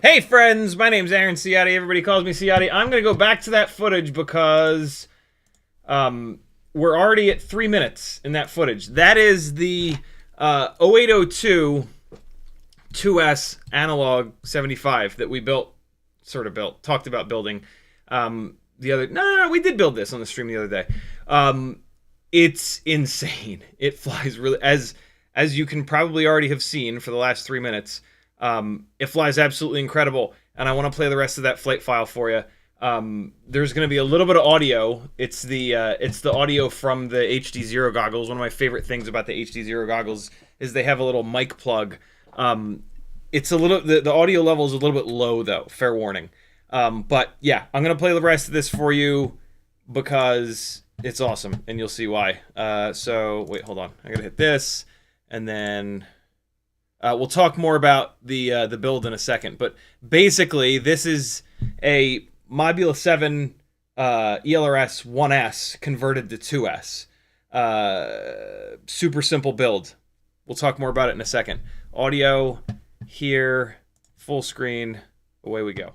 Hey friends, my name's Aaron Ciotti. Everybody calls me Ciotti. I'm going to go back to that footage because we're already at 3 minutes in that footage. That is the 0802 2S analog 75 that we built, talked about building the other... No, we did build this on the stream the other day. It's insane. It flies really... As you can probably already have seen for the last 3 minutes... it flies absolutely incredible, and I want to play the rest of that flight file for you. There's going to be a little bit of audio. It's the audio from the HDZero goggles. One of my favorite things about the HDZero goggles is they have a little mic plug. It's a little the audio level is a little bit low though. Fair warning. But yeah, I'm going to play the rest of this for you because it's awesome, and you'll see why. So wait, hold on. I got to hit this, and then. We'll talk more about the build in a second, but basically this is a Mobula7 ELRS 1S converted to 2S. Super simple build. We'll talk more about it in a second. Audio here, full screen, away we go.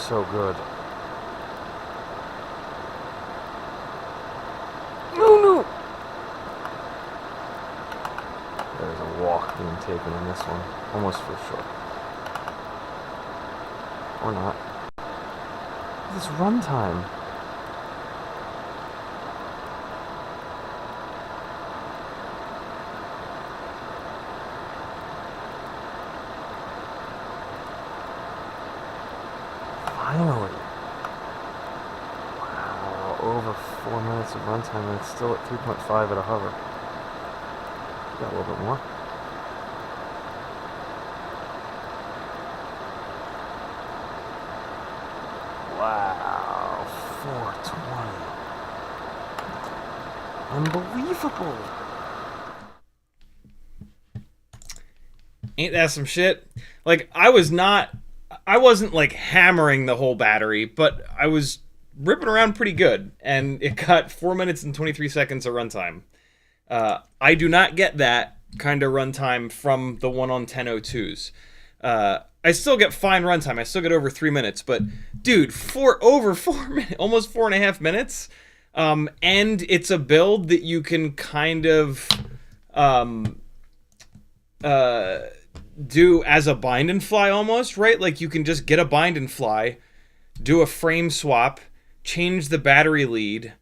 so good. No! There's a walk being taken in this one. Almost for sure. Or not. This runtime. Finally. Wow, over 4 minutes of runtime and it's still at 3.5 at a hover. Got a little bit more. Wow, 420. Unbelievable. Ain't that some shit? Like, I wasn't like hammering the whole battery, but I was ripping around pretty good, and it got 4 minutes and 23 seconds of runtime. I do not get that kind of runtime from the one on 1002s. I still get fine runtime. I still get over 3 minutes, but dude, over 4 minutes, almost 4.5 minutes. And it's a build that you can kind of do as a bind and fly almost, right? Like you can just get a bind and fly, do a frame swap, change the battery lead,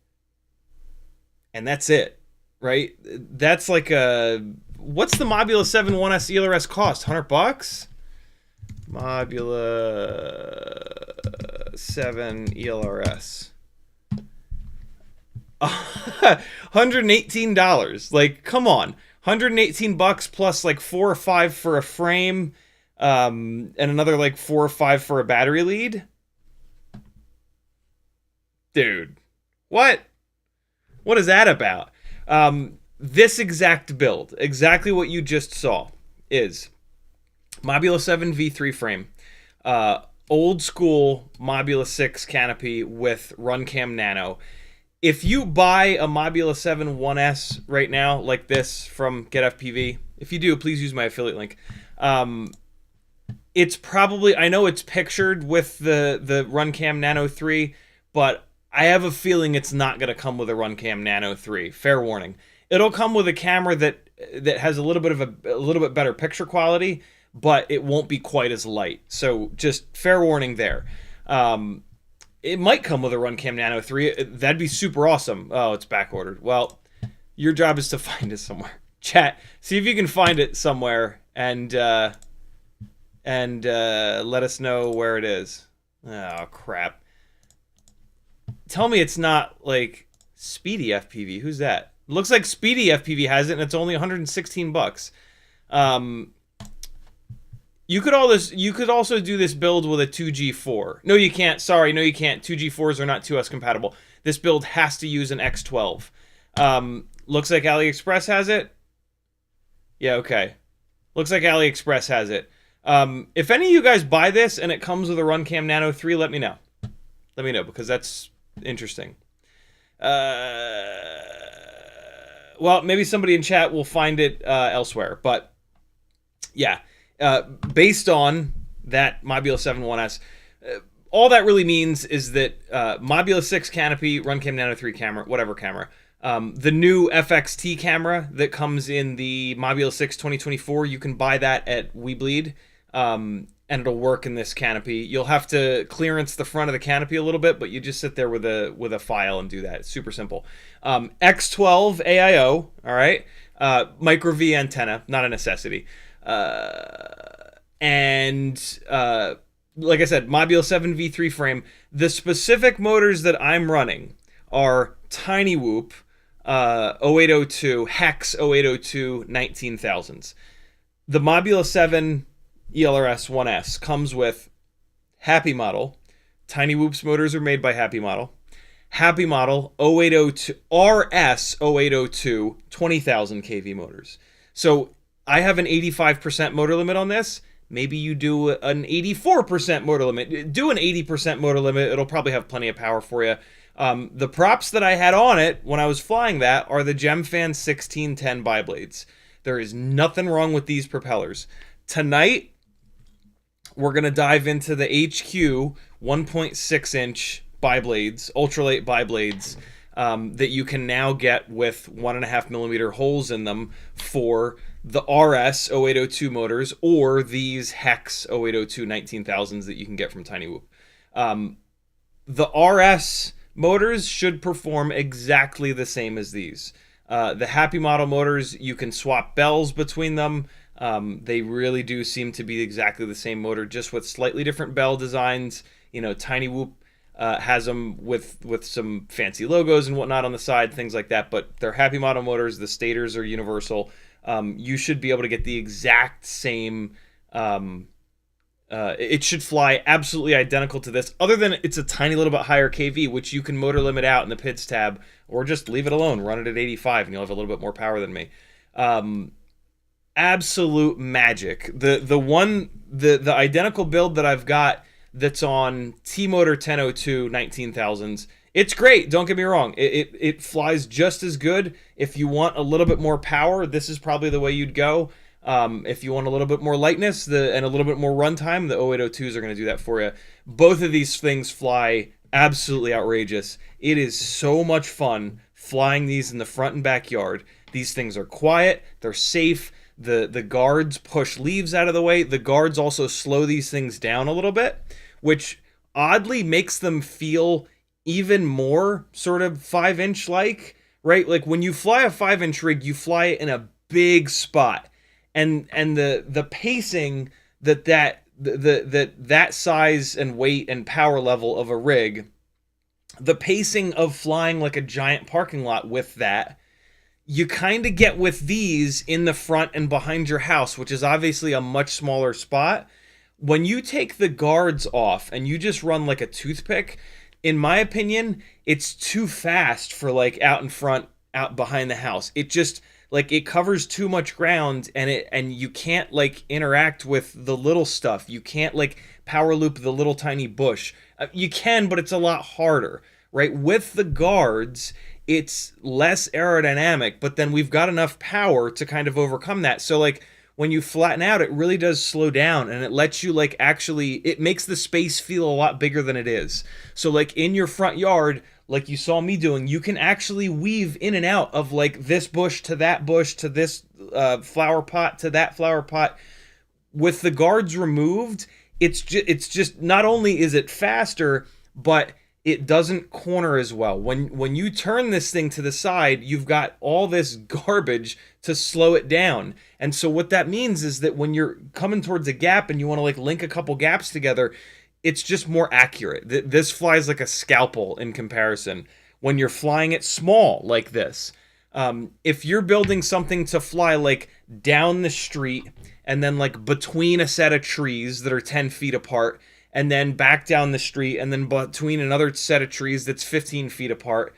and that's it, right? That's like what's the Mobula7 1S ELRS cost? $100? Mobula7 ELRS. $118. Like, come on. $118 plus like 4 or 5 for a frame, and another like 4 or 5 for a battery lead. Dude, what is that about? This exact build, exactly what you just saw, is Mobula7 V3 frame, old school Mobula 6 canopy with RunCam Nano. If you buy a Mobula7 1S right now, like this from GetFPV, if you do, please use my affiliate link. It's probably, I know it's pictured with the RunCam Nano 3, but I have a feeling it's not going to come with a RunCam Nano 3. Fair warning. It'll come with a camera that has a little bit better picture quality, but it won't be quite as light. So just fair warning there. It might come with a RunCam Nano 3. That'd be super awesome. Oh, it's back ordered. Well, your job is to find it somewhere. Chat, see if you can find it somewhere and let us know where it is. Oh, crap. Tell me it's not like Speedy FPV. Who's that? Looks like Speedy FPV has it, and it's only $116. You could also do this build with a 2G4. No, you can't. Sorry, no, you can't. 2G4s are not 2S compatible. This build has to use an X12. Looks like AliExpress has it. Yeah, okay. Looks like AliExpress has it. If any of you guys buy this and it comes with a RunCam Nano 3, let me know. Let me know, because that's interesting. Well, maybe somebody in chat will find it elsewhere, but yeah. Based on that Mobula7 1S, all that really means is that Mobula 6 canopy, RunCam Nano 3 camera, whatever camera, the new FXT camera that comes in the Mobula 6 2024, you can buy that at WeBleed, and it'll work in this canopy. You'll have to clearance the front of the canopy a little bit, but you just sit there with a file and do that. It's super simple. X12 AIO, all right, micro V antenna, not a necessity. And like I said, Mobula7 V3 frame. The specific motors that I'm running are Tiny-whoop 0802, Hex 0802 19,000s. The Mobula7 ELRS 1S comes with happymodel. Tiny-whoop's motors are made by happymodel. happymodel 0802 RS 0802 20,000 kV motors. So I have an 85% motor limit on this. Maybe you do an 84% motor limit. Do an 80% motor limit. It'll probably have plenty of power for you. The props that I had on it when I was flying that are the GemFan 1610 biblades. There is nothing wrong with these propellers. Tonight, we're going to dive into the HQ 1.6 inch bi-blades, ultralight bi-blades, that you can now get with 1.5 millimeter holes in them for the RS 0802 motors or these Hex 0802 19,000s that you can get from Tiny-Whoop. The RS motors should perform exactly the same as these. The Happy Model motors, you can swap bells between them. They really do seem to be exactly the same motor, just with slightly different bell designs. You know, Tiny-Whoop has them with some fancy logos and whatnot on the side, things like that. But they're Happy Model motors. The stators are universal. You should be able to get the exact same. It should fly absolutely identical to this, other than it's a tiny little bit higher KV, which you can motor limit out in the PIDs tab, or just leave it alone, run it at 85, and you'll have a little bit more power than me. Absolute magic. The identical build that I've got that's on T-Motor 1002 19,000s, it's great, don't get me wrong. It flies just as good. If you want a little bit more power, this is probably the way you'd go. If you want a little bit more lightness and a little bit more runtime, the 0802s are going to do that for you. Both of these things fly absolutely outrageous. It is so much fun flying these in the front and backyard. These things are quiet, they're safe. The guards push leaves out of the way. The guards also slow these things down a little bit, which oddly makes them feel even more sort of 5-inch like, right? Like when you fly a 5-inch rig, you fly it in a big spot. And the pacing that size and weight and power level of a rig, the pacing of flying like a giant parking lot with that, you kind of get with these in the front and behind your house, which is obviously a much smaller spot. When you take the guards off and you just run like a toothpick, in my opinion, it's too fast for like out in front, out behind the house. It just, like, it covers too much ground, and you can't like interact with the little stuff. You can't like power loop the little tiny bush. You can, but it's a lot harder, right? With the guards, it's less aerodynamic, but then we've got enough power to kind of overcome that. So like when you flatten out, it really does slow down, and it lets you like actually, it makes the space feel a lot bigger than it is. So like in your front yard, like you saw me doing, you can actually weave in and out of like this bush to that bush to this flower pot to that flower pot. With the guards removed, it's just not only is it faster, but it doesn't corner as well. When you turn this thing to the side, you've got all this garbage to slow it down. And so what that means is that when you're coming towards a gap and you want to like link a couple gaps together, it's just more accurate. This flies like a scalpel in comparison. When you're flying it small like this, if you're building something to fly like down the street and then like between a set of trees that are 10 feet apart, and then back down the street, and then between another set of trees that's 15 feet apart,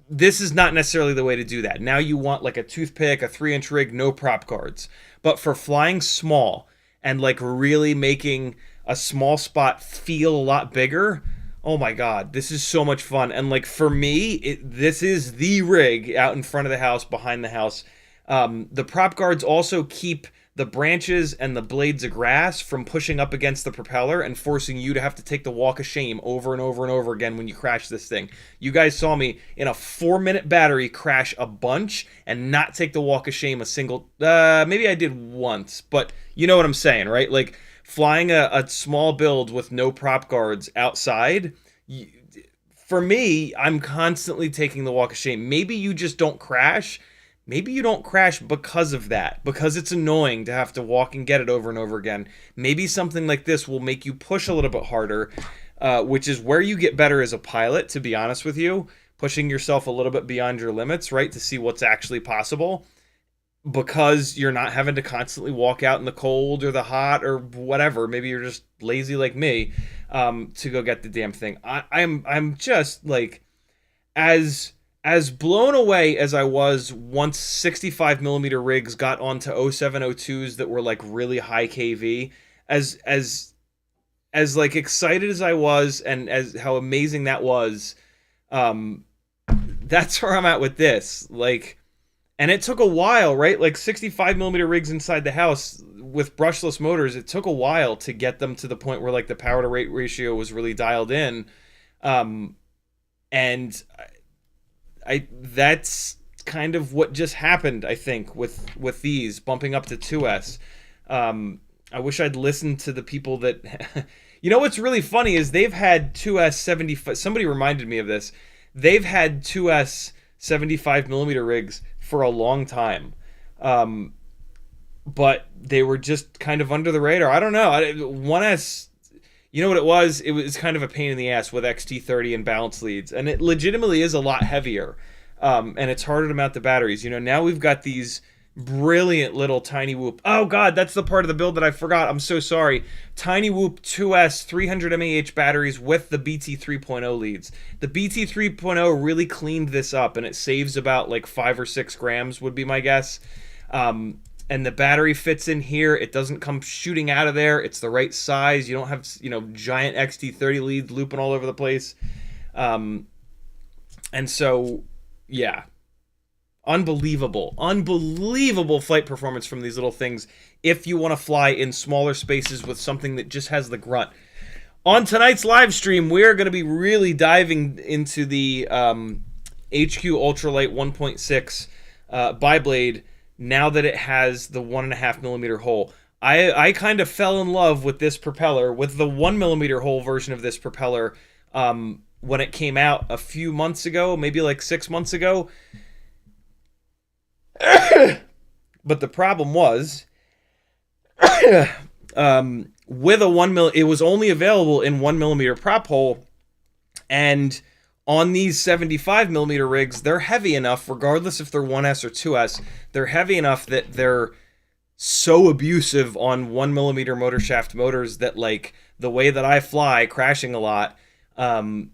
this is not necessarily the way to do that. Now you want like a toothpick, a 3-inch rig, no prop guards. But for flying small and like really making a small spot feel a lot bigger, oh my god, this is so much fun. And like for me, this is the rig out in front of the house, behind the house. The prop guards also keep the branches and the blades of grass from pushing up against the propeller and forcing you to have to take the walk of shame over and over and over again when you crash this thing. You guys saw me in a 4-minute battery crash a bunch and not take the walk of shame a single, maybe I did once, but you know what I'm saying, right? Like flying a small build with no prop guards outside, for me, I'm constantly taking the walk of shame. Maybe you just don't crash. Maybe you don't crash because of that, because it's annoying to have to walk and get it over and over again. Maybe something like this will make you push a little bit harder, which is where you get better as a pilot, to be honest with you, pushing yourself a little bit beyond your limits, right, to see what's actually possible, because you're not having to constantly walk out in the cold or the hot or whatever. Maybe you're just lazy like me, to go get the damn thing. I'm just like, as blown away as I was once 65 millimeter rigs got onto 0702s that were like really high KV, as like excited as I was and as how amazing that was, that's where I'm at with this. Like, and it took a while, right? Like 65 millimeter rigs inside the house, with brushless motors, it took a while to get them to the point where like the power to weight ratio was really dialed in. And that's kind of what just happened, I think, with these bumping up to 2S. I wish I'd listened to the people that you know what's really funny is they've had 2S 75. Somebody reminded me of this. They've had 2S 75 millimeter rigs for a long time. But they were just kind of under the radar. I don't know. 1S, you know what it was? It was kind of a pain in the ass with XT30 and balance leads. And it legitimately is a lot heavier. And it's harder to mount the batteries. You know, now we've got these brilliant little Tiny-Whoop. Oh, God, that's the part of the build that I forgot. I'm so sorry. Tiny-Whoop 2S 300 mAh batteries with the BT 3.0 leads. The BT 3.0 really cleaned this up, and it saves about like 5 or 6 grams would be my guess. And the battery fits in here. It doesn't come shooting out of there. It's the right size. You don't have, you know, giant XT30 leads looping all over the place. And so, yeah. Unbelievable flight performance from these little things if you want to fly in smaller spaces with something that just has the grunt. On tonight's live stream, we're going to be really diving into the HQ Ultralight 1.6 biblade now that it has the 1.5 millimeter hole. I kind of fell in love with this propeller, with the 1 millimeter hole version of this propeller when it came out a few months ago, maybe like 6 months ago. But the problem was with a 1 mil, it was only available in 1 millimeter prop hole, and on these 75 millimeter rigs, they're heavy enough, regardless if they're 1S or 2S, they're heavy enough that they're so abusive on 1 millimeter motor shaft motors that, like, the way that I fly, crashing a lot, the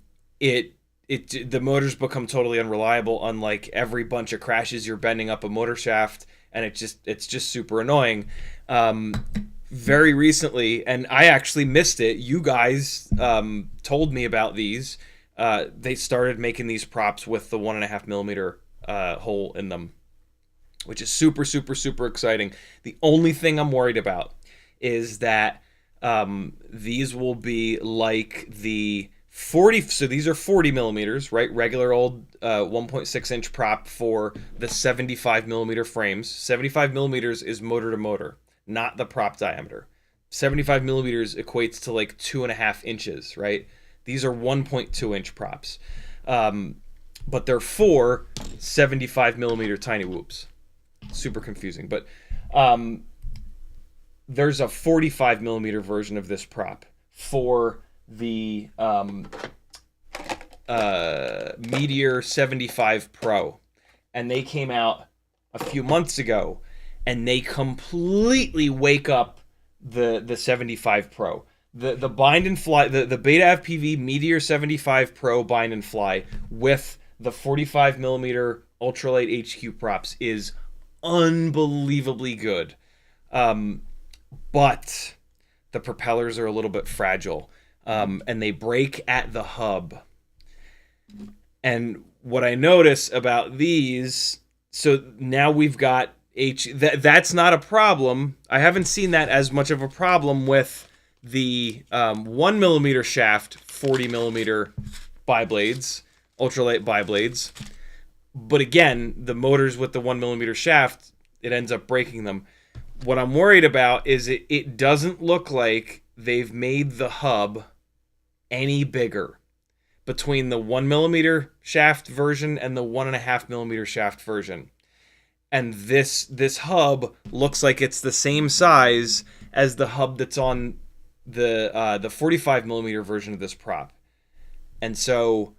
motors become totally unreliable. Unlike every bunch of crashes, you're bending up a motor shaft, and it's just super annoying. Very recently, and I actually missed it, you guys told me about these. They started making these props with the 1.5 millimeter hole in them, which is super, super, super exciting. The only thing I'm worried about is that these will be like the 40, so these are 40 millimeters, right? Regular old 1.6 inch prop for the 75 millimeter frames. 75 millimeters is motor to motor, not the prop diameter. 75 millimeters equates to like 2.5 inches, right? These are 1.2 inch props. But they're for 75 millimeter tiny whoops. Super confusing. But there's a 45 millimeter version of this prop for the Meteor 75 Pro, and they came out a few months ago, and they completely wake up the 75 Pro. The bind and fly, the Betaflight Meteor 75 Pro bind and fly with the 45 millimeter ultralight HQ props is unbelievably good, but the propellers are a little bit fragile. And they break at the hub. And what I notice about these, so now we've got that's not a problem. I haven't seen that as much of a problem with the 1 millimeter shaft 40 millimeter biblades, ultralight biblades. But again, the motors with the 1 millimeter shaft, it ends up breaking them. What I'm worried about is it doesn't look like they've made the hub any bigger between the 1 millimeter shaft version and the 1.5 millimeter shaft version. And this hub looks like it's the same size as the hub that's on the 45 millimeter version of this prop. And so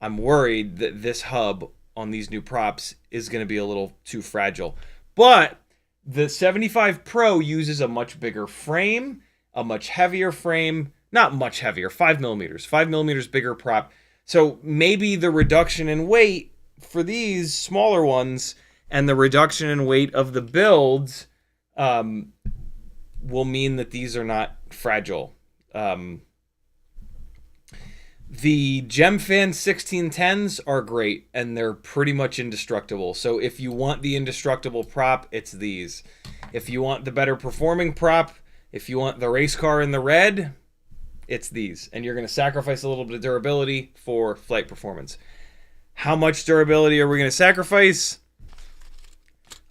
I'm worried that this hub on these new props is going to be a little too fragile. But the 75 Pro uses a much bigger frame, a much heavier frame. Not much heavier, 5 millimeters. 5 millimeters bigger prop. So maybe the reduction in weight for these smaller ones and the reduction in weight of the builds will mean that these are not fragile. The GemFan 1610s are great, and they're pretty much indestructible. So if you want the indestructible prop, it's these. If you want the better performing prop, if you want the race car in the red, it's these. And you're going to sacrifice a little bit of durability for flight performance. How much durability are we going to sacrifice?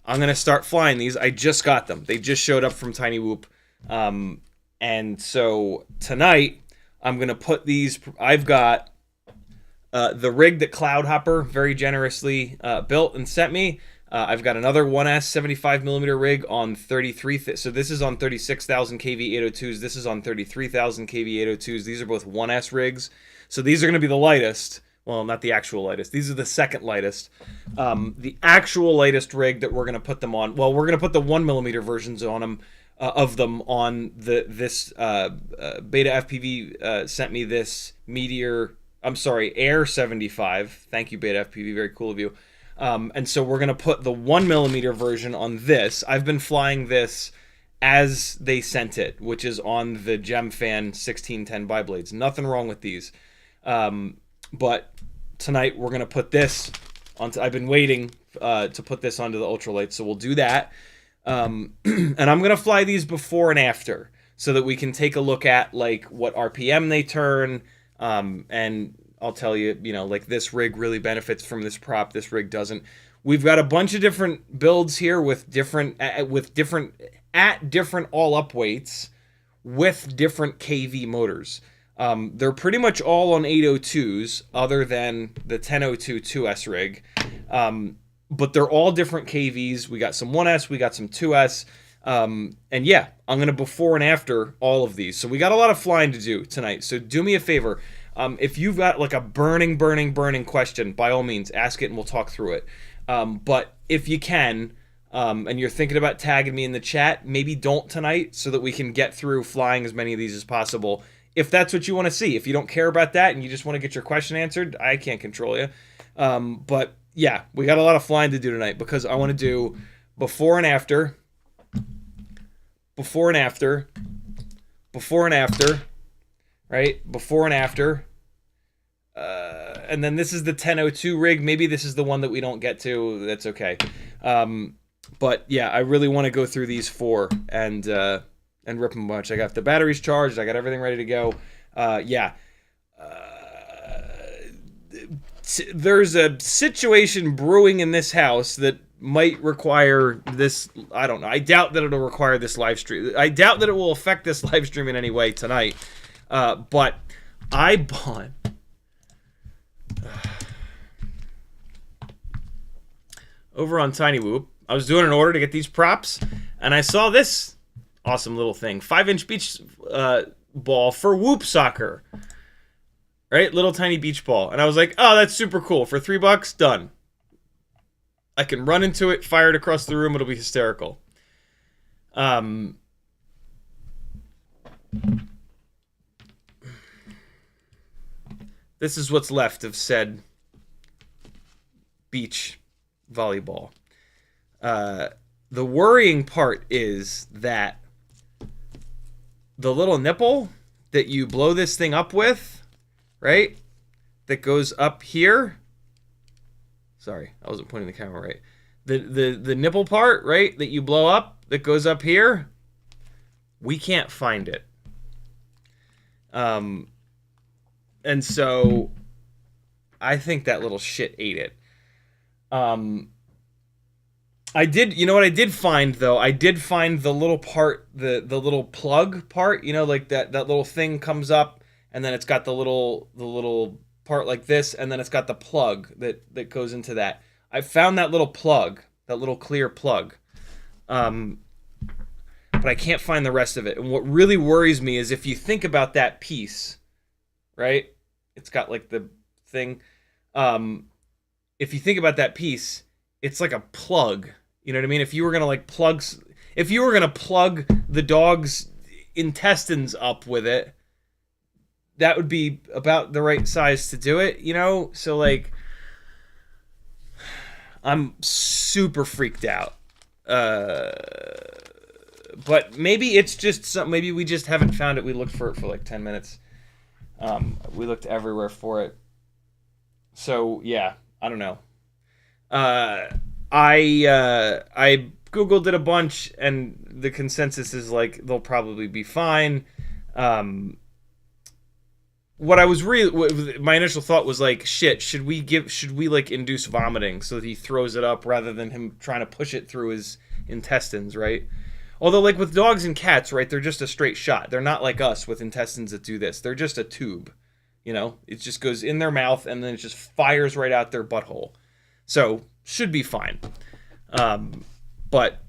I'm going to start flying these. I just got them. They just showed up from Tiny Whoop. And so tonight, I'm going to put these... I've got the rig that Cloudhopper very generously built and sent me. I've got another 1S 75mm rig on 33... So this is on 36,000 kV 802s. This is on 33,000 kV 802s. These are both 1S rigs. So these are going to be the lightest. Well, not the actual lightest. These are the second lightest. The actual lightest rig that we're going to put them on... Well, we're going to put the 1mm versions on them. Of them on this Betaflight sent me this Air 75. Thank you, Betaflight, very cool of you. And so we're gonna put the 1mm version on this. I've been flying this as they sent it, which is on the GemFan 1610 biblades. Nothing wrong with these, but tonight we're gonna put this onto. I've been waiting to put this onto the Ultralight, so we'll do that. And I'm going to fly these before and after so that we can take a look at like what RPM they turn. And I'll tell you, you know, like this rig really benefits from this prop. This rig doesn't. We've got a bunch of different builds here with different all up weights with different KV motors. They're pretty much all on 802s other than the 1002 2S rig. But they're all different KVs. We got some 1S, we got some 2S. And yeah, I'm going to before and after all of these. So we got a lot of flying to do tonight. So do me a favor. If you've got like a burning question, by all means, ask it and we'll talk through it. But if you can, and you're thinking about tagging me in the chat, maybe don't tonight so that we can get through flying as many of these as possible. If that's what you want to see. If you don't care about that and you just want to get your question answered, I can't control you. But yeah, we got a lot of flying to do tonight because I want to do before and after, right? Before and after. And then this is the 1002 rig. Maybe this is the one that we don't get to. That's okay. But yeah, I really want to go through these four and rip them a bunch. I got the batteries charged. I got everything ready to go. Yeah. There's a situation brewing in this house that might require this. I don't know. I doubt that it'll require this live stream. I doubt that it will affect this live stream in any way tonight. But I bought over on Tiny Whoop. I was doing an order to get these props, and I saw this awesome little thing: 5-inch beach ball for whoop soccer. Right? Little tiny beach ball. And I was like, oh, that's super cool. For $3, done. I can run into it, fire it across the room. It'll be hysterical. This is what's left of said beach volleyball. The worrying part is that the little nipple that you blow this thing up with, right, that goes up here. Sorry, I wasn't pointing the camera right. The nipple part, right, that you blow up, that goes up here, we can't find it. And so I think that little shit ate it. I did, you know what I did find though? I did find the little part, the little plug part, you know, like that little thing comes up and then it's got the little part like this, and then it's got the plug that goes into that. I found that little plug, that little clear plug. But I can't find the rest of it. And what really worries me is if you think about that piece, right? It's got like the thing. If you think about that piece, it's like a plug. You know what I mean? If you were gonna like plug the dog's intestines up with it, that would be about the right size to do it, you know? So like, I'm super freaked out. But maybe it's just something, maybe we just haven't found it. We looked for it for like 10 minutes. We looked everywhere for it. So yeah, I don't know. I Googled it a bunch, and the consensus is like they'll probably be fine. What I was my initial thought was like, shit, should we like induce vomiting so that he throws it up rather than him trying to push it through his intestines, right? Although, like with dogs and cats, right, they're just a straight shot. They're not like us with intestines that do this. They're just a tube, you know? It just goes in their mouth and then it just fires right out their butthole. So, should be fine. But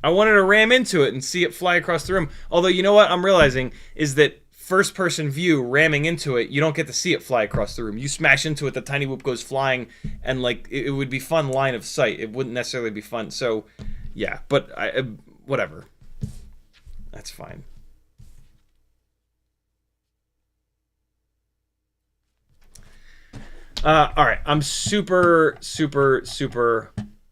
I wanted to ram into it and see it fly across the room. Although, you know what I'm realizing is that first-person view, ramming into it, you don't get to see it fly across the room. You smash into it, the tiny whoop goes flying, and like it would be fun line of sight. It wouldn't necessarily be fun. So, yeah, but whatever. That's fine. All right, I'm super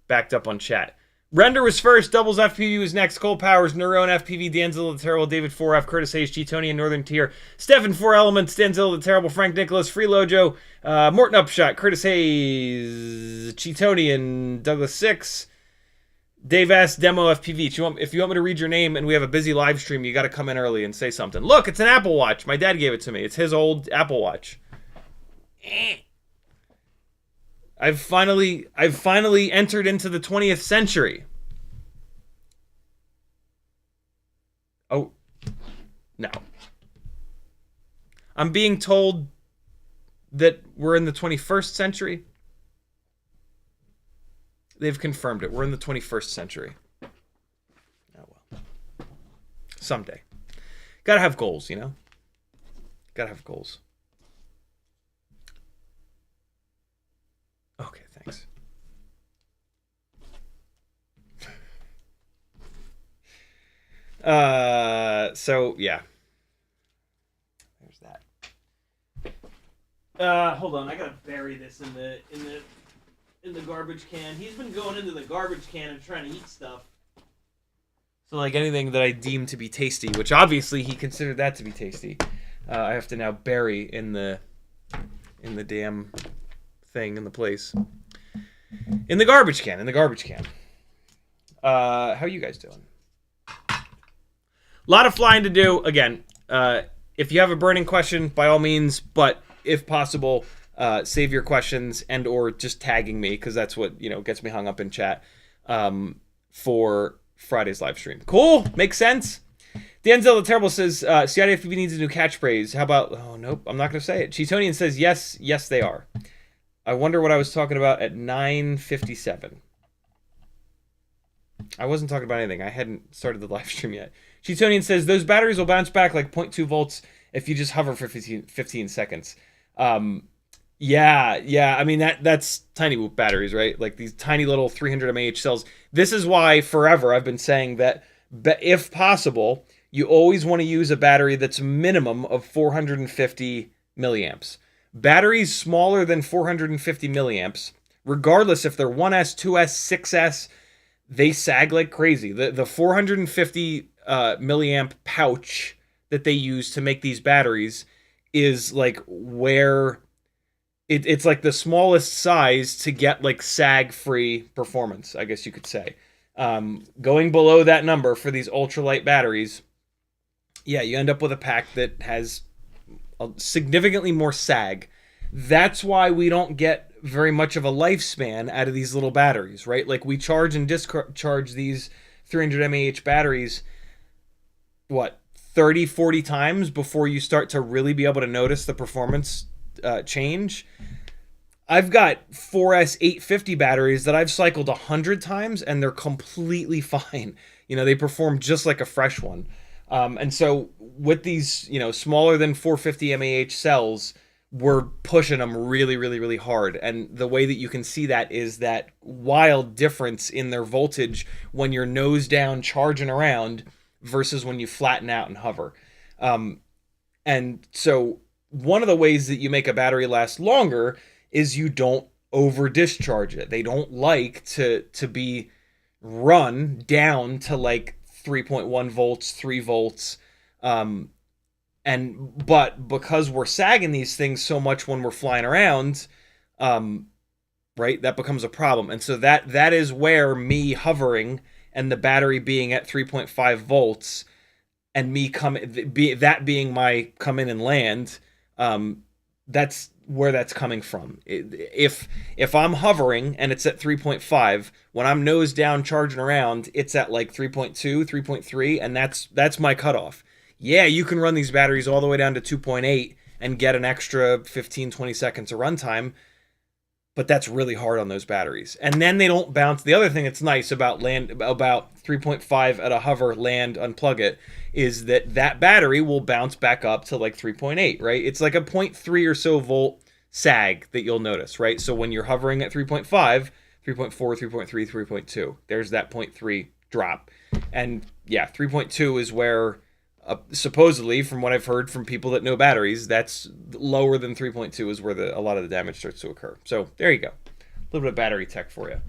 backed up on chat. Render was first, Doubles FPV was next, Cole Powers, Neuron FPV, Danzilla the Terrible, David 4F, Curtis H, Tony and Northern Tier, Stefan 4 Elements, Danzilla the Terrible, Frank Nicholas, Free Lojo, Morton Upshot, Curtis Hayes, Cheatonian, Douglas 6, Dave S, Demo FPV. If you want me to read your name and we have a busy live stream, you got to come in early and say something. Look, it's an Apple Watch. My dad gave it to me. It's his old Apple Watch. I've finally entered into the 20th century. Oh, no. I'm being told that we're in the 21st century. They've confirmed it. We're in the 21st century. Oh, well. Someday. Gotta have goals, you know? Gotta have goals. Okay, thanks. So yeah. There's that. Hold on, I gotta bury this in the garbage can. He's been going into the garbage can and trying to eat stuff. So like anything that I deem to be tasty, which obviously he considered that to be tasty, I have to now bury in the damn thing in the place. In the garbage can. How are you guys doing? A lot of flying to do. Again, if you have a burning question, by all means, but if possible, save your questions and or just tagging me, because that's what, you know, gets me hung up in chat for Friday's live stream. Cool. Makes sense. Denzel the Terrible says, CiottiFPV needs a new catchphrase. How about, oh, nope, I'm not going to say it. Cheatonian says, yes, they are. I wonder what I was talking about at 9:57. I wasn't talking about anything. I hadn't started the live stream yet. Cheatonian says, those batteries will bounce back like 0.2 volts if you just hover for 15 seconds. Yeah. I mean, that's tiny whoop batteries, right? Like these tiny little 300 mAh cells. This is why forever I've been saying that if possible, you always want to use a battery that's a minimum of 450 milliamps. Batteries smaller than 450 milliamps, regardless if they're 1S, 2S, 6S, they sag like crazy. The 450 milliamp pouch that they use to make these batteries is like where it's like the smallest size to get like sag-free performance, I guess you could say. Going below that number for these ultralight batteries, yeah, you end up with a pack that has significantly more sag. That's why we don't get very much of a lifespan out of these little batteries, right? Like we charge and discharge these 300 mAh batteries, what, 30, 40 times before you start to really be able to notice the performance change. I've got 4S 850 batteries that I've cycled 100 times and they're completely fine. You know, they perform just like a fresh one. And so with these, you know, smaller than 450 mAh cells, we're pushing them really, really, really hard. And the way that you can see that is that wild difference in their voltage when you're nose down charging around versus when you flatten out and hover. And so one of the ways that you make a battery last longer is you don't over discharge it. They don't like to be run down to like 3.1 volts, 3 volts. But because we're sagging these things so much when we're flying around, right? That becomes a problem. And so that is where me hovering and the battery being at 3.5 volts and me being my come in and land, that's where that's coming from. If I'm hovering and it's at 3.5, when I'm nose down charging around, it's at like 3.2, 3.3, and that's my cutoff. Yeah, you can run these batteries all the way down to 2.8 and get an extra 15, 20 seconds of runtime, but that's really hard on those batteries. And then they don't bounce. The other thing that's nice about 3.5 at a hover, land, unplug it, is that battery will bounce back up to like 3.8, right? It's like a 0.3 or so volt sag that you'll notice, right? So when you're hovering at 3.5, 3.4, 3.3, 3.2, there's that 0.3 drop. And yeah, 3.2 is where supposedly, from what I've heard from people that know batteries, that's lower than 3.2 is where a lot of the damage starts to occur. So there you go. A little bit of battery tech for you.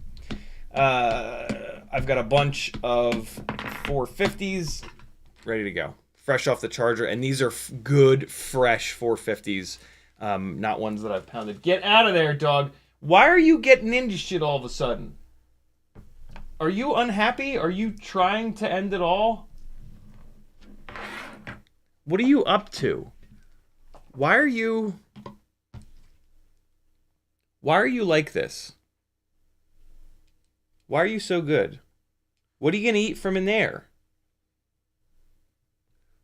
I've got a bunch of 450s ready to go. Fresh off the charger. And these are good, fresh 450s. Not ones that I've pounded. Get out of there, dog. Why are you getting into shit all of a sudden? Are you unhappy? Are you trying to end it all? What are you up to? Why are you like this? Why are you so good? What are you going to eat from in there?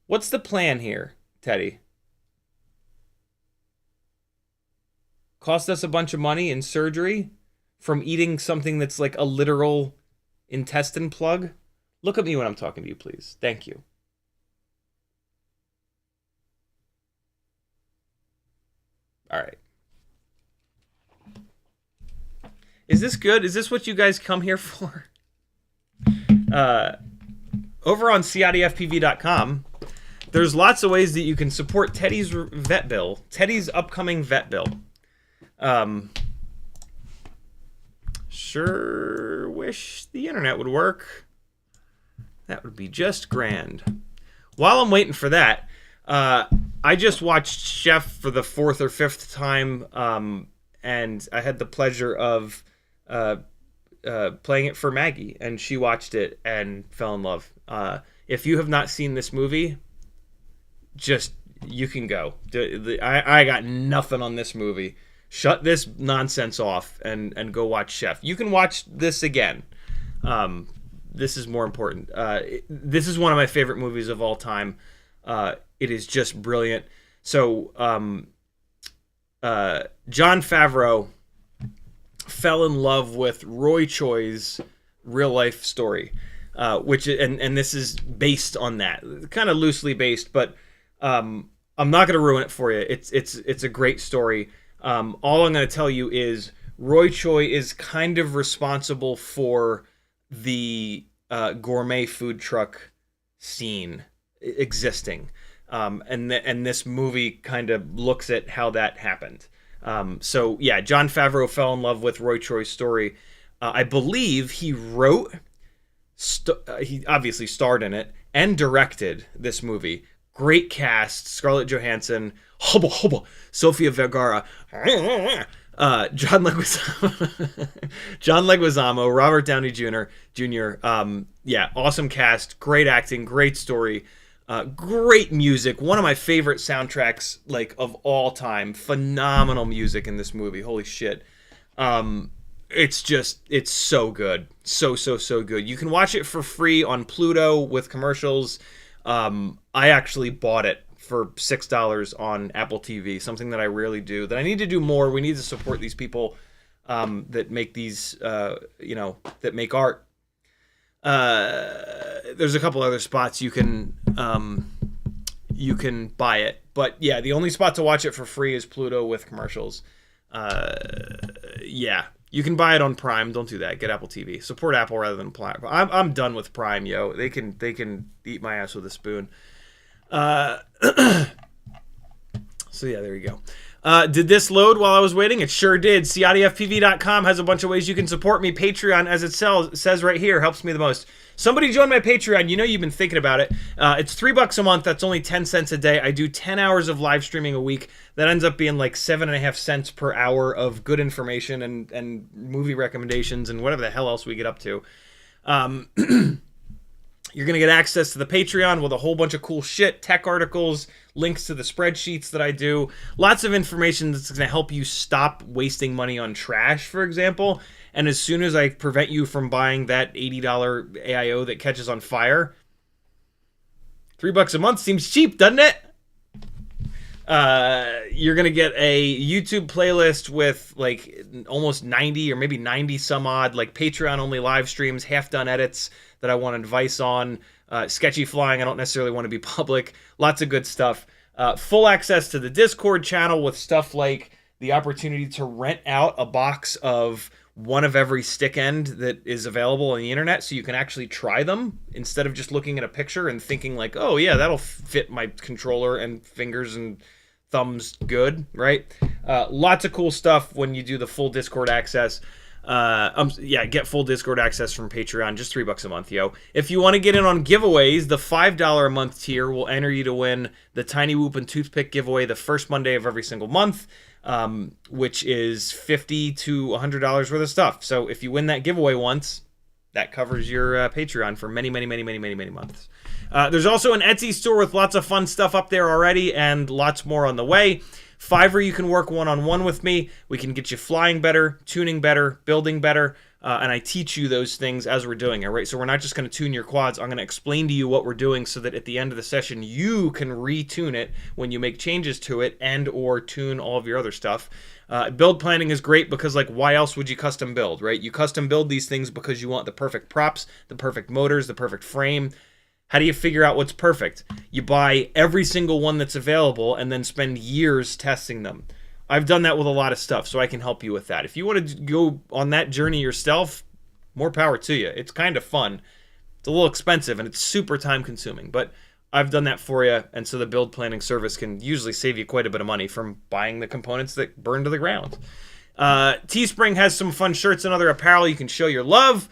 What's the plan here, Teddy? Cost us a bunch of money in surgery from eating something that's like a literal intestine plug? Look at me when I'm talking to you, please. Thank you. All right. Is this good? Is this what you guys come here for? Over on CiottiFPV.com, there's lots of ways that you can support Teddy's vet bill, Teddy's upcoming vet bill. Sure wish the internet would work. That would be just grand. While I'm waiting for that, I just watched Chef for the 4th or 5th time, and I had the pleasure of playing it for Maggie, and she watched it and fell in love. If you have not seen this movie, you can go. I got nothing on this movie. Shut this nonsense off and go watch Chef. You can watch this again. This is more important. This is one of my favorite movies of all time. It is just brilliant. So, Jon Favreau fell in love with Roy Choi's real life story, which and this is based on that, kind of loosely based, but I'm not going to ruin it for you. It's a great story. All I'm going to tell you is Roy Choi is kind of responsible for the gourmet food truck scene existing. And this movie kind of looks at how that happened. So yeah, Jon Favreau fell in love with Roy Choi's story. I believe he wrote, he obviously starred in it, and directed this movie. Great cast: Scarlett Johansson, Sofia Vergara, John Leguizamo, Robert Downey Jr. Yeah, awesome cast, great acting, great story. Great music. One of my favorite soundtracks like of all time. Phenomenal music in this movie. Holy shit. It's so good. So good. You can watch it for free on Pluto with commercials. I actually bought it for $6 on Apple TV, something that I rarely do, that I need to do more. We need to support these people that make these, that make art. There's a couple other spots you can buy it, but yeah, the only spot to watch it for free is Pluto with commercials. Yeah, you can buy it on Prime. Don't do that. Get Apple TV. Support Apple rather than Prime. I'm done with Prime, yo. They can eat my ass with a spoon. So yeah, there you go. Did this load while I was waiting? It sure did. CiottiFPV.com has a bunch of ways you can support me. Patreon, as it says right here, helps me the most. Somebody join my Patreon. You know you've been thinking about it. It's $3 a month. That's only 10 cents a day. I do 10 hours of live streaming a week. That ends up being like 7.5 cents per hour of good information and movie recommendations and whatever the hell else we get up to. You're going to get access to the Patreon with a whole bunch of cool shit, tech articles, links to the spreadsheets that I do, lots of information that's going to help you stop wasting money on trash, for example. And as soon as I prevent you from buying that $80 AIO that catches on fire, $3 a month seems cheap, doesn't it? You're going to get a YouTube playlist with like almost 90 or maybe 90 some odd like Patreon only live streams, half done edits that I want advice on, sketchy flying I don't necessarily want to be public, lots of good stuff. Full access to the Discord channel with stuff like the opportunity to rent out a box of one of every stick end that is available on the internet so you can actually try them instead of just looking at a picture and thinking like, oh yeah, that'll fit my controller and fingers and thumbs good, right? Lots of cool stuff when you do the full Discord access. Get full Discord access from Patreon, just $3 a month, yo. If you want to get in on giveaways, the $5 a month tier will enter you to win the Tiny Whoop and Toothpick giveaway the first Monday of every single month, which is $50 to $100 worth of stuff. So if you win that giveaway once, that covers your Patreon for many, many, many, many, many, many months. There's also an Etsy store with lots of fun stuff up there already and lots more on the way. Fiverr, you can work one-on-one with me. We can get you flying better, tuning better, building better, and I teach you those things as we're doing it, right? So we're not just going to tune your quads. I'm going to explain to you what we're doing so that at the end of the session, you can retune it when you make changes to it and or tune all of your other stuff. Build planning is great because, like, why else would you custom build, right? You custom build these things because you want the perfect props, the perfect motors, the perfect frame. How do you figure out what's perfect? You buy every single one that's available and then spend years testing them. I've done that with a lot of stuff, so I can help you with that. If you want to go on that journey yourself, more power to you. It's kind of fun. It's a little expensive and it's super time consuming, but I've done that for you, and so the build planning service can usually save you quite a bit of money from buying the components that burn to the ground. Teespring has some fun shirts and other apparel you can show your love.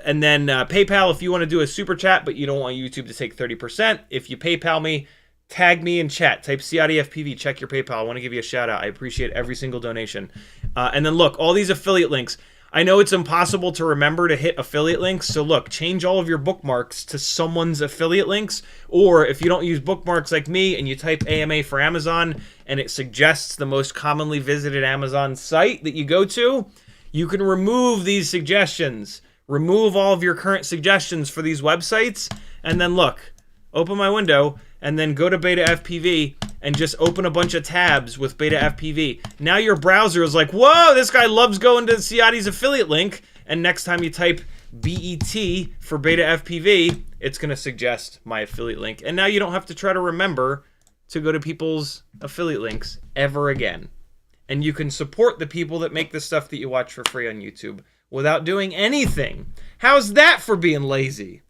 And then PayPal, if you want to do a super chat, but you don't want YouTube to take 30%, if you PayPal me, tag me in chat. Type CiottiFPV, check your PayPal. I want to give you a shout out. I appreciate every single donation. And then look, all these affiliate links. I know it's impossible to remember to hit affiliate links, so look, change all of your bookmarks to someone's affiliate links, or if you don't use bookmarks like me and you type AMA for Amazon and it suggests the most commonly visited Amazon site that you go to, you can remove these suggestions. Remove all of your current suggestions for these websites, and then look, open my window, and then go to Betaflight and just open a bunch of tabs with Betaflight. Now your browser is like, whoa, this guy loves going to Ciotti's affiliate link, and next time you type BET for Betaflight, it's going to suggest my affiliate link, and now you don't have to try to remember to go to people's affiliate links ever again. And you can support the people that make the stuff that you watch for free on YouTube without doing anything. How's that for being lazy?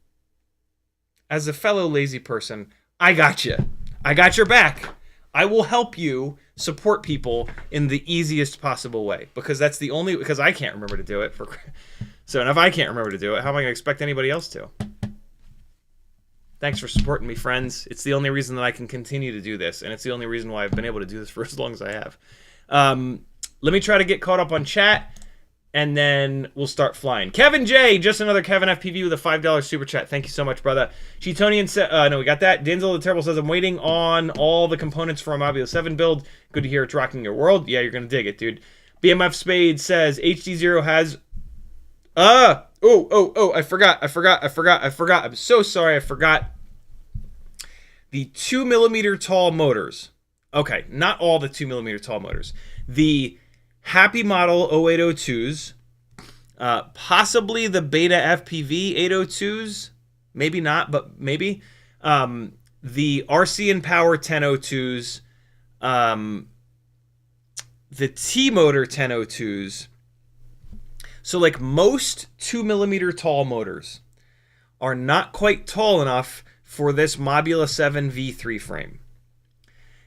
As a fellow lazy person, I got you. I got your back. I will help you support people in the easiest possible way because that's the only, because I can't remember to do it. So if I can't remember to do it, how am I going to expect anybody else to? Thanks for supporting me, friends. It's the only reason that I can continue to do this, and it's the only reason why I've been able to do this for as long as I have. Let me try to get caught up on chat, and then we'll start flying. Kevin J, just another Kevin FPV with a $5 super chat. Thank you so much, brother. Cheetonian said, no, we got that. Denzel the Terrible says, I'm waiting on all the components for a Mobula7 build. Good to hear it's rocking your world. Yeah, you're going to dig it, dude. BMF Spade says, HDZero has... I forgot. I'm so sorry, I forgot. The 2mm tall motors. Okay, not all the 2mm tall motors. The happymodel 0802s, possibly the Betaflight 802s, maybe not, but maybe. The RC and Power 1002s, the T-Motor 1002s. So like most 2mm tall motors are not quite tall enough for this Mobula7 V3 frame.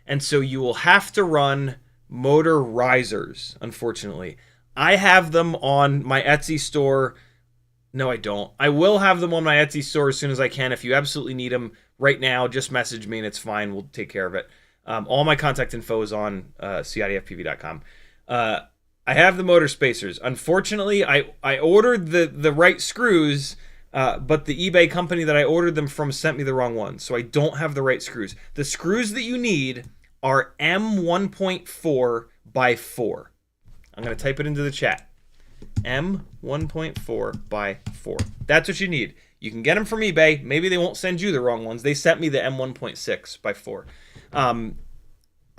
And so you will have to run motor risers, unfortunately. I have them on my Etsy store. No, I don't. I will have them on my Etsy store as soon as I can. If you absolutely need them right now, just message me and it's fine. We'll take care of it. All my contact info is on CiottiFPV.com. I have the motor spacers. Unfortunately, I ordered the right screws, but the eBay company that I ordered them from sent me the wrong ones. So I don't have the right screws. The screws that you need are M1.4 by 4. I'm going to type it into the chat. M1.4 by 4. That's what you need. You can get them from eBay. Maybe they won't send you the wrong ones. They sent me the M1.6 by 4.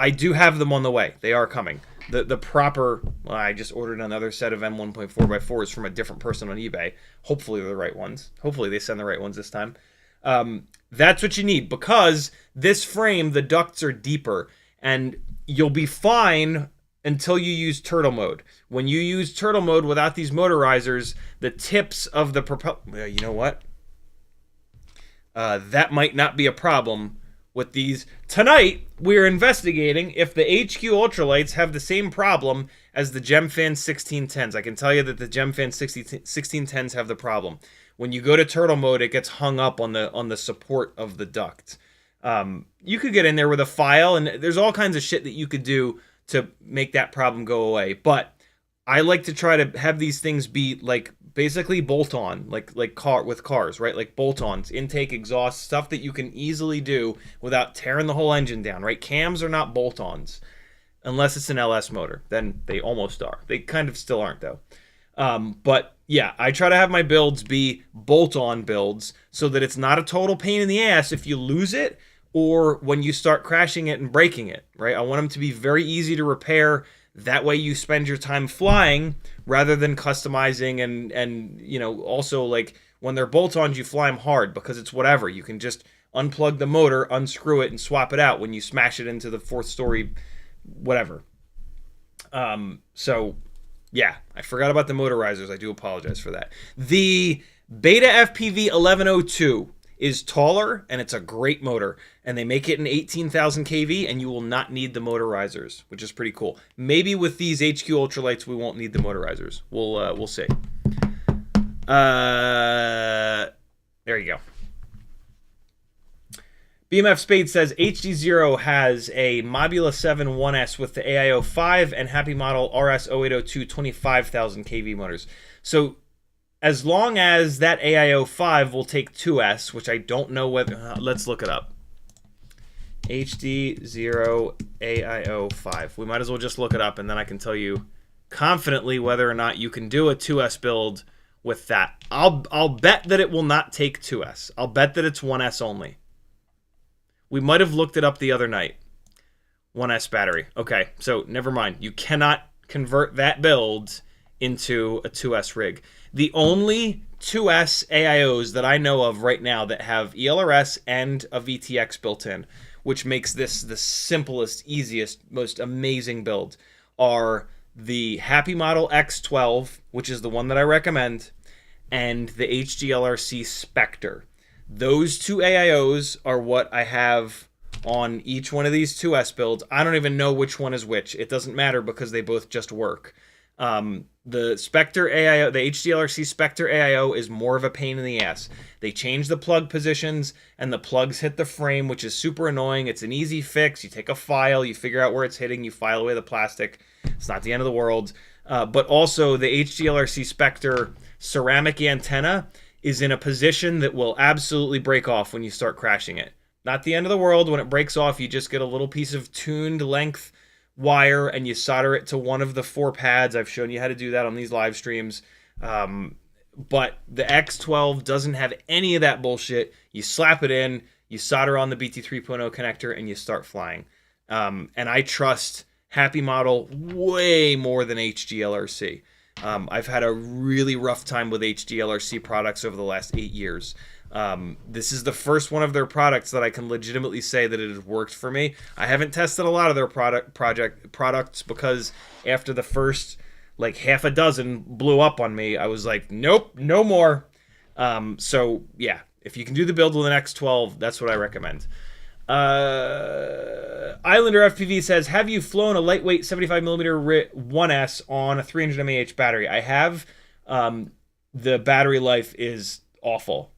I do have them on the way. They are coming. The proper, well, I just ordered another set of M1.4 by 4s from a different person on eBay. Hopefully they're the right ones. Hopefully they send the right ones this time. That's what you need, because this frame, the ducts are deeper, and you'll be fine until you use turtle mode. When you use turtle mode without these motorizers, the tips of the propeller, you know what? That might not be a problem with these. Tonight, we're investigating if the HQ Ultralights have the same problem as the GemFan 1610s. I can tell you that the GemFan 1610s have the problem. When you go to turtle mode, it gets hung up on the support of the duct. You could get in there with a file, and there's all kinds of shit that you could do to make that problem go away. But I like to try to have these things be like basically bolt-on, like with cars, right? Like bolt-ons, intake, exhaust, stuff that you can easily do without tearing the whole engine down, right? Cams are not bolt-ons unless it's an LS motor. Then they almost are. They kind of still aren't though. But yeah, I try to have my builds be bolt-on builds so that it's not a total pain in the ass if you lose it or when you start crashing it and breaking it, right? I want them to be very easy to repair. That way you spend your time flying rather than customizing and you know, also like when they're bolt-ons, you fly them hard because it's whatever. You can just unplug the motor, unscrew it, and swap it out when you smash it into the 4th story, whatever. So yeah, I forgot about the motorizers. I do apologize for that. The Betaflight 1102 is taller, and it's a great motor, and they make it in 18,000 kV, and you will not need the motorizers, which is pretty cool. Maybe with these HQ Ultralights, we won't need the motorizers. We'll see. There you go. BMF Spade says HDZero has a Mobula7 1S with the AIO 5 and happymodel RS0802 25,000 kV motors. So as long as that AIO 5 will take 2S, which I don't know whether... let's look it up. HDZero AIO 5. We might as well just look it up, and then I can tell you confidently whether or not you can do a 2S build with that. I'll bet that it will not take 2S. I'll bet that it's 1S only. We might have looked it up the other night. 1S battery. Okay, so never mind. You cannot convert that build into a 2S rig. The only 2S AIOs that I know of right now that have ELRS and a VTX built in, which makes this the simplest, easiest, most amazing build, are the happymodel X12, which is the one that I recommend, and the HDLRC Spectre. Those two AIOs are what I have on each one of these 2S builds. I don't even know which one is which. It doesn't matter because they both just work. The Spectre AIO, the HDLRC Spectre AIO is more of a pain in the ass. They change the plug positions and the plugs hit the frame, which is super annoying. It's an easy fix. You take a file, you figure out where it's hitting, you file away the plastic. It's not the end of the world. But also the HDLRC Spectre ceramic antenna is in a position that will absolutely break off when you start crashing it. Not the end of the world. When it breaks off, you just get a little piece of tuned length wire and you solder it to one of the 4 pads. I've shown you how to do that on these live streams. But the X12 doesn't have any of that bullshit. You slap it in, you solder on the BT 3.0 connector, and you start flying. And I trust happymodel way more than HDLRC. I've had a really rough time with HDLRC products over the last 8 years. This is the first one of their products that I can legitimately say that it has worked for me. I haven't tested a lot of their products because after the first like half a dozen blew up on me, I was like, nope, no more. So yeah, if you can do the build with an X12, that's what I recommend. Islander FPV says, have you flown a lightweight 75mm 1S on a 300 mAh battery? I have. The battery life is awful,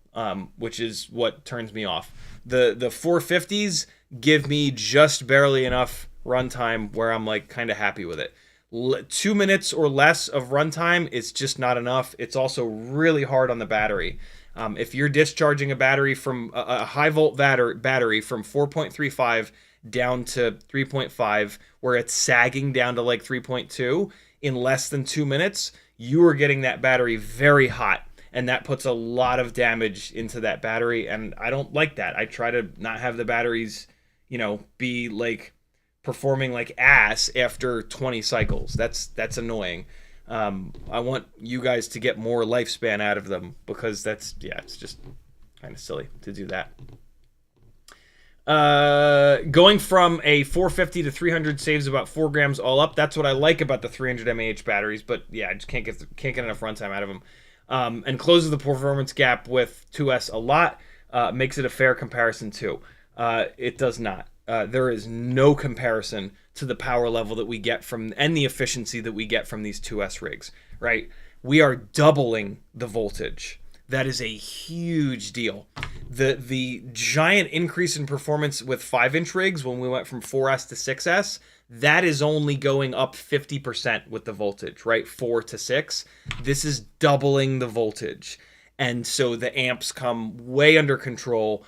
which is what turns me off. The 450s give me just barely enough runtime where I'm like kind of happy with it. 2 minutes or less of runtime is just not enough. It's also really hard on the battery. If you're discharging a battery from a high volt battery from 4.35 down to 3.5, where it's sagging down to like 3.2 in less than 2 minutes, you are getting that battery very hot, and that puts a lot of damage into that battery, and I don't like that. I try to not have the batteries, you know, be like performing like ass after 20 cycles. That's annoying. I want you guys to get more lifespan out of them, because that's, yeah, it's just kind of silly to do that. Going from a 450 to 300 saves about 4 grams all up. That's what I like about the 300 mAh batteries, but yeah, I just can't get enough runtime out of them. And closes the performance gap with 2S a lot. Makes it a fair comparison too. It does not. There is no comparison to the power level that we get from, and the efficiency that we get from these 2S rigs, right? We are doubling the voltage. That is a huge deal. The giant increase in performance with 5-inch rigs when we went from 4S to 6S, that is only going up 50% with the voltage, right? 4 to 6. This is doubling the voltage. And so the amps come way under control.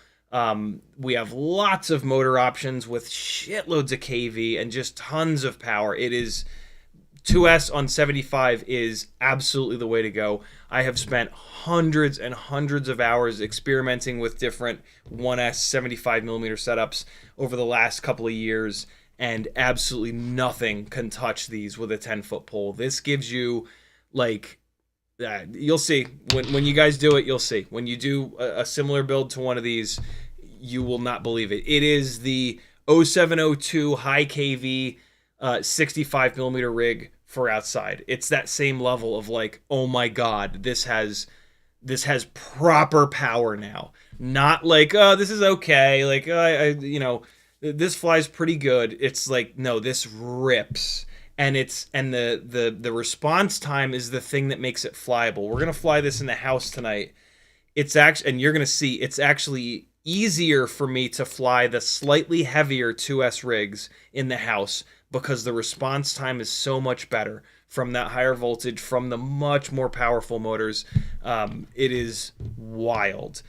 We have lots of motor options with shitloads of kV and just tons of power. It is 2S on 75 is absolutely the way to go. I have spent hundreds and hundreds of hours experimenting with different 1S 75mm setups over the last couple of years, and absolutely nothing can touch these with a 10-foot pole. This gives you, like, you'll see. When you guys do it, you'll see. When you do a similar build to one of these, you will not believe it. It is the 0702 high KV 65mm rig for outside. It's that same level of like, oh my god, this has proper power now. Not like, oh, this is okay, like, this flies pretty good. It's like, no, this rips. And the response time is the thing that makes it flyable. We're gonna fly this in the house tonight. It's actually, and you're gonna see, it's actually easier for me to fly the slightly heavier 2S rigs in the house, because the response time is so much better from that higher voltage, from the much more powerful motors. It is wild.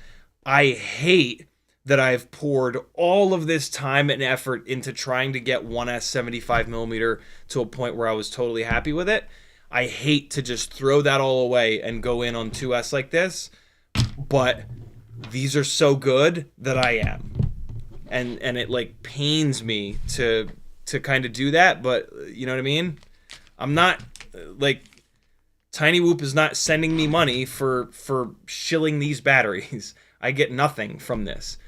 I hate that I've poured all of this time and effort into trying to get 1S 75mm to a point where I was totally happy with it. I hate to just throw that all away and go in on 2S like this, but these are so good that I am. And it like pains me to kind of do that, but you know what I mean? I'm not, like, Tiny-Whoop is not sending me money for shilling these batteries. I get nothing from this.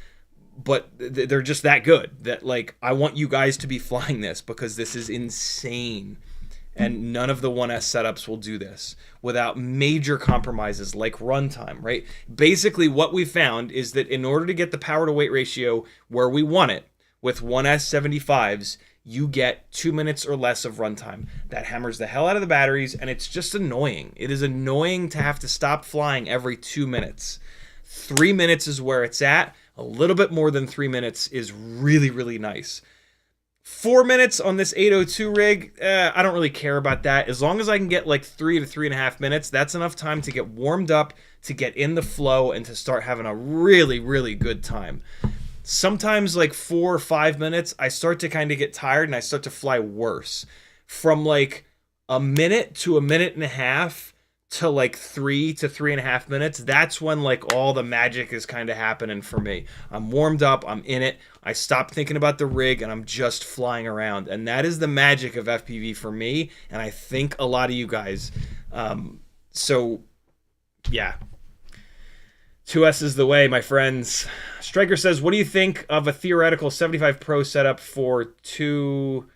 But they're just that good that, like, I want you guys to be flying this, because this is insane. And none of the 1S setups will do this without major compromises like runtime, right? Basically, what we found is that in order to get the power to weight ratio where we want it with 1S 75s, you get 2 minutes or less of runtime. That hammers the hell out of the batteries, and it's just annoying. It is annoying to have to stop flying every 2 minutes. 3 minutes is where it's at. A little bit more than 3 minutes is really, really nice. 4 minutes on this 802 rig, I don't really care about that. As long as I can get like 3 to 3.5 minutes, that's enough time to get warmed up, to get in the flow, and to start having a really, really good time. Sometimes like 4 or 5 minutes, I start to kind of get tired and I start to fly worse. From like a minute to a minute and a half to like 3 to 3.5 minutes, that's when like all the magic is kind of happening for me. I'm warmed up, I'm in it, I stop thinking about the rig, and I'm just flying around. And that is the magic of FPV for me, and I think a lot of you guys. So yeah, 2S is the way, my friends. Striker says, what do you think of a theoretical 75 Pro setup for 2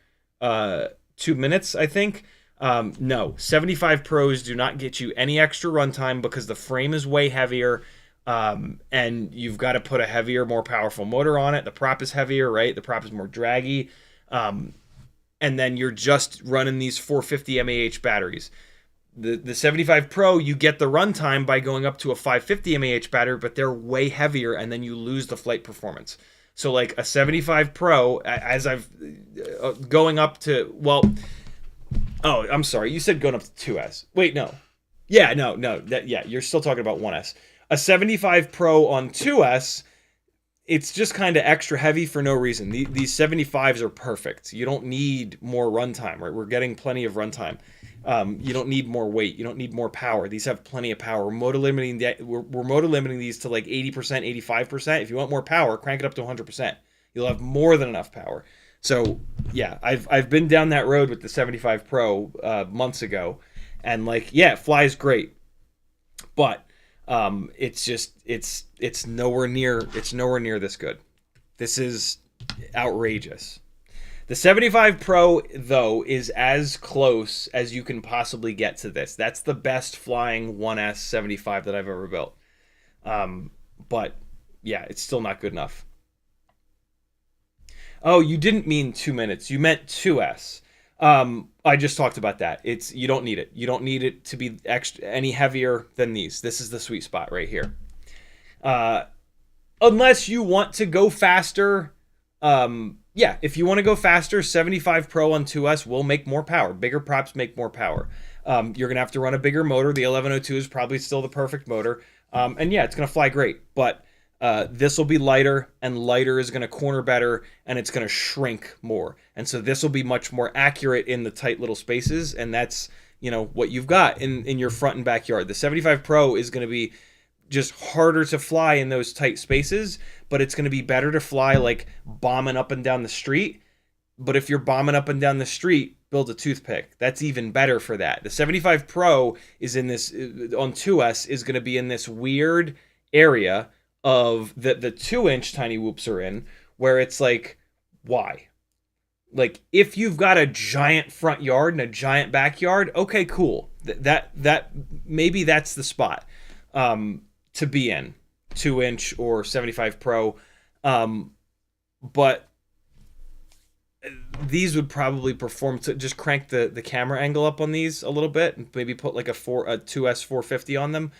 minutes, I think? No, 75 Pros do not get you any extra runtime because the frame is way heavier. And you've got to put a heavier, more powerful motor on it. The prop is heavier, right? The prop is more draggy. And then you're just running these 450 mAh batteries. The 75 Pro, you get the runtime by going up to a 550 mAh battery, but they're way heavier, and then you lose the flight performance. So like a 75 Pro, as I've going up to, well, oh, I'm sorry, you said going up to 2S. Wait, no. Yeah, no, you're still talking about 1S. A 75 Pro on 2S, it's just kind of extra heavy for no reason. These 75s are perfect. You don't need more runtime, right? We're getting plenty of runtime. You don't need more weight. You don't need more power. These have plenty of power. We're motor limiting these to like 80%, 85%. If you want more power, crank it up to 100%. You'll have more than enough power. So yeah, I've been down that road with the 75 Pro months ago, and like, yeah, it flies great, but it's nowhere near this good. This is outrageous. The 75 Pro, though, is as close as you can possibly get to this. That's the best flying 1S 75 that I've ever built. But, yeah, it's still not good enough. Oh, you didn't mean 2 minutes. You meant 2S. I just talked about that. You don't need it. You don't need it to be any heavier than these. This is the sweet spot right here. Unless you want to go faster, yeah, if you want to go faster, 75 Pro on 2S will make more power. Bigger props make more power. You're going to have to run a bigger motor. The 1102 is probably still the perfect motor. And yeah, it's going to fly great. But this will be lighter, and lighter is going to corner better, and it's going to shrink more. And so this will be much more accurate in the tight little spaces, and that's, you know, what you've got in your front and backyard. The 75 Pro is going to be just harder to fly in those tight spaces, but it's going to be better to fly like bombing up and down the street. But if you're bombing up and down the street, build a toothpick. That's even better for that. The 75 Pro is in this, on 2S, is going to be in this weird area of the 2-inch tiny whoops are in, where it's like, why? Like, if you've got a giant front yard and a giant backyard, okay, cool. That maybe that's the spot to be in, 2-inch or 75 Pro. But these would probably perform to just crank the camera angle up on these a little bit, and maybe put like a 2S 450 on them.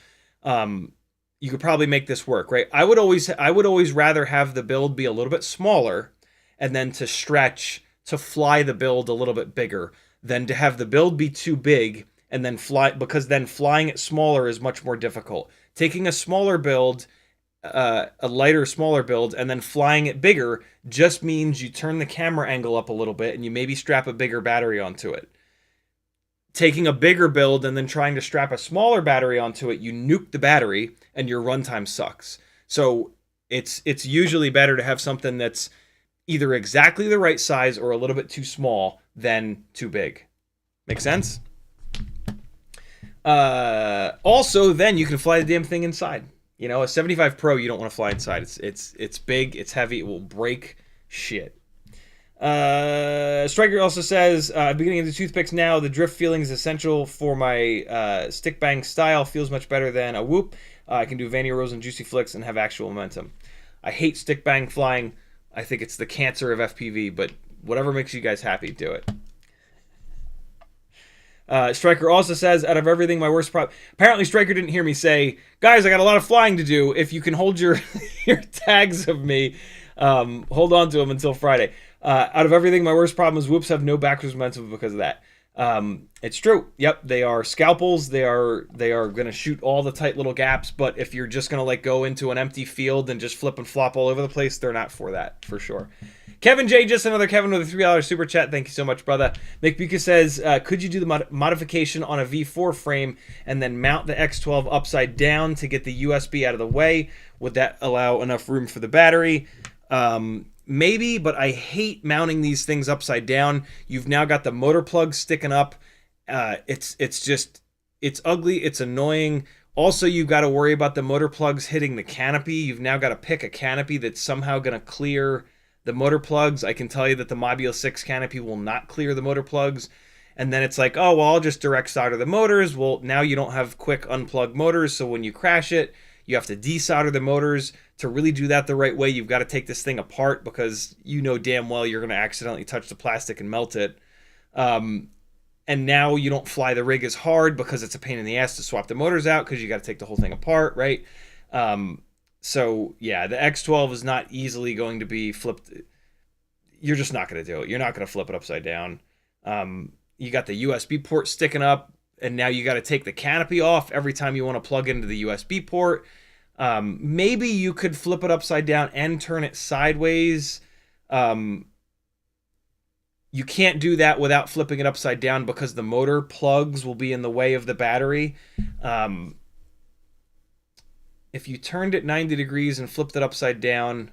You could probably make this work, right? I would always rather have the build be a little bit smaller, and then to stretch to fly the build a little bit bigger, than to have the build be too big and then fly, because then flying it smaller is much more difficult. Taking a smaller build, a lighter, smaller build, and then flying it bigger just means you turn the camera angle up a little bit, and you maybe strap a bigger battery onto it. Taking a bigger build and then trying to strap a smaller battery onto it, you nuke the battery and your runtime sucks. So it's usually better to have something that's either exactly the right size or a little bit too small than too big. Make sense? Also, then you can fly the damn thing inside. You know, a 75 Pro, you don't want to fly inside. It's big, it's heavy, it will break shit. Striker also says, beginning of the toothpicks now, the drift feeling is essential for my stick bang style. Feels much better than a whoop. I can do Vanny Rose and Juicy Flicks and have actual momentum. I hate stick bang flying. I think it's the cancer of FPV, but whatever makes you guys happy, do it. Striker also says, out of everything, my worst problem... Apparently, Striker didn't hear me say, guys, I got a lot of flying to do. If you can hold your tags of me, hold on to them until Friday. Out of everything, my worst problem is whoops have no backwards momentum because of that. It's true. Yep, they are scalpels. They are going to shoot all the tight little gaps, but if you're just going to like go into an empty field and just flip and flop all over the place, they're not for that, for sure. Kevin J, just another Kevin with a $3 super chat. Thank you so much, brother. Mick Buka says, could you do the modification on a V4 frame and then mount the X12 upside down to get the USB out of the way? Would that allow enough room for the battery? Maybe, but I hate mounting these things upside down. You've now got the motor plug sticking up. It's ugly. It's annoying. Also, you've got to worry about the motor plugs hitting the canopy. You've now got to pick a canopy that's somehow going to clear the motor plugs. I can tell you that the Module 6 canopy will not clear the motor plugs. And then it's like, oh, well, I'll just direct solder the motors. Well, now you don't have quick unplug motors, so when you crash it, You have to desolder the motors. To really do that the right way, you've got to take this thing apart, because you know damn well you're going to accidentally touch the plastic and melt it. And now you don't fly the rig as hard because it's a pain in the ass to swap the motors out, because you got to take the whole thing apart, right? So yeah, the X12 is not easily going to be flipped. You're just not going to do it. You're not going to flip it upside down. You got the USB port sticking up, and now you got to take the canopy off every time you want to plug into the USB port. Maybe you could flip it upside down and turn it sideways. You can't do that without flipping it upside down, because the motor plugs will be in the way of the battery. If you turned it 90 degrees and flipped it upside down,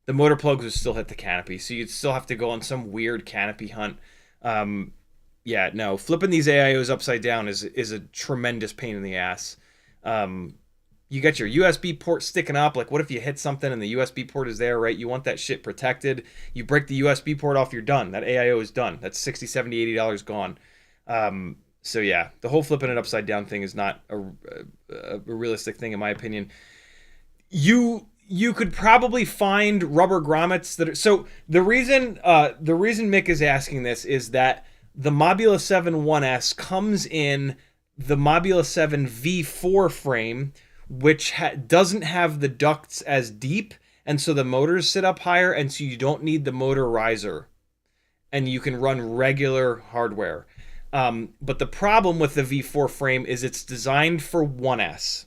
the motor plugs would still hit the canopy. So you'd still have to go on some weird canopy hunt. Yeah, no, flipping these AIOs upside down is a tremendous pain in the ass. You got your USB port sticking up. Like, what if you hit something and the USB port is there, right? You want that shit protected. You break the USB port off, you're done. That AIO is done. That's $60, $70, $80 gone. So yeah, the whole flipping it upside down thing is not a realistic thing, in my opinion. You could probably find rubber grommets that are... So the reason Mick is asking this is that the Mobula7 1S comes in the Mobula7 V4 frame, which doesn't have the ducts as deep, and so the motors sit up higher, and so you don't need the motor riser, and you can run regular hardware. But the problem with the V4 frame is it's designed for 1S.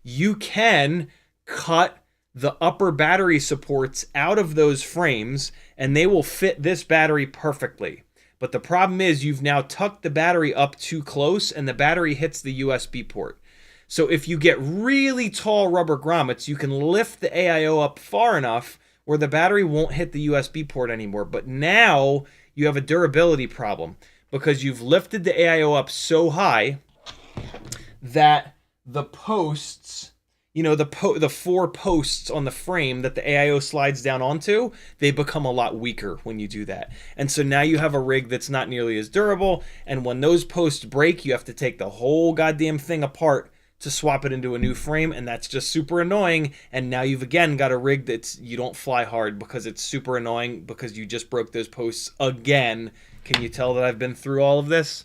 You can cut the upper battery supports out of those frames, and they will fit this battery perfectly. But the problem is you've now tucked the battery up too close, and the battery hits the USB port. So if you get really tall rubber grommets, you can lift the AIO up far enough where the battery won't hit the USB port anymore. But now you have a durability problem, because you've lifted the AIO up so high that the posts, you know, the 4 posts on the frame that the AIO slides down onto, they become a lot weaker when you do that. And so now you have a rig that's not nearly as durable, and when those posts break, you have to take the whole goddamn thing apart to swap it into a new frame, and that's just super annoying. And now you've again got a rig that's, you don't fly hard because it's super annoying because you just broke those posts again. Can you tell that I've been through all of this?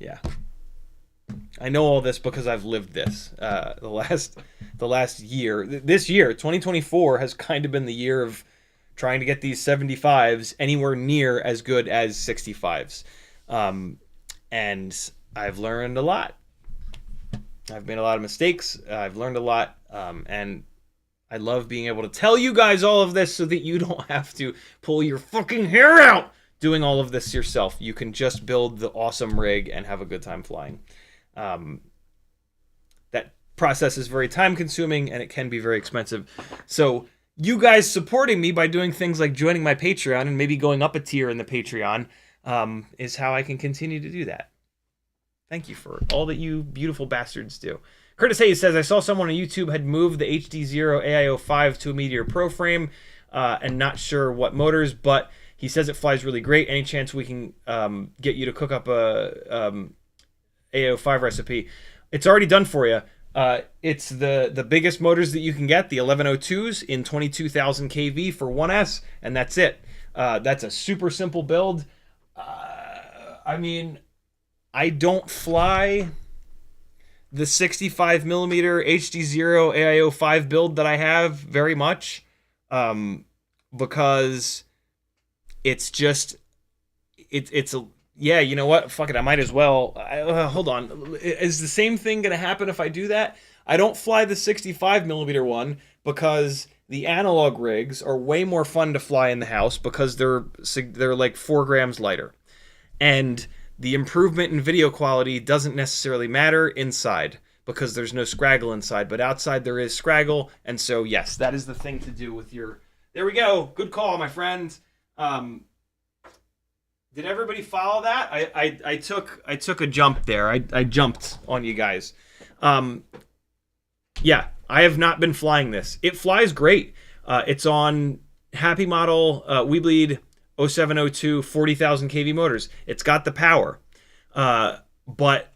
Yeah. I know all this because I've lived this. The last year. This year, 2024, has kind of been the year of trying to get these 75s anywhere near as good as 65s. And I've learned a lot. I've made a lot of mistakes. I've learned a lot. And I love being able to tell you guys all of this so that you don't have to pull your fucking hair out doing all of this yourself. You can just build the awesome rig and have a good time flying. That process is very time consuming, and it can be very expensive. So you guys supporting me by doing things like joining my Patreon and maybe going up a tier in the Patreon is how I can continue to do that. Thank you for all that you beautiful bastards do. Curtis Hayes says, I saw someone on YouTube had moved the HDZero AIO5 to a Meteor Pro frame and not sure what motors, but he says it flies really great. Any chance we can get you to cook up a AIO5 recipe? It's already done for you. It's the biggest motors that you can get, the 1102s in 22,000 kV for 1S, and that's it. That's a super simple build. I mean, I don't fly the 65 millimeter HDZero AIO5 build that I have very much, because it's just, it's a, yeah, you know what? Fuck it. I might as well. Hold on. Is the same thing going to happen if I do that? I don't fly the 65 millimeter one because the analog rigs are way more fun to fly in the house because they're like 4 grams lighter. And the improvement in video quality doesn't necessarily matter inside because there's no scraggle inside, but outside there is scraggle. And so, yes, that is the thing to do with your... There we go. Good call, my friend. Did everybody follow that? I took a jump there. I jumped on you guys. Yeah, I have not been flying this. It flies great. It's on Happy Model Weebleed 0702 40,000 kV motors. It's got the power. But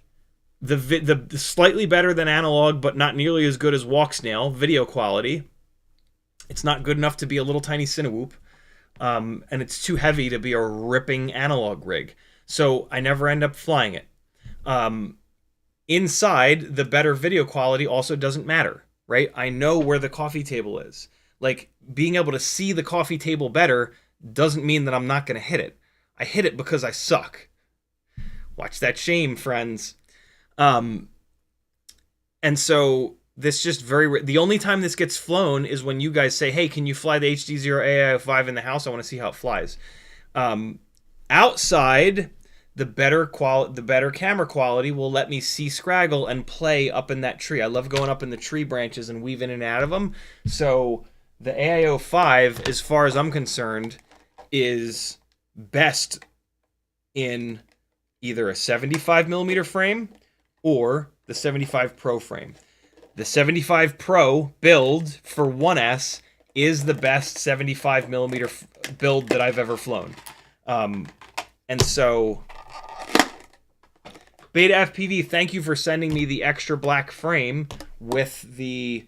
the slightly better than analog, but not nearly as good as Walksnail video quality. It's not good enough to be a little tiny Cinewhoop, and it's too heavy to be a ripping analog rig. So I never end up flying it. Inside, the better video quality also doesn't matter, right? I know where the coffee table is. Like, being able to see the coffee table better doesn't mean that I'm not going to hit it. I hit it because I suck. Watch that shame, friends. And so this just the only time this gets flown is when you guys say, hey, can you fly the HDZero AIO5 in the house? I want to see how it flies. Outside, the better camera quality will let me see Scraggle and play up in that tree. I love going up in the tree branches and weave in and out of them. So the AIO5, as far as I'm concerned, is best in either a 75mm frame or the 75 Pro frame. The 75 Pro build for 1S is the best 75mm build that I've ever flown. And so, Betaflight, thank you for sending me the extra black frame with the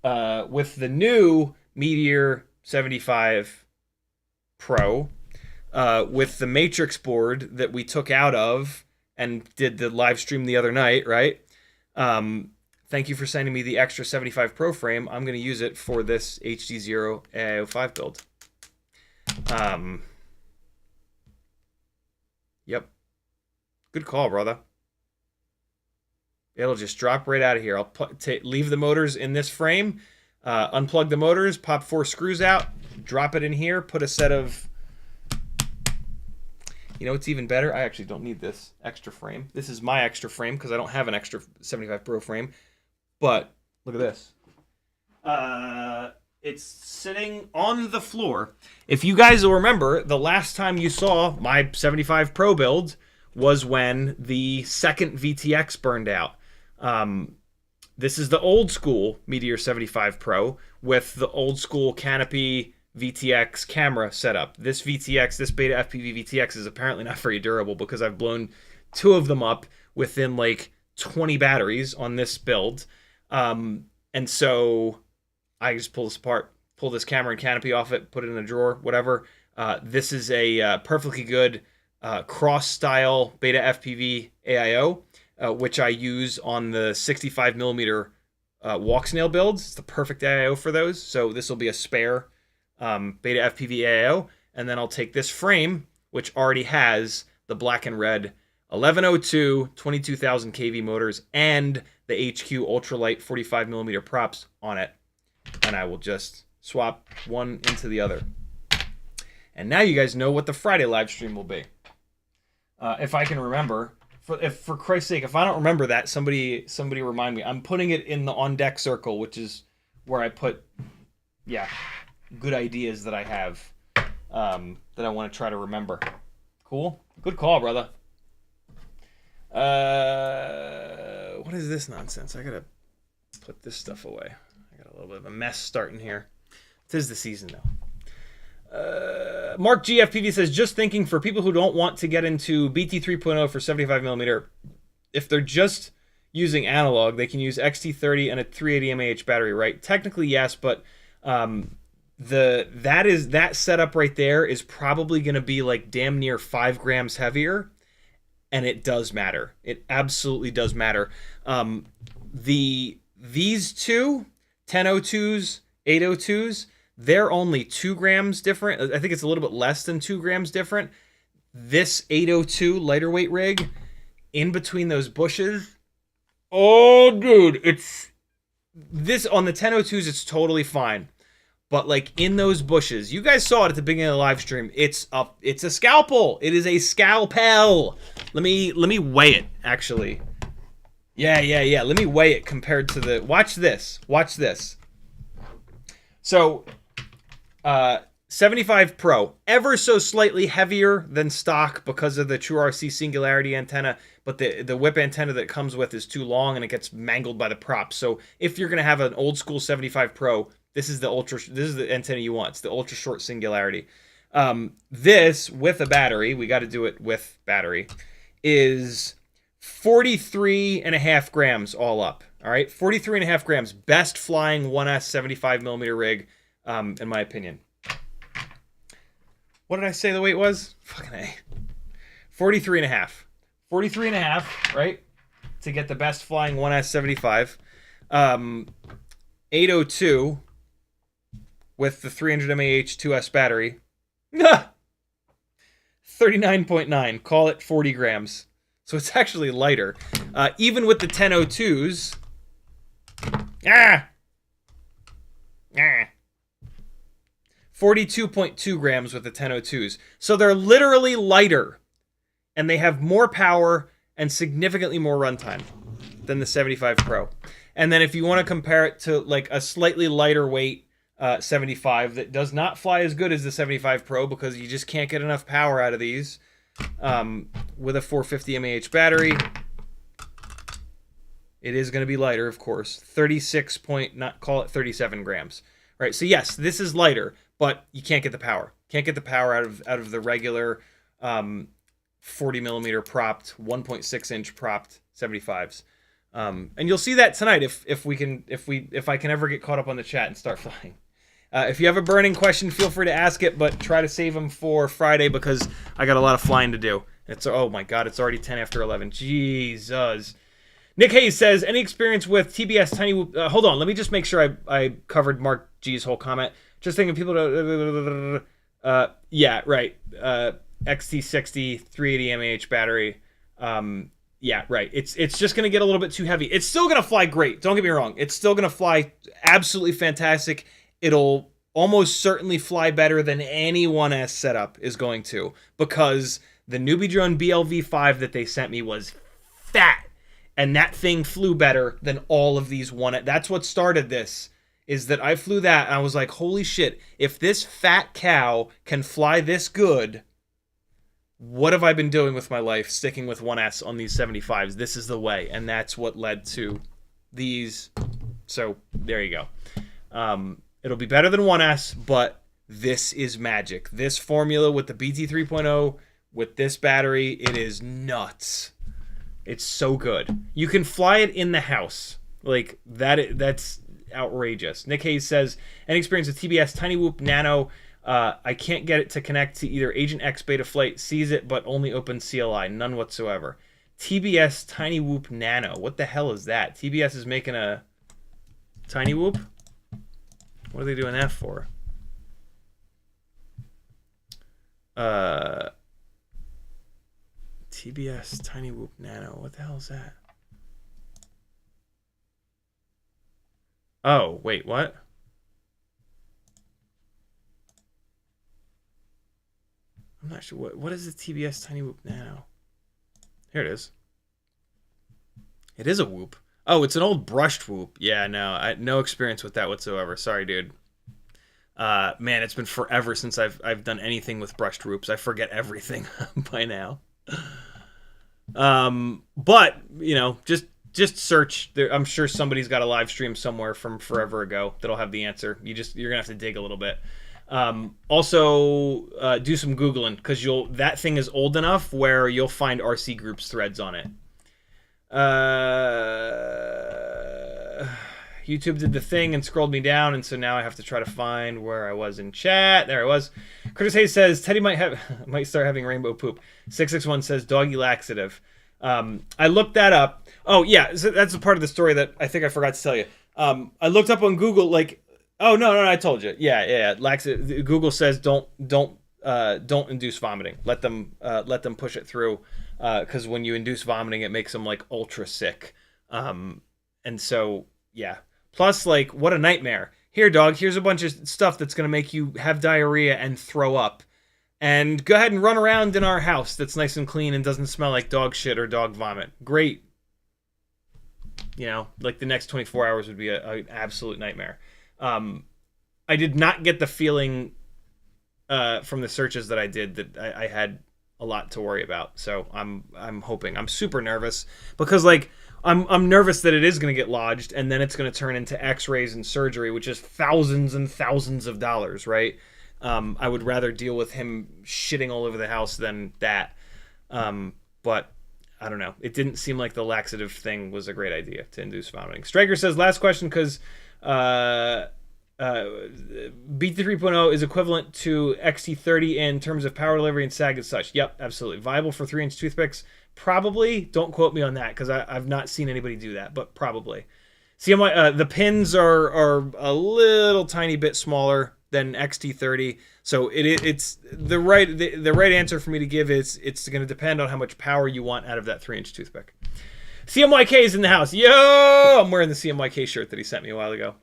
new Meteor 75 Pro, with the matrix board that we took out of and did the live stream the other night, right? Thank you for sending me the extra 75 Pro frame. I'm going to use it for this HDZero AIO5 build. Yep. Good call, brother. It'll just drop right out of here. I'll leave the motors in this frame, unplug the motors, pop 4 screws out, drop it in here, put a set of... You know what's even better? I actually don't need this extra frame. This is my extra frame because I don't have an extra 75 Pro frame. But look at this. It's sitting on the floor. If you guys will remember, the last time you saw my 75 Pro build was when the second VTX burned out. This is the old school Meteor 75 Pro with the old school canopy VTX camera setup. This VTX, this Betaflight VTX is apparently not very durable because I've blown 2 of them up within like 20 batteries on this build. And so I just pull this apart, pull this camera and canopy off it, put it in a drawer, whatever. This is a perfectly good cross-style Betaflight AIO, which I use on the 65mm Walksnail builds. It's the perfect AIO for those. So this will be a spare Betaflight AIO. And then I'll take this frame, which already has the black and red 1102 22,000 kV motors and the HQ Ultralight 45mm props on it. And I will just swap one into the other. And now you guys know what the Friday live stream will be. If I can remember, for Christ's sake, if I don't remember that, somebody remind me. I'm putting it in the on deck circle, which is where I put, good ideas that I have that I want to try to remember. Cool, good call, brother. What is this nonsense? I gotta put this stuff away. I got a little bit of a mess starting here. It is the season though. Mark GFPV says, just thinking for people who don't want to get into BT 3.0 for 75mm, if they're just using analog, they can use XT30 and a 380 mAh battery, right? Technically, yes, but that setup right there is probably going to be like damn near 5 grams heavier, and it does matter. It absolutely does matter. These two 1002s, 802s, they're only 2 grams different. I think it's a little bit less than 2 grams different. This 802 lighter weight rig, in between those bushes, oh, dude, it's this on the 1002s. It's totally fine, but like in those bushes, you guys saw it at the beginning of the live stream. It's a scalpel. It is a scalpel. Let me weigh it. Actually, yeah. Let me weigh it compared to the. Watch this. So. 75 Pro, ever so slightly heavier than stock because of the True RC Singularity antenna, but the whip antenna that it comes with is too long and it gets mangled by the props. So if you're gonna have an old school 75 Pro, this is the antenna you want. It's the ultra short Singularity. This with a battery, we got to do it with battery, is 43.5 grams all up. All right, 43.5 grams. Best flying 1S 75mm rig, in my opinion. What did I say the weight was? Fucking A. 43.5. 43.5, right? To get the best flying 1S 75. 802 with the 300 mAh 2S battery. 39.9. Call it 40 grams. So it's actually lighter. Even with the 1002s. 42.2 grams with the 1002s. So they're literally lighter. And they have more power and significantly more runtime than the 75 Pro. And then if you want to compare it to like a slightly lighter weight 75 that does not fly as good as the 75 Pro because you just can't get enough power out of these, with a 450 mAh battery, it is going to be lighter, of course. 36 point, not call it 37 grams. Right, so yes, this is lighter, but you can't get the power. Can't get the power out of the regular 40mm propped, 1.6-inch propped 75s. And you'll see that tonight if I can ever get caught up on the chat and start flying. If you have a burning question, feel free to ask it, but try to save them for Friday because I got a lot of flying to do. Oh my god, it's already 10 after 11. Jesus. Nick Hayes says, any experience with TBS Tiny-whoop? Hold on, let me just make sure I covered Mark G's whole comment. Just thinking people yeah, right. XT60 380 mAh battery. Yeah, right. It's just going to get a little bit too heavy. It's still going to fly great. Don't get me wrong. It's still going to fly absolutely fantastic. It'll almost certainly fly better than any 1S setup is going to, because the Newbie Drone BLV5 that they sent me was fat, and that thing flew better than all of these 1S. That's what started this, is that I flew that, and I was like, holy shit, if this fat cow can fly this good, what have I been doing with my life sticking with 1S on these 75s? This is the way, and that's what led to these. So there you go. It'll be better than 1S, but this is magic. This formula with the BT 3.0, with this battery, it is nuts. It's so good. You can fly it in the house. Like, that's outrageous. Nick Hayes says, any experience with Tbs Tiny-whoop-nano? I can't get it to connect to either Agent X Betaflight, sees it, but only open CLI. None whatsoever. Tbs Tiny-whoop-nano. What the hell is that? TBS is making a Tiny-whoop? What are they doing that for? TBS Tiny-whoop-nano. What the hell is that? Oh, wait, what? I'm not sure. What is the TBS Tiny-whoop-nano? Here it is. It is a whoop. Oh, it's an old brushed whoop. Yeah, no, no experience with that whatsoever. Sorry, dude. Man, it's been forever since I've done anything with brushed whoops. I forget everything by now. But you know, just search. I'm sure somebody's got a live stream somewhere from forever ago that'll have the answer. You're gonna have to dig a little bit. Also, do some Googling, because that thing is old enough where you'll find RC Groups threads on it. YouTube did the thing and scrolled me down, and so now I have to try to find where I was in chat. There I was. Curtis Hayes says Teddy might start having rainbow poop. 661 says doggy laxative. I looked that up. Oh yeah, so that's a part of the story that I think I forgot to tell you. I looked up on Google, like, oh no, I told you. Yeah. Laxative. Google says don't induce vomiting. Let them push it through. Because when you induce vomiting, it makes them like ultra sick. And so, yeah. Plus, like, what a nightmare. Here, dog, here's a bunch of stuff that's going to make you have diarrhea and throw up. And go ahead and run around in our house that's nice and clean and doesn't smell like dog shit or dog vomit. Great. You know, like the next 24 hours would be an absolute nightmare. I did not get the feeling from the searches that I did that I had a lot to worry about. So I'm hoping. I'm super nervous because, like, I'm nervous that it is going to get lodged and then it's going to turn into x-rays and surgery, which is thousands and thousands of dollars, right? I would rather deal with him shitting all over the house than that. But I don't know. It didn't seem like the laxative thing was a great idea to induce vomiting. Striker says, last question, because BT 3.0 is equivalent to XT30 in terms of power delivery and sag and such. Yep, absolutely. Viable for 3-inch toothpicks? Probably. Don't quote me on that, because I've not seen anybody do that, but probably. CMY, the pins are a little tiny bit smaller than XT30, so it's the right answer for me to give is it's going to depend on how much power you want out of that 3-inch toothpick. CMYK is in the house. Yo, I'm wearing the CMYK shirt that he sent me a while ago.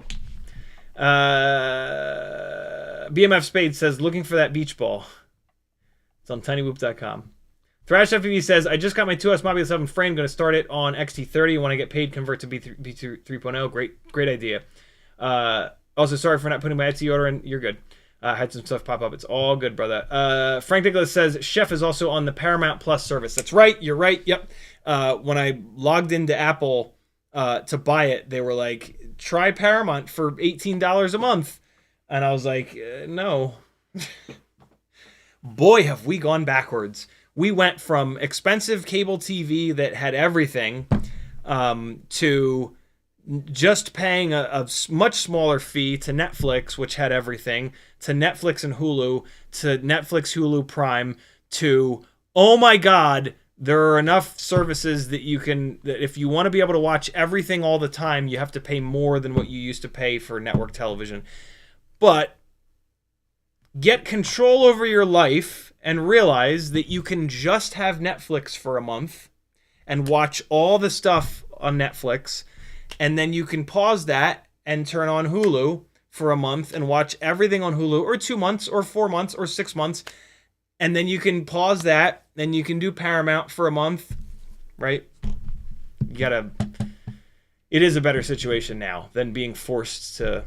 BMF Spade says, looking for that beach ball. It's on tinywhoop.com. ThrashFPV says, I just got my 2S Mobula7 frame. Going to start it on XT30. When I get paid, convert to B2 3.0. Great idea. Also, sorry for not putting my Etsy order in. You're good. Had some stuff pop up. It's all good, brother. Frank Nicholas says, Chef is also on the Paramount Plus service. That's right. You're right. Yep. When I logged into Apple to buy it, they were like, try Paramount for $18 a month. And I was like, no. Boy, have we gone backwards. We went from expensive cable TV that had everything to just paying a much smaller fee to Netflix, which had everything, to Netflix and Hulu, to Netflix, Hulu Prime, to, oh my God, there are enough services that that if you want to be able to watch everything all the time, you have to pay more than what you used to pay for network television. But get control over your life and realize that you can just have Netflix for a month and watch all the stuff on Netflix, and then you can pause that and turn on Hulu for a month and watch everything on Hulu, or 2 months, or 4 months, or 6 months, and then you can pause that, and you can do Paramount for a month, right? It is a better situation now than being forced to,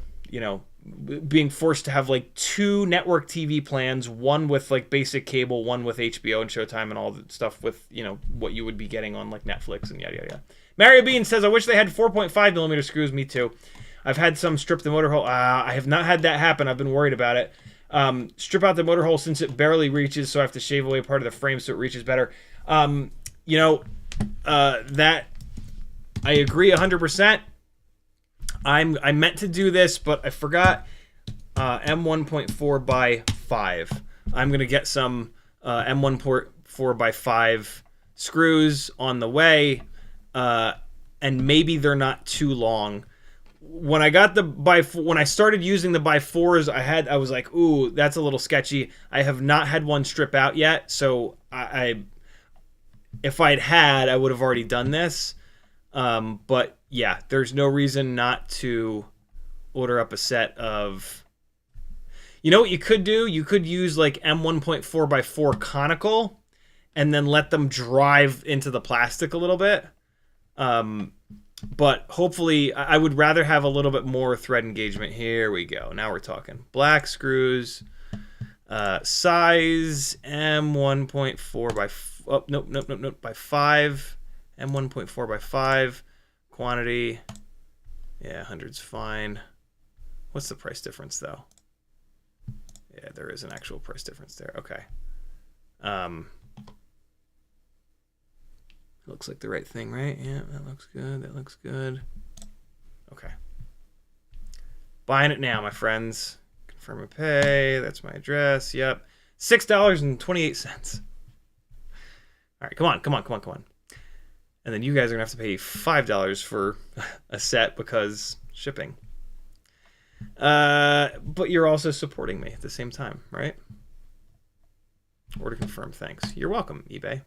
have like 2 network TV plans, one with like basic cable, one with HBO and Showtime and all the stuff with, what you would be getting on like Netflix and yada, yada, yada. Mario Bean says, I wish they had 4.5mm screws. Me too. I've had some strip the motor hole. I have not had that happen. I've been worried about it. Strip out the motor hole since it barely reaches, so I have to shave away part of the frame so it reaches better. That I agree 100%. I meant to do this, but I forgot M1.4 by 5. I'm going to get some M1.4 by 5 screws on the way, and maybe they're not too long. When I got when I started using the by 4s, I was like, ooh, that's a little sketchy. I have not had one strip out yet, so if I'd had, I would have already done this. But yeah, there's no reason not to order up a set of. You know what you could do? You could use like M1.4 by 4 conical, and then let them drive into the plastic a little bit. But hopefully, I would rather have a little bit more thread engagement. Here we go. Now we're talking. Black screws, size M1.4 by by 5, M1.4 by 5, quantity. Yeah, 100's fine. What's the price difference though? Yeah, there is an actual price difference there. Okay. Looks like the right thing, right? Yeah, that looks good. That looks good. Okay. Buying it now, my friends. Confirm and pay. That's my address. Yep. $6.28. All right, come on. And then you guys are going to have to pay $5 for a set because shipping. But you're also supporting me at the same time, right? Order confirmed. Thanks. You're welcome, eBay.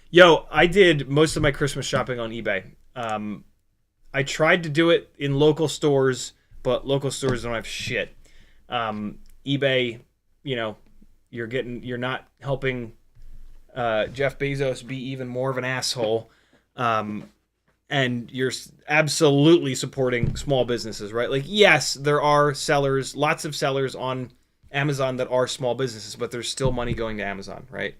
Yo, I did most of my Christmas shopping on eBay. I tried to do it in local stores, but local stores don't have shit. eBay, you're not helping Jeff Bezos be even more of an asshole. And you're absolutely supporting small businesses, right? Like, yes, there are sellers, lots of sellers on Amazon that are small businesses, but there's still money going to Amazon, right?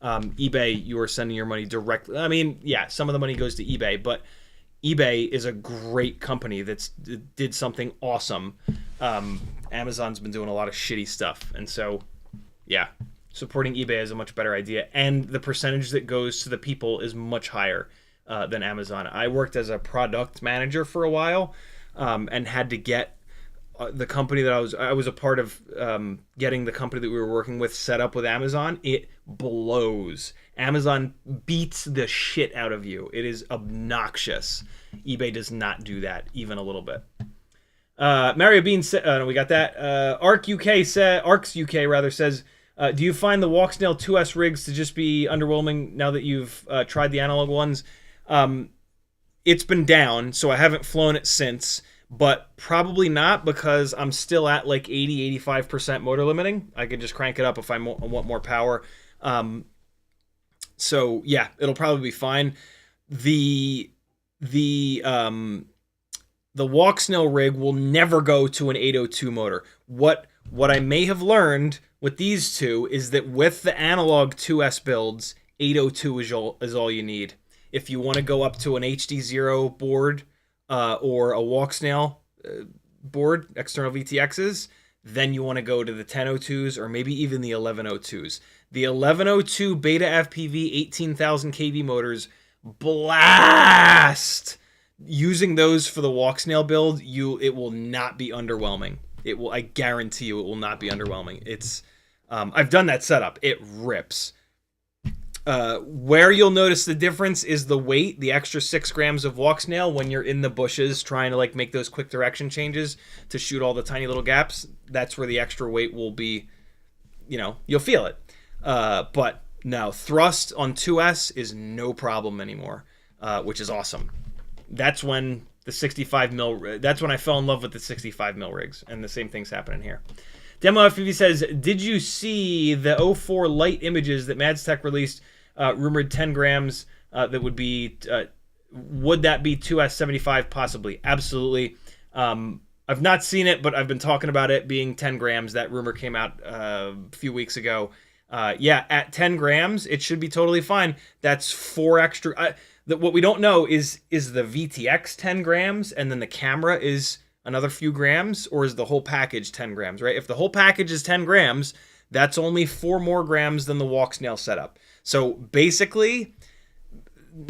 eBay, you are sending your money directly. I mean, yeah, some of the money goes to eBay, but eBay is a great company that did something awesome. Amazon's been doing a lot of shitty stuff. And so, yeah, supporting eBay is a much better idea, and the percentage that goes to the people is much higher than Amazon. I worked as a product manager for a while, and had to get the company that I was a part of, getting the company that we were working with set up with Amazon. It blows. Amazon beats the shit out of you. It is obnoxious. eBay does not do that even a little bit. Mario Bean said, no, we got that. Arcs UK rather says, do you find the Walksnail 2S rigs to just be underwhelming now that you've tried the analog ones? It's been down, so I haven't flown it since. But probably not, because I'm still at like 80-85% motor limiting. I could just crank it up if I want more power. So yeah, it'll probably be fine. The Walksnail rig will never go to an 802 motor. What I may have learned with these two is that with the analog 2S builds, 802 is all you need. If you want to go up to an HDZero board, or a Walksnail board, external VTXs, then you want to go to the 1002s or maybe even the 1102s. The 1102 Betaflight 18,000 kV motors blast. Using those for the Walksnail build, it will not be underwhelming. I guarantee you, it will not be underwhelming. It's, I've done that setup. It rips. Where you'll notice the difference is the weight, the extra 6 grams of Walksnail when you're in the bushes trying to like make those quick direction changes to shoot all the tiny little gaps. That's where the extra weight will be, you'll feel it. But no, thrust on 2S is no problem anymore, which is awesome. That's when the 65 mil, that's when I fell in love with the 65 mil rigs, and the same thing's happening here. Demo FPV says, did you see the 04 light images that Madstech released? Rumored 10 grams, that would be, would that be 2S75? Possibly. Absolutely. I've not seen it, but I've been talking about it being 10 grams. That rumor came out a few weeks ago. Yeah, at 10 grams, it should be totally fine. That's 4 extra. What we don't know is the VTX 10 grams and then the camera is another few grams, or is the whole package 10 grams, right? If the whole package is 10 grams, that's only 4 more grams than the Walksnail setup. So basically,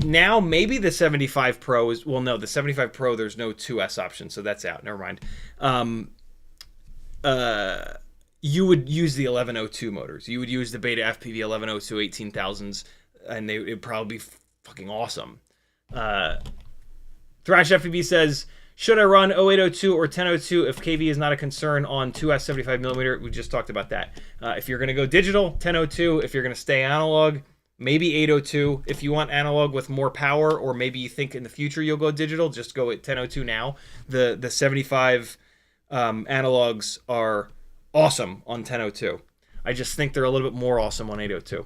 now maybe the 75 Pro is, well, no, the 75 Pro, there's no 2S option, so that's out. Never mind. You would use the 1102 motors. You would use the Betaflight 1102 18,000s, and it would probably be fucking awesome. Thrash FPV says, should I run 0802 or 1002 if KV is not a concern on 2S 75mm? We just talked about that. If you're going to go digital, 1002. If you're going to stay analog, maybe 802. If you want analog with more power, or maybe you think in the future you'll go digital, just go at 1002 now. The 75 analogs are awesome on 1002. I just think they're a little bit more awesome on 802.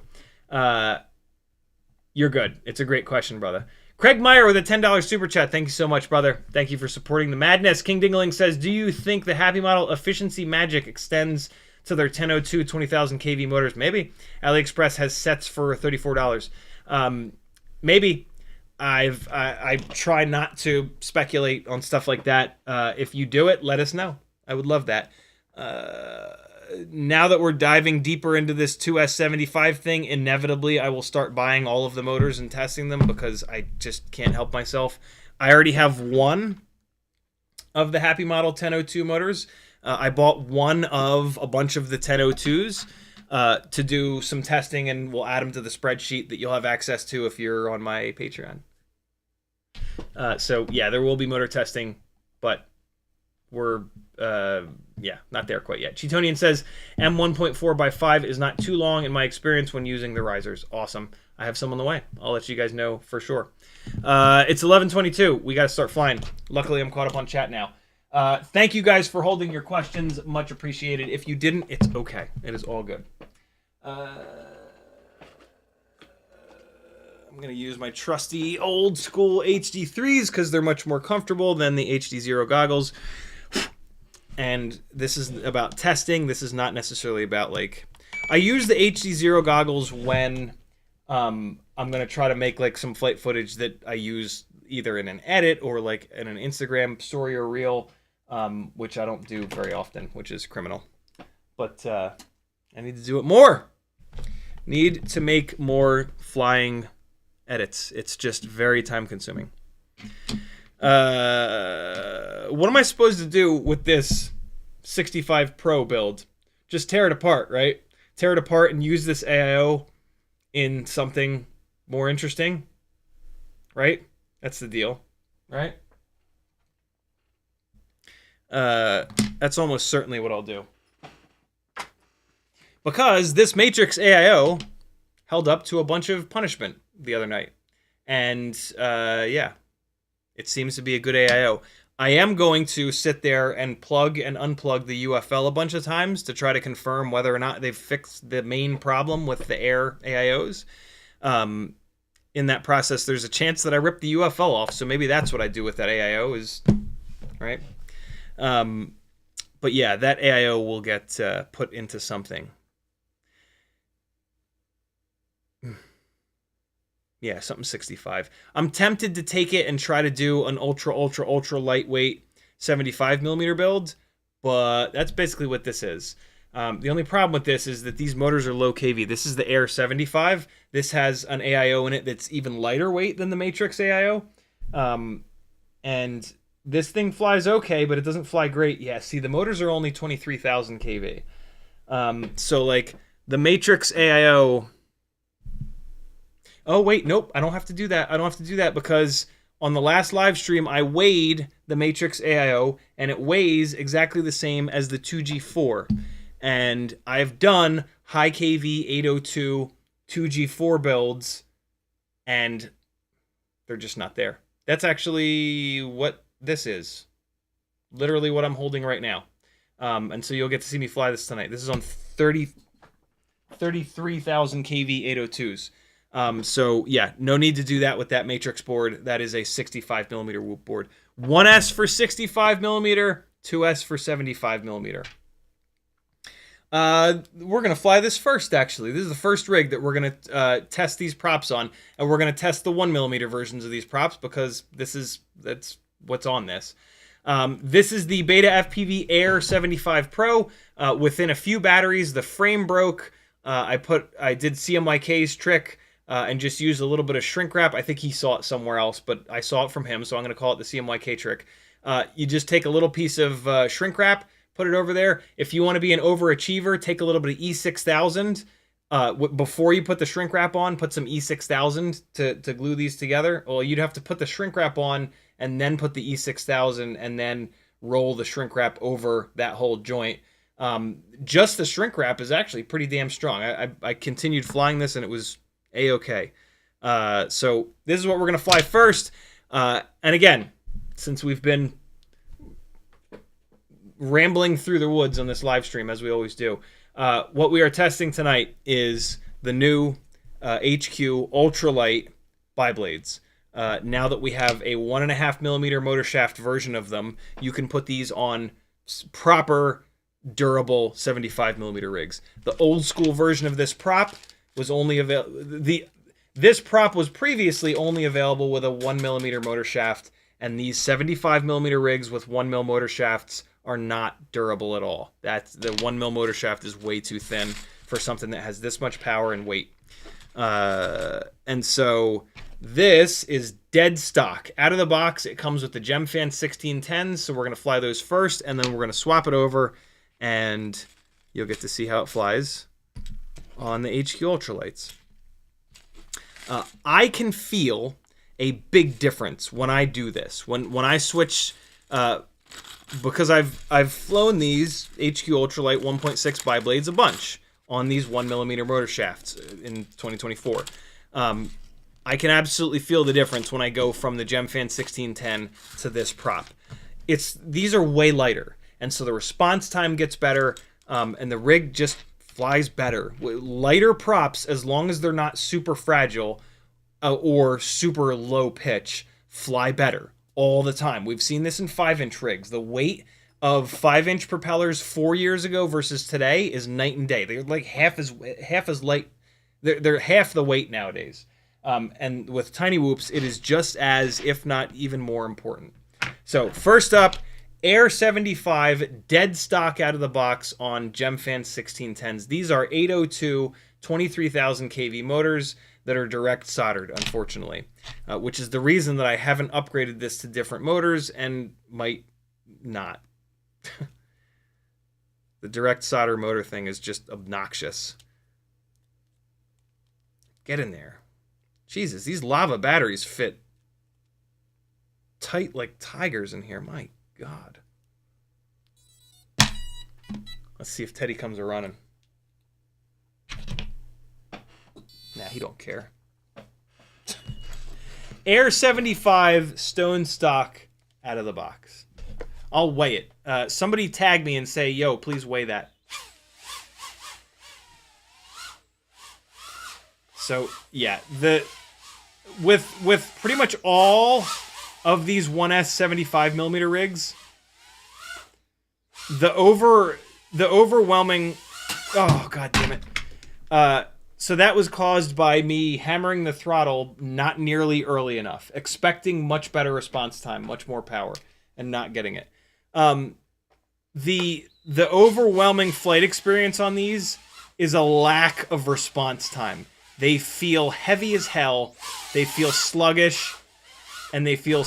You're good. It's a great question, brother. Craig Meyer with a $10 super chat. Thank you so much, brother. Thank you for supporting the madness. King Dingling says, do you think the Happy Model efficiency magic extends to their 1002 20,000 kV motors? Maybe. AliExpress has sets for $34. Maybe. I try not to speculate on stuff like that. If you do it, let us know. I would love that. Now that we're diving deeper into this 2S75 thing, inevitably I will start buying all of the motors and testing them, because I just can't help myself. I already have one of the Happy Model 1002 motors. I bought one of a bunch of the 1002s to do some testing, and we'll add them to the spreadsheet that you'll have access to if you're on my Patreon. So yeah, there will be motor testing, but we're not there quite yet. Cheetonian says M1.4x5 is not too long in my experience when using the risers. Awesome. I have some on the way. I'll let you guys know for sure. It's 11:22. We got to start flying. Luckily, I'm caught up on chat now. Thank you guys for holding your questions. Much appreciated. If you didn't, it's okay. It is all good. I'm going to use my trusty old school HD3s because they're much more comfortable than the HDZero goggles. And this is about testing. This is not necessarily about, like... I use the HDZero goggles when I'm going to try to make like some flight footage that I use either in an edit or like in an Instagram story or reel, which I don't do very often, which is criminal. But I need to do it more. Need to make more flying edits. It's just very time consuming. What am I supposed to do with this 65 Pro build? Just tear it apart, right? Tear it apart and use this AIO in something more interesting, right? That's the deal, right? That's almost certainly what I'll do. Because this Matrix AIO held up to a bunch of punishment the other night. And, yeah, it seems to be a good AIO. I am going to sit there and plug and unplug the UFL a bunch of times to try to confirm whether or not they've fixed the main problem with the Air AIOs. In that process, there's a chance that I rip the UFL off, so maybe that's what I do with that AIO is, right? But yeah, that AIO will get put into something. Yeah, something 65. I'm tempted to take it and try to do an ultra lightweight 75mm build, but that's basically what this is. The only problem with this is that these motors are low kV. This is the Air 75. This has an AIO in it that's even lighter weight than the Matrix AIO. And this thing flies okay, but it doesn't fly great. Yeah, see, the motors are only 23,000 kV. So, like, the Matrix AIO... Oh, wait, nope, I don't have to do that. I don't have to do that because on the last live stream, I weighed the Matrix AIO, and it weighs exactly the same as the 2G4. And I've done high KV 802 2G4 builds, and they're just not there. That's actually what this is. Literally what I'm holding right now. And so you'll get to see me fly this tonight. This is on 33,000 kV 802s. So yeah, no need to do that with that Matrix board. That is a 65mm whoop board. 1S for 65mm, 2S for 75mm. We're going to fly this first, actually. This is the first rig that we're going to test these props on, and we're going to test the 1mm versions of these props because that's what's on this. This is the Betaflight Air 75 Pro. Within a few batteries, the frame broke. I did CMYK's trick and just used a little bit of shrink wrap. I think he saw it somewhere else, but I saw it from him, so I'm going to call it the CMYK trick. You just take a little piece of shrink wrap, put it over there. If you want to be an overachiever, take a little bit of E6000. Before you put the shrink wrap on, put some E6000 to glue these together. Well, you'd have to put the shrink wrap on and then put the E6000 and then roll the shrink wrap over that whole joint. Just the shrink wrap is actually pretty damn strong. I continued flying this and it was A-okay. So this is what we're going to fly first. And again, since we've been rambling through the woods on this live stream, as we always do, what we are testing tonight is the new HQ Ultralight bi-blades. Now that we have a 1.5mm motor shaft version of them, you can put these on proper, durable 75mm rigs. The old school version of this prop was only this prop was previously only available with a 1mm motor shaft, and these 75mm rigs with 1mm motor shafts are not durable at all. That's the 1mm motor shaft is way too thin for something that has this much power and weight. And so this is dead stock. Out of the box, it comes with the GemFan 1610s, so we're going to fly those first, and then we're going to swap it over, and you'll get to see how it flies on the HQ Ultralights. I can feel a big difference when I do this. When I switch... because I've flown these HQ Ultralight 1.6 bi-blades a bunch on these 1mm motor shafts in 2024. I can absolutely feel the difference when I go from the GemFan 1610 to this prop. These are way lighter, and so the response time gets better, and the rig just flies better. Lighter props, as long as they're not super fragile or super low pitch, fly better all the time. We've seen this in 5-inch rigs. The weight of 5-inch propellers 4 years ago versus today is night and day. They're like half as light. They're half the weight nowadays. And with tiny whoops, it is just as, if not even more important. So first up, Air 75, dead stock out of the box on GemFan 1610s. These are 802 23,000 kV motors that are direct soldered, unfortunately, which is the reason that I haven't upgraded this to different motors and might not. The direct solder motor thing is just obnoxious. Get in there. Jesus, these lava batteries fit tight like tigers in here. My God. Let's see if Teddy comes a-running. Nah, he don't care. Air 75 stone stock out of the box. I'll weigh it. Somebody tag me and say, yo, please weigh that. So, yeah, with pretty much all of these 1S 75mm rigs, the overwhelming... Oh, God damn it. So that was caused by me hammering the throttle not nearly early enough, expecting much better response time, much more power, and not getting it. The overwhelming flight experience on these is a lack of response time. They feel heavy as hell, they feel sluggish, and they feel...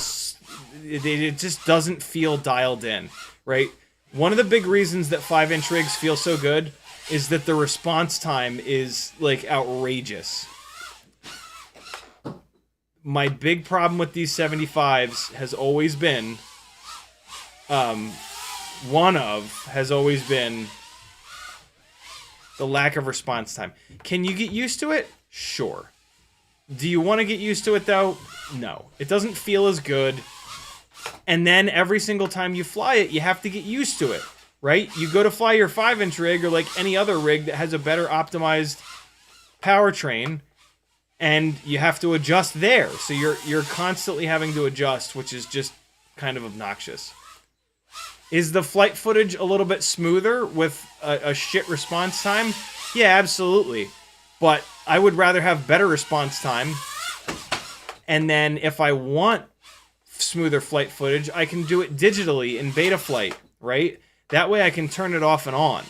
It just doesn't feel dialed in, right? One of the big reasons that 5-inch rigs feel so good is that the response time is, like, outrageous. My big problem with these 75s has always been... has always been the lack of response time. Can you get used to it? Sure. Do you want to get used to it, though? No. It doesn't feel as good. And then every single time you fly it, you have to get used to it, right? You go to fly your 5-inch rig or like any other rig that has a better optimized powertrain, and you have to adjust there. So you're constantly having to adjust, which is just kind of obnoxious. Is the flight footage a little bit smoother with a shit response time? Yeah, absolutely. But I would rather have better response time. And then if I want smoother flight footage, I can do it digitally in Betaflight, right? That way I can turn it off and on.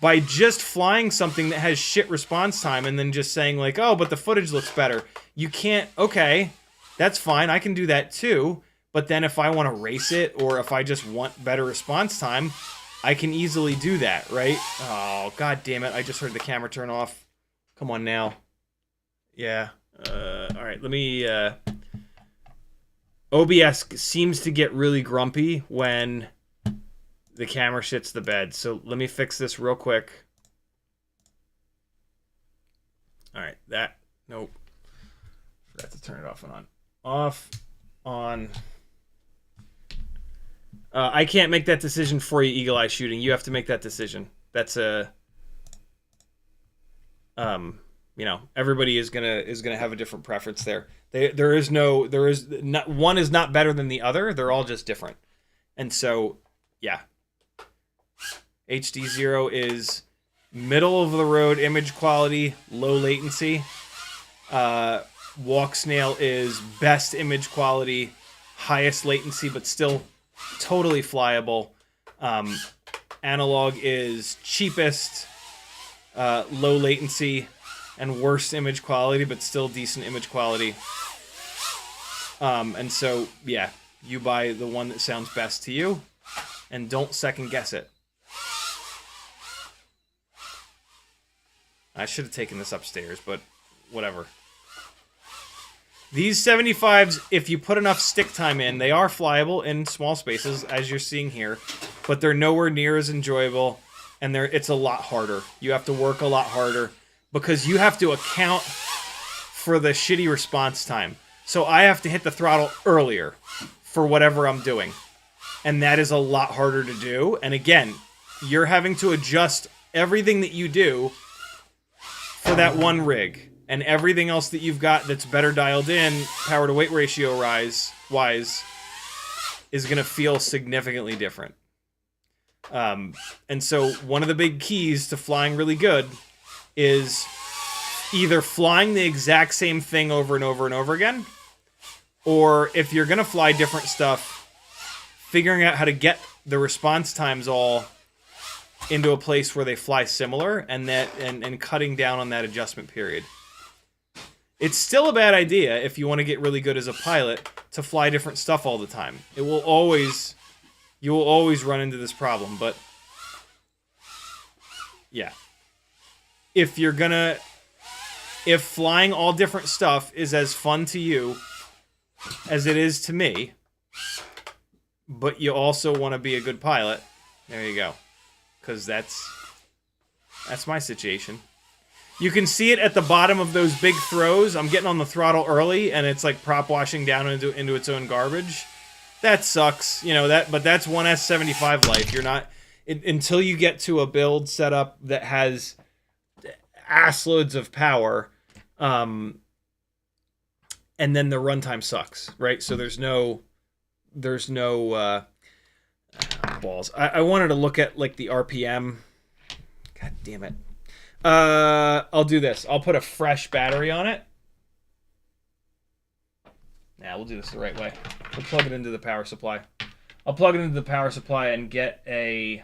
By just flying something that has shit response time and then just saying like, oh, but the footage looks better. You can't, okay, that's fine. I can do that too. But then if I want to race it or if I just want better response time, I can easily do that, right? Oh, God damn it. I just heard the camera turn off. Come on now. Yeah. All right, let me... OBS seems to get really grumpy when the camera shits the bed. So let me fix this real quick. All right, that... Nope. Forgot to turn it off and on. Off, on... I can't make that decision for you, Eagle Eye Shooting. You have to make that decision. That's a... you know, everybody is gonna have a different preference there. One is not better than the other. They're all just different. And so, yeah. HDZero is middle of the road image quality, low latency. Walksnail is best image quality, highest latency, but still totally flyable. Analog is cheapest, low latency, and worst image quality, but still decent image quality. And so, yeah, you buy the one that sounds best to you, and don't second guess it. I should have taken this upstairs, but whatever. These 75s, if you put enough stick time in, they are flyable in small spaces, as you're seeing here, but they're nowhere near as enjoyable, and it's a lot harder. You have to work a lot harder, because you have to account for the shitty response time. So I have to hit the throttle earlier for whatever I'm doing. And that is a lot harder to do. And again, you're having to adjust everything that you do for that one rig. And everything else that you've got that's better dialed in, power to weight ratio wise, is going to feel significantly different. And so one of the big keys to flying really good is either flying the exact same thing over and over and over again, or if you're going to fly different stuff, figuring out how to get the response times all into a place where they fly similar, and cutting down on that adjustment period. It's still a bad idea if you want to get really good as a pilot to fly different stuff all the time. You will always run into this problem, but yeah. If flying all different stuff is as fun to you as it is to me, but you also want to be a good pilot, there you go. Because that's my situation. You can see it at the bottom of those big throws. I'm getting on the throttle early, and it's like prop washing down into its own garbage. That sucks, you know, but that's 1S75 life. You're not until you get to a build setup that has ass loads of power, and then the runtime sucks, right? So there's no balls. I wanted to look at like the RPM. God damn it. I'll do this. I'll put a fresh battery on it. Nah, we'll do this the right way. We'll plug it into the power supply. I'll plug it into the power supply and get a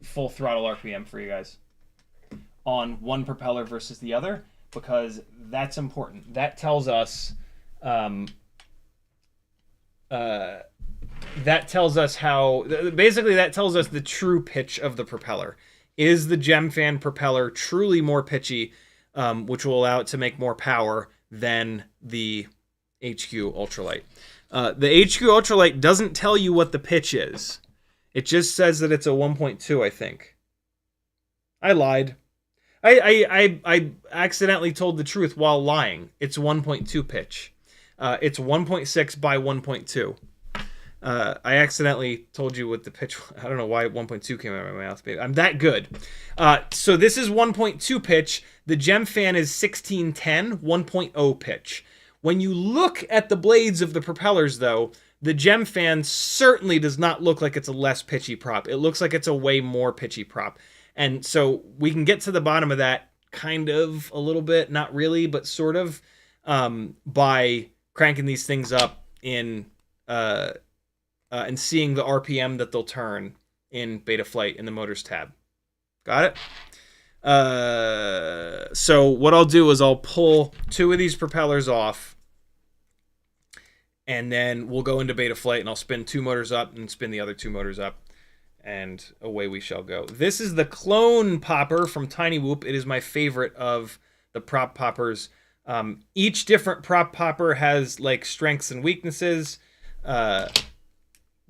full throttle RPM for you guys on one propeller versus the other, because that's important. That tells us how, basically that tells us the true pitch of the propeller. Is the GemFan propeller truly more pitchy, which will allow it to make more power than the HQ Ultralight? The HQ Ultralight doesn't tell you what the pitch is. It just says that it's a 1.2, I think. I lied. I accidentally told the truth while lying. It's 1.2 pitch. It's 1.6 by 1.2. I accidentally told you what the pitch. I don't know why 1.2 came out of my mouth, baby. I'm that good. So this is 1.2 pitch. The GemFan is 1610, 1.0 pitch. When you look at the blades of the propellers, though, the GemFan certainly does not look like it's a less pitchy prop. It looks like it's a way more pitchy prop. And so we can get to the bottom of that kind of a little bit, not really, but sort of, by cranking these things up in... and seeing the RPM that they'll turn in Betaflight in the motors tab. Got it? So what I'll do is I'll pull two of these propellers off, and then we'll go into Betaflight, and I'll spin two motors up and spin the other two motors up, and away we shall go. This is the clone popper from Tiny-Whoop. It is my favorite of the prop poppers. Each different prop popper has like strengths and weaknesses.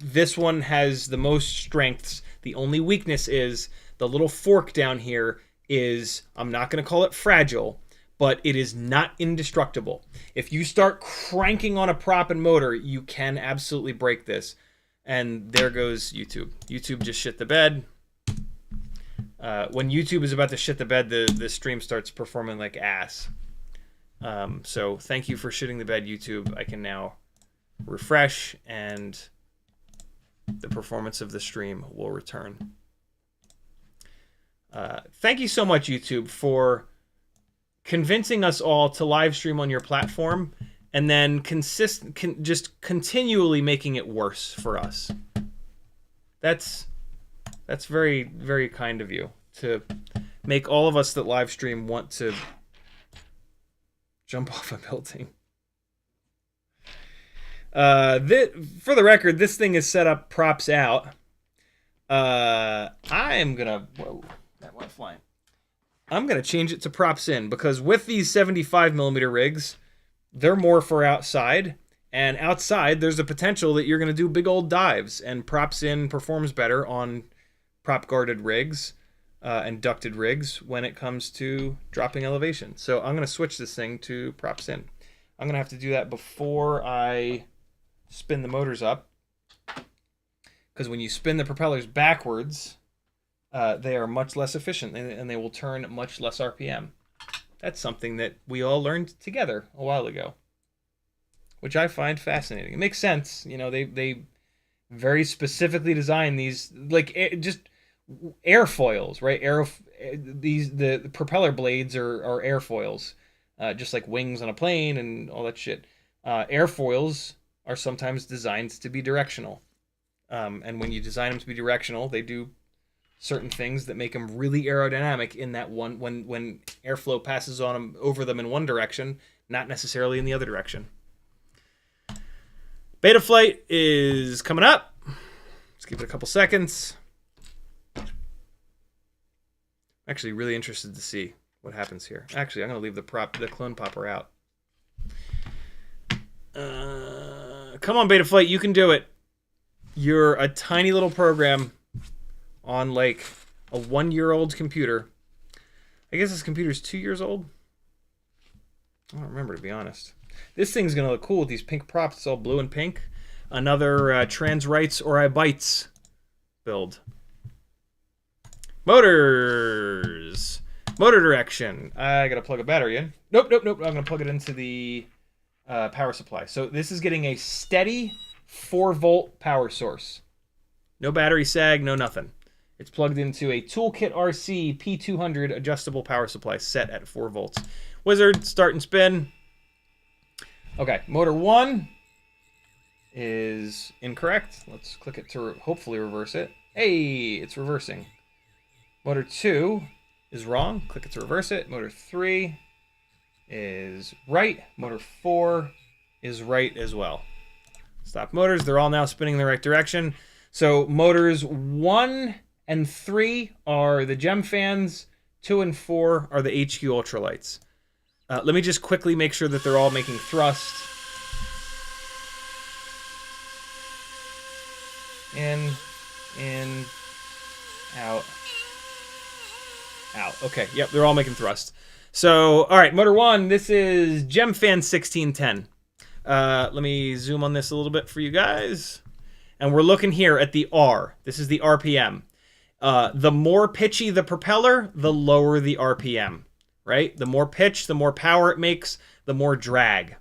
This one has the most strengths. The only weakness is the little fork down here is, I'm not going to call it fragile, but it is not indestructible. If you start cranking on a prop and motor, you can absolutely break this. And there goes YouTube. YouTube just shit the bed. When YouTube is about to shit the bed, the stream starts performing like ass. So thank you for shitting the bed, YouTube. I can now refresh, and the performance of the stream will return. Thank you so much, YouTube, for convincing us all to live stream on your platform, and then just continually making it worse for us. That's very, very kind of you to make all of us that live stream want to jump off a building. For the record, this thing is set up props out. I am gonna... Whoa, that went flying. I'm gonna change it to props in, because with these 75mm rigs, they're more for outside, and outside there's a potential that you're gonna do big old dives, and props in performs better on prop guarded rigs and ducted rigs when it comes to dropping elevation. So I'm gonna switch this thing to props in. I'm gonna have to do that before I spin the motors up, because when you spin the propellers backwards, they are much less efficient, and they will turn much less RPM. That's something that we all learned together a while ago, which I find fascinating. It makes sense, you know. They very specifically design these, like, just airfoils, right? The propeller blades are airfoils, just like wings on a plane and all that shit. Airfoils are sometimes designed to be directional. And when you design them to be directional, they do certain things that make them really aerodynamic in that one when airflow passes on them over them in one direction, not necessarily in the other direction. Betaflight is coming up. Let's give it a couple seconds. Actually, really interested to see what happens here. Actually, I'm going to leave the clone popper out. Come on, Betaflight, you can do it. You're a tiny little program on like a 1-year-old computer. I guess this computer's 2 years old. I don't remember, to be honest. This thing's going to look cool with these pink props. It's all blue and pink. Another trans rights or I bites build. Motors. Motor direction. I got to plug a battery in. Nope. I'm going to plug it into the power supply. So this is getting a steady 4-volt power source. No battery sag, no nothing. It's plugged into a Toolkit RC P200 adjustable power supply set at 4 volts. Wizard, start and spin. Okay, motor 1 is incorrect. Let's click it to hopefully reverse it. Hey, it's reversing. Motor 2 is wrong. Click it to reverse it. Motor 3 is right. Motor 4 is right as well. Stop motors. They're all now spinning in the right direction. So motors 1 and 3 are the GemFans. 2 and 4 are the HQ Ultralights. Let me just quickly make sure that they're all making thrust. In, out, out. Okay, yep, they're all making thrust. So, all right, motor 1, this is GemFan 1610. Let me zoom on this a little bit for you guys. And we're looking here at the R. This is the RPM. The more pitchy the propeller, the lower the RPM, right? The more pitch, the more power it makes, the more drag.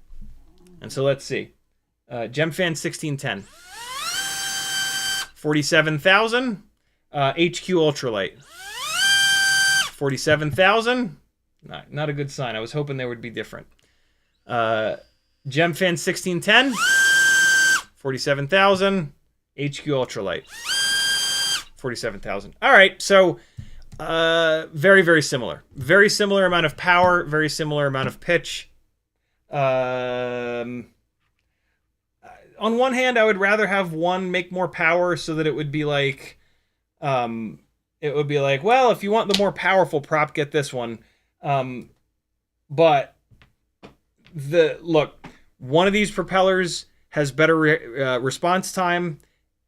And so let's see. GemFan 1610. 47,000. HQ Ultralight. 47,000. Not a good sign. I was hoping they would be different. GemFan 1610. 47,000. HQ Ultralight. 47,000. All right, so very, very similar. Very similar amount of power, very similar amount of pitch. On one hand, I would rather have one make more power so that it would be like, well, if you want the more powerful prop, get this one. But look, one of these propellers has better response time,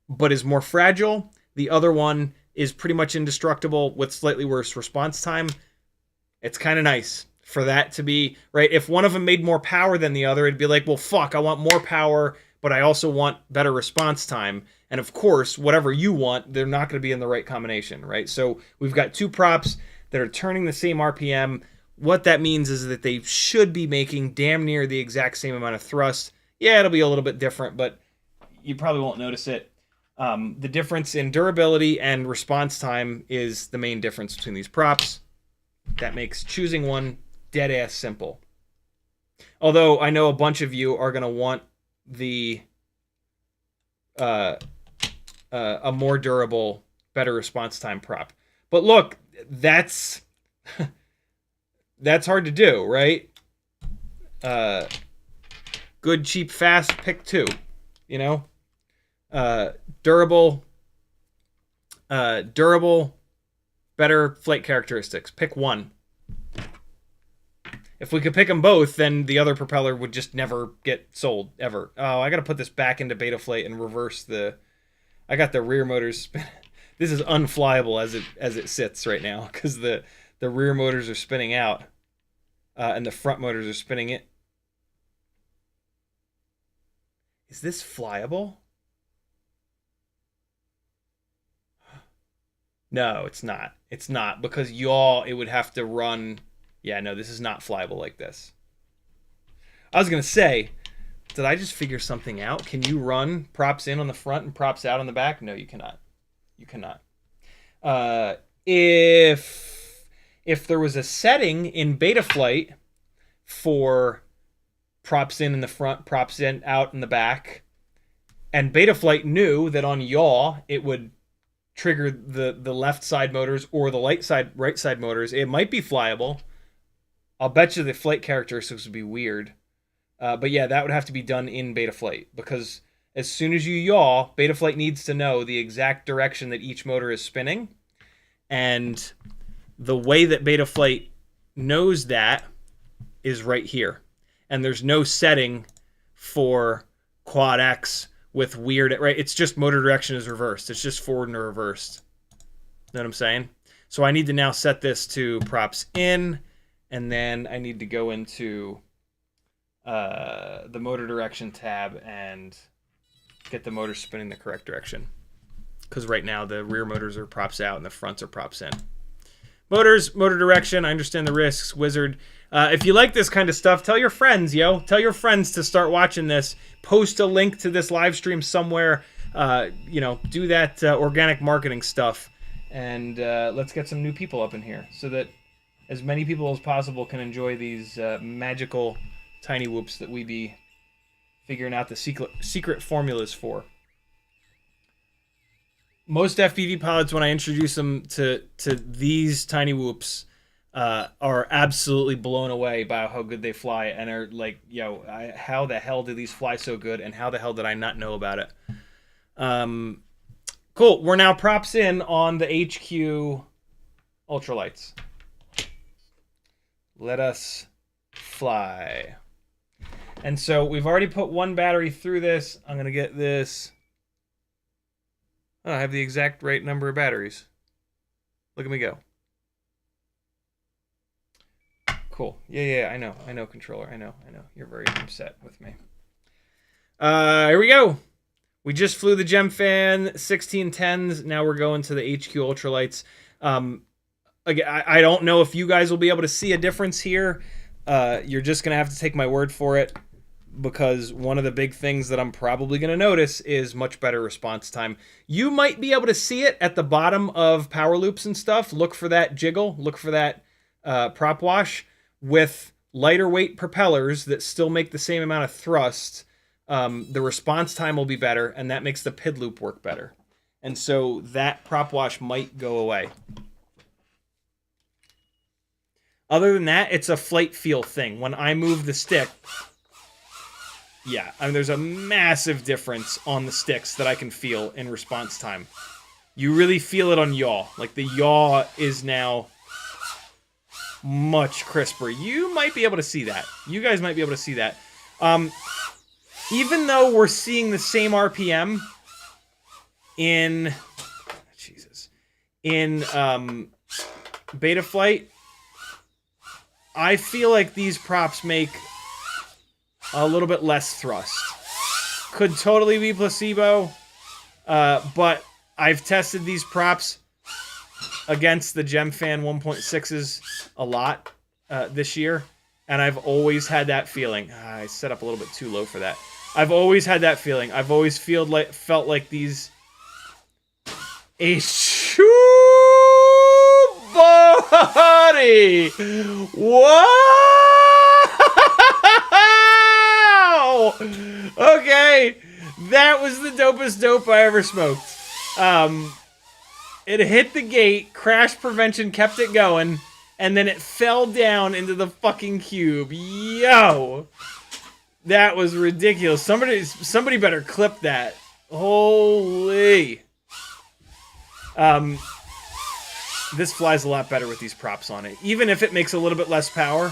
but is more fragile. The other one is pretty much indestructible with slightly worse response time. It's kind of nice for that to be, right? If one of them made more power than the other, it'd be like, well, fuck, I want more power, but I also want better response time. And of course, whatever you want, they're not going to be in the right combination, right? So we've got two props that are turning the same RPM. What that means is that they should be making damn near the exact same amount of thrust. Yeah, it'll be a little bit different, but you probably won't notice it. The difference in durability and response time is the main difference between these props. That makes choosing one dead-ass simple. Although I know a bunch of you are going to want the a more durable, better response time prop. But look, that's hard to do, right? Good, cheap, fast, pick two, you know? Durable, better flight characteristics. Pick one. If we could pick them both, then the other propeller would just never get sold, ever. Oh, I got to put this back into Betaflight and reverse the... I got the rear motors... This is unflyable as it sits right now, because the rear motors are spinning out, and the front motors are spinning it. Is this flyable? No, it's not. It's not, because it would have to run... Yeah, no, this is not flyable like this. I was going to say, did I just figure something out? Can you run props in on the front and props out on the back? No, you cannot. You cannot. If there was a setting in Betaflight for props in the front, props in out in the back, and Betaflight knew that on yaw it would trigger the left side motors or the right side motors. It might be flyable. I'll bet you the flight characteristics would be weird. But yeah, that would have to be done in Betaflight, because as soon as you yaw, Betaflight needs to know the exact direction that each motor is spinning. And the way that Betaflight knows that is right here. And there's no setting for quad X with weird, right? It's just motor direction is reversed. It's just forward and reversed. Know what I'm saying? So I need to now set this to props in, and then I need to go into the motor direction tab and get the motor spinning the correct direction. Because right now the rear motors are props out and the fronts are props in. Motors, motor direction, I understand the risks, wizard. If you like this kind of stuff, tell your friends, yo. Tell your friends to start watching this. Post a link to this live stream somewhere. You know, do that organic marketing stuff. And let's get some new people up in here so that as many people as possible can enjoy these magical tiny whoops that we be figuring out the secret formulas for. Most FPV pilots, when I introduce them to these tiny whoops, are absolutely blown away by how good they fly, and are like, yo, how the hell do these fly so good, and how the hell did I not know about it? Cool. We're now props in on the HQ ultralights. Let us fly. And so we've already put one battery through this. I'm going to get this. Oh, I have the exact right number of batteries. Look at me go. Cool. Yeah, I know, controller. I know. You're very upset with me. Here we go. We just flew the GemFan 1610s. Now we're going to the HQ ultralights. Again, I don't know if you guys will be able to see a difference here. You're just going to have to take my word for it, because one of the big things that I'm probably going to notice is much better response time. You might be able to see it at the bottom of power loops and stuff. Look for that jiggle. Look for that prop wash. With lighter weight propellers that still make the same amount of thrust, the response time will be better, and that makes the PID loop work better. And so that prop wash might go away. Other than that, it's a flight feel thing. When I move the stick, yeah, I mean, there's a massive difference on the sticks that I can feel in response time. You really feel it on yaw. Like, the yaw is now much crisper. You might be able to see that. You guys might be able to see that. Even though we're seeing the same RPM in Betaflight, I feel like these props make a little bit less thrust. Could totally be placebo, but I've tested these props against the GemFan 1.6s a lot this year, and I've always had that feeling. I set up a little bit too low for that. I've always had that feeling. I've always felt like these buddy! Wow! Okay, that was the dopest dope I ever smoked. It hit the gate, crash prevention kept it going, and then it fell down into the fucking cube. Yo! That was ridiculous. Somebody better clip that. Holy. This flies a lot better with these props on it. Even if it makes a little bit less power,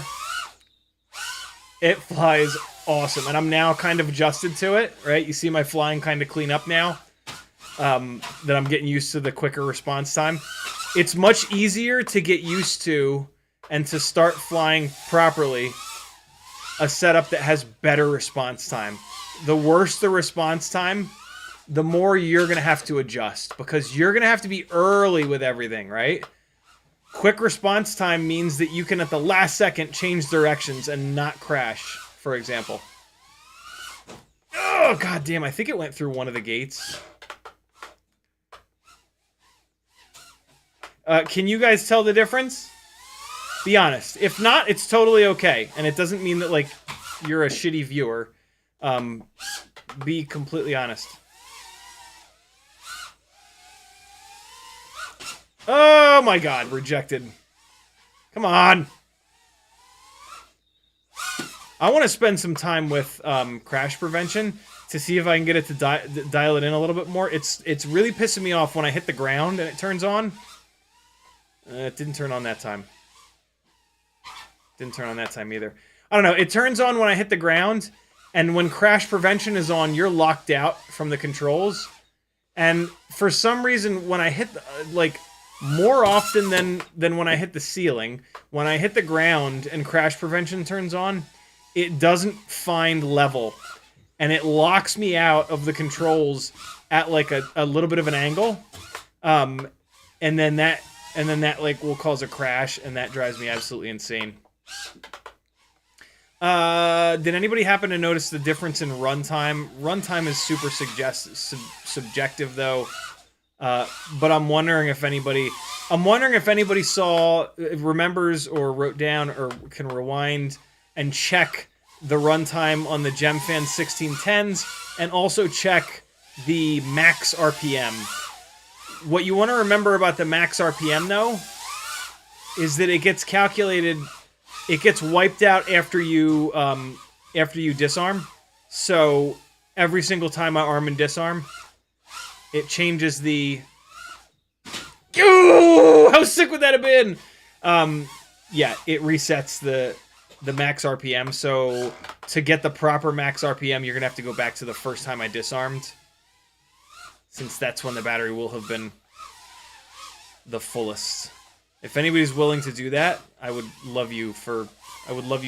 it flies awesome. And I'm now kind of adjusted to it, right? You see my flying kind of clean up now. That I'm getting used to the quicker response time. It's much easier to get used to and to start flying properly a setup that has better response time. The worse the response time, the more you're going to have to adjust, because you're going to have to be early with everything, right? Quick response time means that you can, at the last second, change directions and not crash, for example. Oh, god damn, I think it went through one of the gates. Can you guys tell the difference? Be honest. If not, it's totally okay. And it doesn't mean that, like, you're a shitty viewer. Be completely honest. Oh my god, rejected. Come on. I want to spend some time with crash prevention to see if I can get it to dial it in a little bit more. It's really pissing me off when I hit the ground and it turns on. It didn't turn on that time. Didn't turn on that time either. I don't know. It turns on when I hit the ground, and when crash prevention is on, you're locked out from the controls. And for some reason, when I hit, like, more often than when I hit the ceiling, when I hit the ground and crash prevention turns on, it doesn't find level. And it locks me out of the controls at, like, a little bit of an angle. And then that like will cause a crash, and that drives me absolutely insane. Did anybody happen to notice the difference in runtime? Runtime is super subjective though. But I'm wondering if anybody saw, remembers, or wrote down, or can rewind and check the runtime on the GemFan 1610s, and also check the max RPM. What you want to remember about the max RPM, though, is that it gets calculated, it gets wiped out after you disarm. So every single time I arm and disarm, it changes the... Ooh, how sick would that have been? Yeah, it resets the max RPM. So to get the proper max RPM, you're gonna have to go back to the first time I disarmed, since that's when the battery will have been the fullest. If anybody's willing to do that, I would love you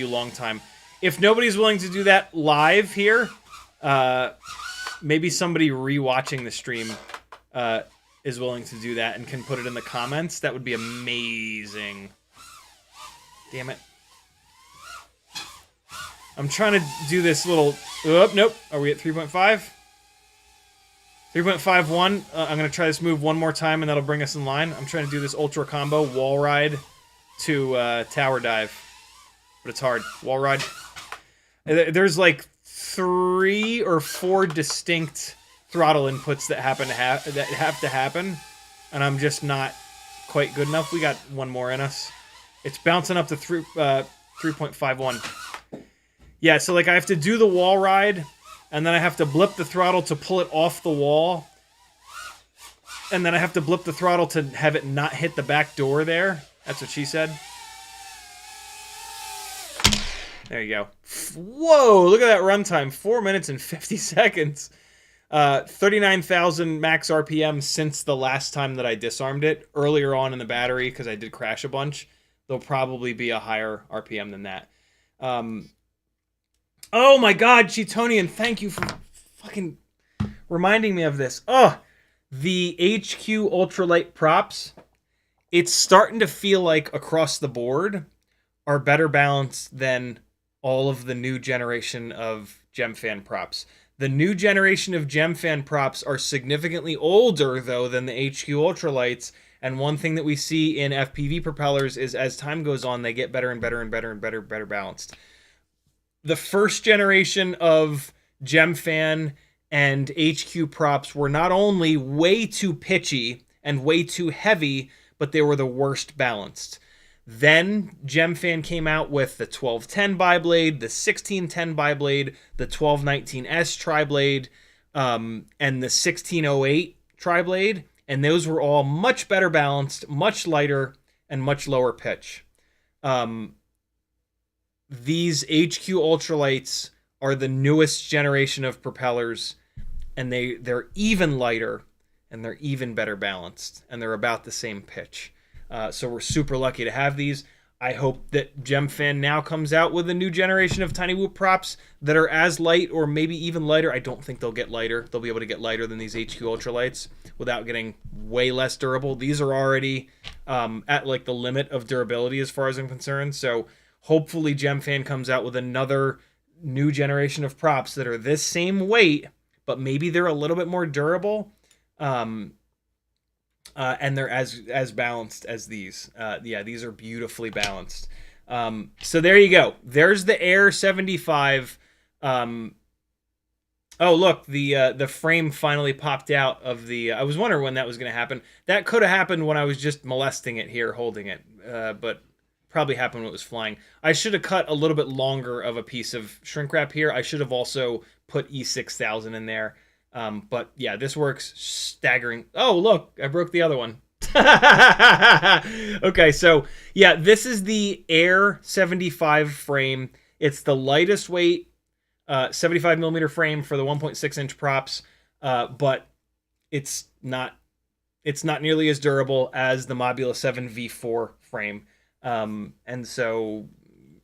long time. If nobody's willing to do that live here, maybe somebody rewatching the stream is willing to do that and can put it in the comments. That would be amazing. Damn it. I'm trying to do this little... Oh, nope. Are we at 3.5? 3.51. I'm going to try this move one more time, and that'll bring us in line. I'm trying to do this ultra combo, wall ride to tower dive. But it's hard. Wall ride. There's like 3 or 4 distinct throttle inputs that have to happen, and I'm just not quite good enough. We got one more in us. It's bouncing up to 3.51. Yeah, so like I have to do the wall ride, and then I have to blip the throttle to pull it off the wall, and then I have to blip the throttle to have it not hit the back door there. That's what she said. There you go. Whoa, look at that runtime. 4 minutes and 50 seconds. 39,000 max RPM since the last time that I disarmed it. Earlier on in the battery, because I did crash a bunch. There'll probably be a higher RPM than that. Oh my god, Cheetonian, thank you for fucking reminding me of this. Oh, the HQ Ultralight props, it's starting to feel like across the board are better balanced than all of the new generation of GemFan props. The new generation of GemFan props are significantly older, though, than the HQ Ultralights, and one thing that we see in FPV propellers is as time goes on, they get better and better and better and better balanced. The first generation of GemFan and HQ props were not only way too pitchy and way too heavy, but they were the worst balanced. Then GemFan came out with the 1210 biblade, the 1610 biblade, the 1219S triblade, and the 1608 triblade, and those were all much better balanced, much lighter, and much lower pitch. These HQ Ultralights are the newest generation of propellers, and they're even lighter, and they're even better balanced, and they're about the same pitch. So we're super lucky to have these. I hope that GemFan now comes out with a new generation of Tiny-whoop props that are as light or maybe even lighter. I don't think they'll get lighter. They'll be able to get lighter than these HQ Ultralights without getting way less durable. These are already at like the limit of durability as far as I'm concerned. So hopefully GemFan comes out with another new generation of props that are this same weight, but maybe they're a little bit more durable. And they're as balanced as these. Yeah, these are beautifully balanced. So there you go. There's the Air 75 Oh, look, the frame finally popped out of the... I was wondering when that was going to happen. That could have happened when I was just molesting it here, holding it. But probably happened when it was flying. I should have cut a little bit longer of a piece of shrink wrap here. I should have also put E6000 in there. But yeah, this works staggering. Oh, look, I broke the other one. Okay, so yeah, this is the Air 75 frame. It's the lightest weight 75 millimeter frame for the 1.6 inch props, but it's not nearly as durable as the Mobula7 V4 frame. And so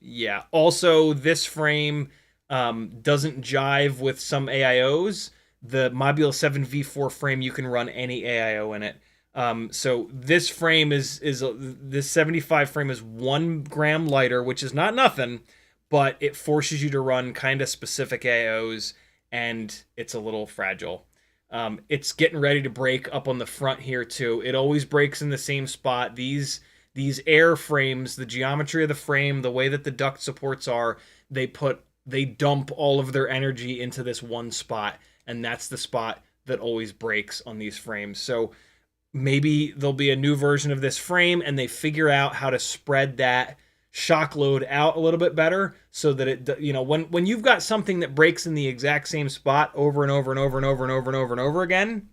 yeah, also this frame doesn't jive with some AIOs. The Mobula7 V4 frame, you can run any AIO in it. So this frame this 75 frame is 1 gram lighter, which is not nothing, but it forces you to run kind of specific AIOs, and it's a little fragile. It's getting ready to break up on the front here too. It always breaks in the same spot. These Air frames, the geometry of the frame, the way that the duct supports are, they dump all of their energy into this one spot, and that's the spot that always breaks on these frames. So maybe there'll be a new version of this frame and they figure out how to spread that shock load out a little bit better so that it, you know, when you've got something that breaks in the exact same spot over and over and over and over and over and over and over again,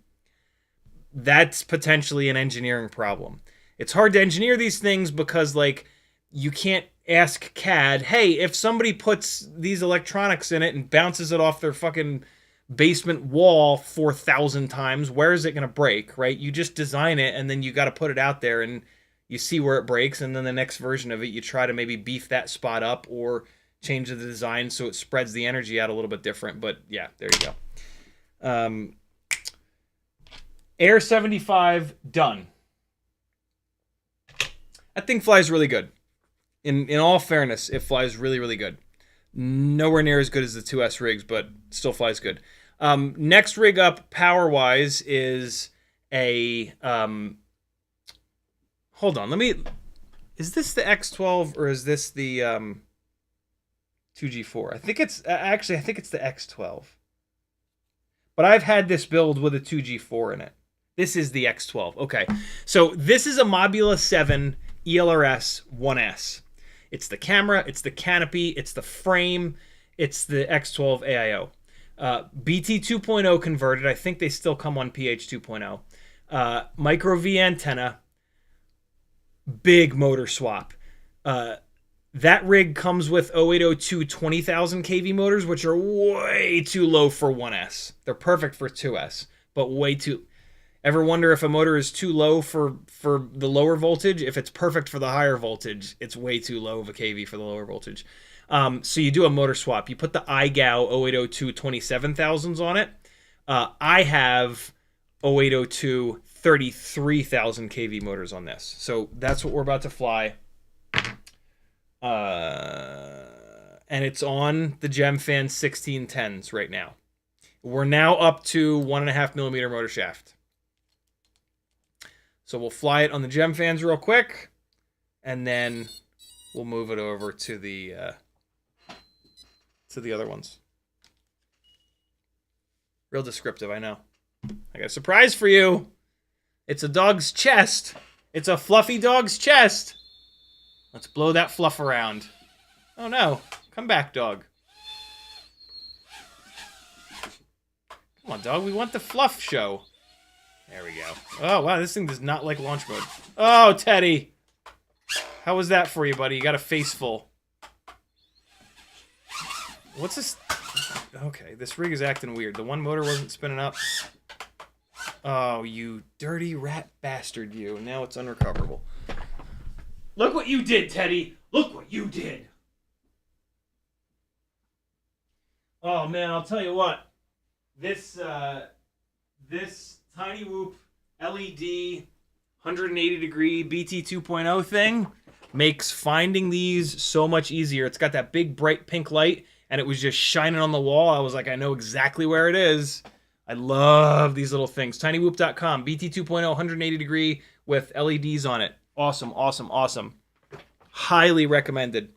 that's potentially an engineering problem. It's hard to engineer these things because, like, you can't ask CAD, hey, if somebody puts these electronics in it and bounces it off their fucking basement wall 4,000 times, where is it going to break, right? You just design it, and then you got to put it out there, and you see where it breaks, and then the next version of it, you try to maybe beef that spot up or change the design so it spreads the energy out a little bit different. But yeah, there you go. Air 75, done. That thing flies really good. In all fairness, it flies really, really good. Nowhere near as good as the 2S rigs, but still flies good. Next rig up, power-wise, is a... hold on, is this the X12 or is this the 2G4? I think it's the X12. But I've had this build with a 2G4 in it. This is the X12. Okay, so this is a Mobula7 ELRS 1S. It's the camera, it's the canopy, it's the frame, it's the X12 AIO. BT 2.0 converted. I think they still come on PH 2.0. Micro V antenna. Big motor swap. That rig comes with 0802 20,000 kV motors, which are way too low for 1S. They're perfect for 2S, but way too... Ever wonder if a motor is too low for the lower voltage? If it's perfect for the higher voltage, it's way too low of a kV for the lower voltage. So you do a motor swap. You put the Igow 0802 27,000s on it. I have 0802 33,000 kV motors on this. So that's what we're about to fly. And it's on the GemFan 1610s right now. We're now up to 1.5 millimeter motor shaft. So we'll fly it on the GemFans real quick, and then we'll move it over to the other ones. Real descriptive, I know. I got a surprise for you. It's a dog's chest. It's a fluffy dog's chest. Let's blow that fluff around. Oh no. Come back, dog. Come on, dog. We want the fluff show. There we go. Oh, wow. This thing does not like launch mode. Oh, Teddy. How was that for you, buddy? You got a face full. What's this? Okay, this rig is acting weird. The one motor wasn't spinning up. Oh, you dirty rat bastard, you. Now it's unrecoverable. Look what you did, Teddy. Look what you did. Oh, man, I'll tell you what. This Tiny-whoop LED 180-degree BT 2.0 thing makes finding these so much easier. It's got that big, bright pink light, and it was just shining on the wall. I was like, I know exactly where it is. I love these little things. Tiny-whoop.com, BT 2.0, 180-degree with LEDs on it. Awesome, awesome, awesome. Highly recommended.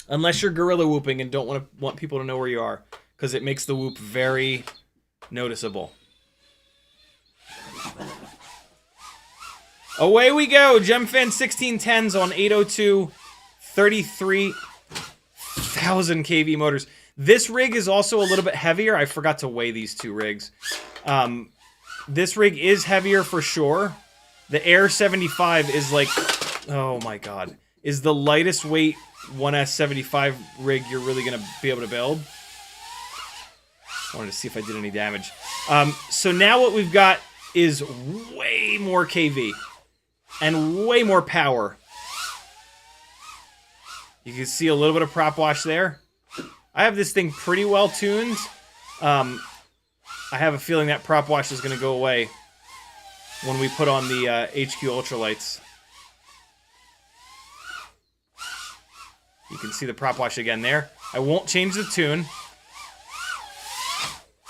Unless you're gorilla whooping and don't want people to know where you are. because it makes the whoop very noticeable. Away we go. GemFan 1610s on 802 33,000 kV motors. This rig is also a little bit heavier. I forgot to weigh these two rigs. This rig is heavier for sure. The Air 75 is like, oh my god, is the lightest weight 1S75 rig you're really going to be able to build. I wanted to see if I did any damage. So now what we've got is way more KV and way more power. You can see a little bit of prop wash there. I have this thing pretty well tuned. I have a feeling that prop wash is going to go away when we put on the HQ Ultralights. You can see the prop wash again there. I won't change the tune.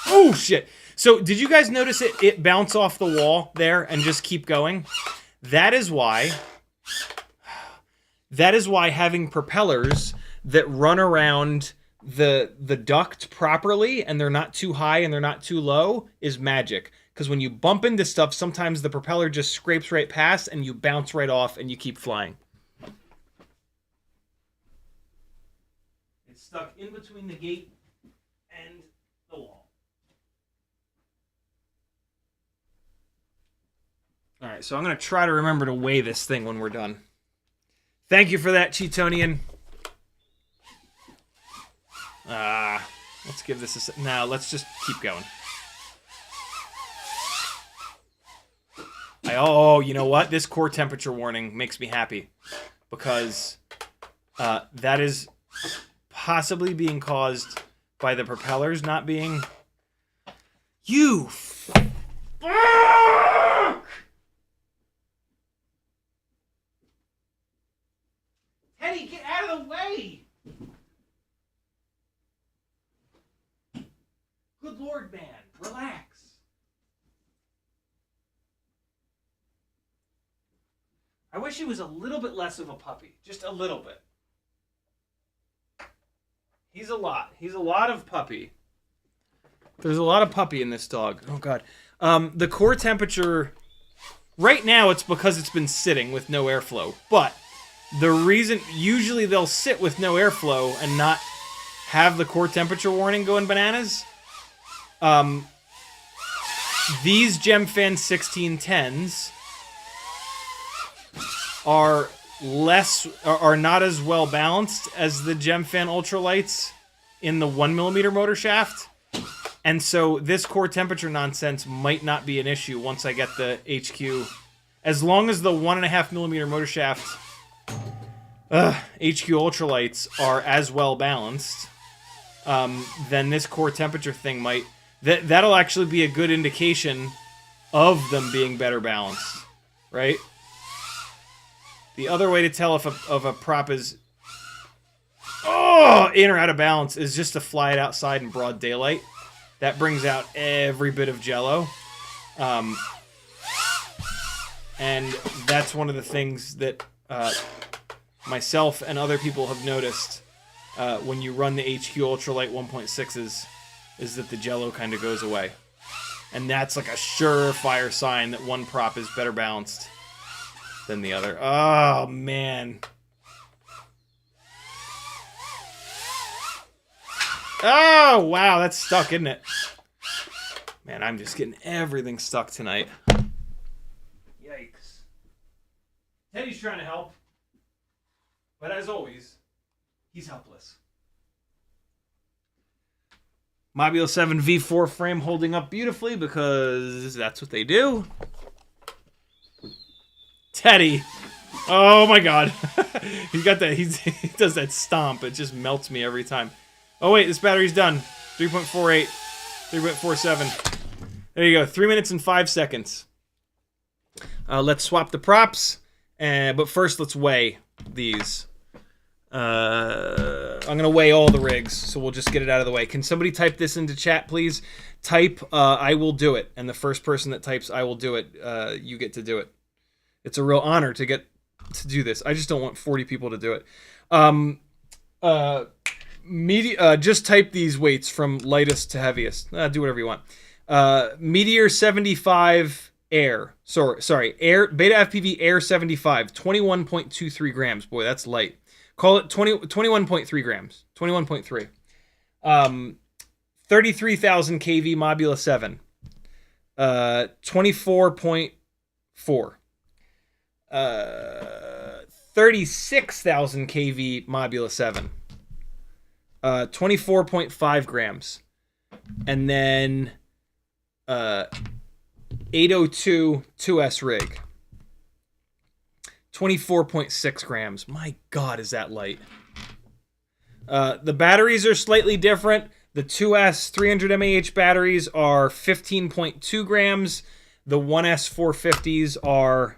Oh, shit. So, did you guys notice it bounce off the wall there and just keep going? That is why having propellers that run around the duct properly and they're not too high and they're not too low is magic. Because when you bump into stuff, sometimes the propeller just scrapes right past and you bounce right off and you keep flying. It's stuck in between the gate and the wall. Alright, so I'm going to try to remember to weigh this thing when we're done. Thank you for that, Cheetonian. Let's give this a... No, let's just keep going. Oh, you know what? This core temperature warning makes me happy. Because that is possibly being caused by the propellers not being... You... Teddy, get out of the way! Good Lord, man. Relax. I wish he was a little bit less of a puppy. Just a little bit. He's a lot. He's a lot of puppy. There's a lot of puppy in this dog. Oh, God. The core temperature... Right now, it's because it's been sitting with no airflow. But the reason... Usually, they'll sit with no airflow and not have the core temperature warning going bananas. These GemFan 1610s are not as well balanced as the GemFan Ultralights in the 1mm motor shaft. And so this core temperature nonsense might not be an issue once I get the HQ. As long as the 1.5mm motor shaft HQ Ultralights are as well balanced, then this core temperature thing might... That'll actually be a good indication of them being better balanced, right? The other way to tell if a prop is in or out of balance is just to fly it outside in broad daylight. That brings out every bit of jello. And that's one of the things that myself and other people have noticed when you run the HQ Ultralight 1.6s. Is that the jello kind of goes away. And that's like a surefire sign that one prop is better balanced than the other. Oh, man. Oh, wow, that's stuck, isn't it? Man, I'm just getting everything stuck tonight. Yikes. Teddy's trying to help. But as always, he's helpless. Mobula7 V4 frame holding up beautifully because that's what they do. Teddy. Oh my god. He's got that. He does that stomp. It just melts me every time. Oh wait, this battery's done. 3.48. 3.47. There you go. 3 minutes and 5 seconds. Let's swap the props. But first, let's weigh these. I'm going to weigh all the rigs, so we'll just get it out of the way. Can somebody type this into chat, please? Type, I will do it. And the first person that types, I will do it, you get to do it. It's a real honor to get to do this. I just don't want 40 people to do it. Just type these weights from lightest to heaviest. Do whatever you want. Meteor 75 Air. Sorry. Air Betaflight Air 75. 21.23 grams. Boy, that's light. Call it 21.3 grams. 21.3. 33,000 kV Mobula7. 24.4. 36,000 kV Mobula7. 24.5 grams. And then 802 2S rig. 24.6 grams. My God, is that light. The batteries are slightly different. The 2S 300 mAh batteries are 15.2 grams. The 1S 450s are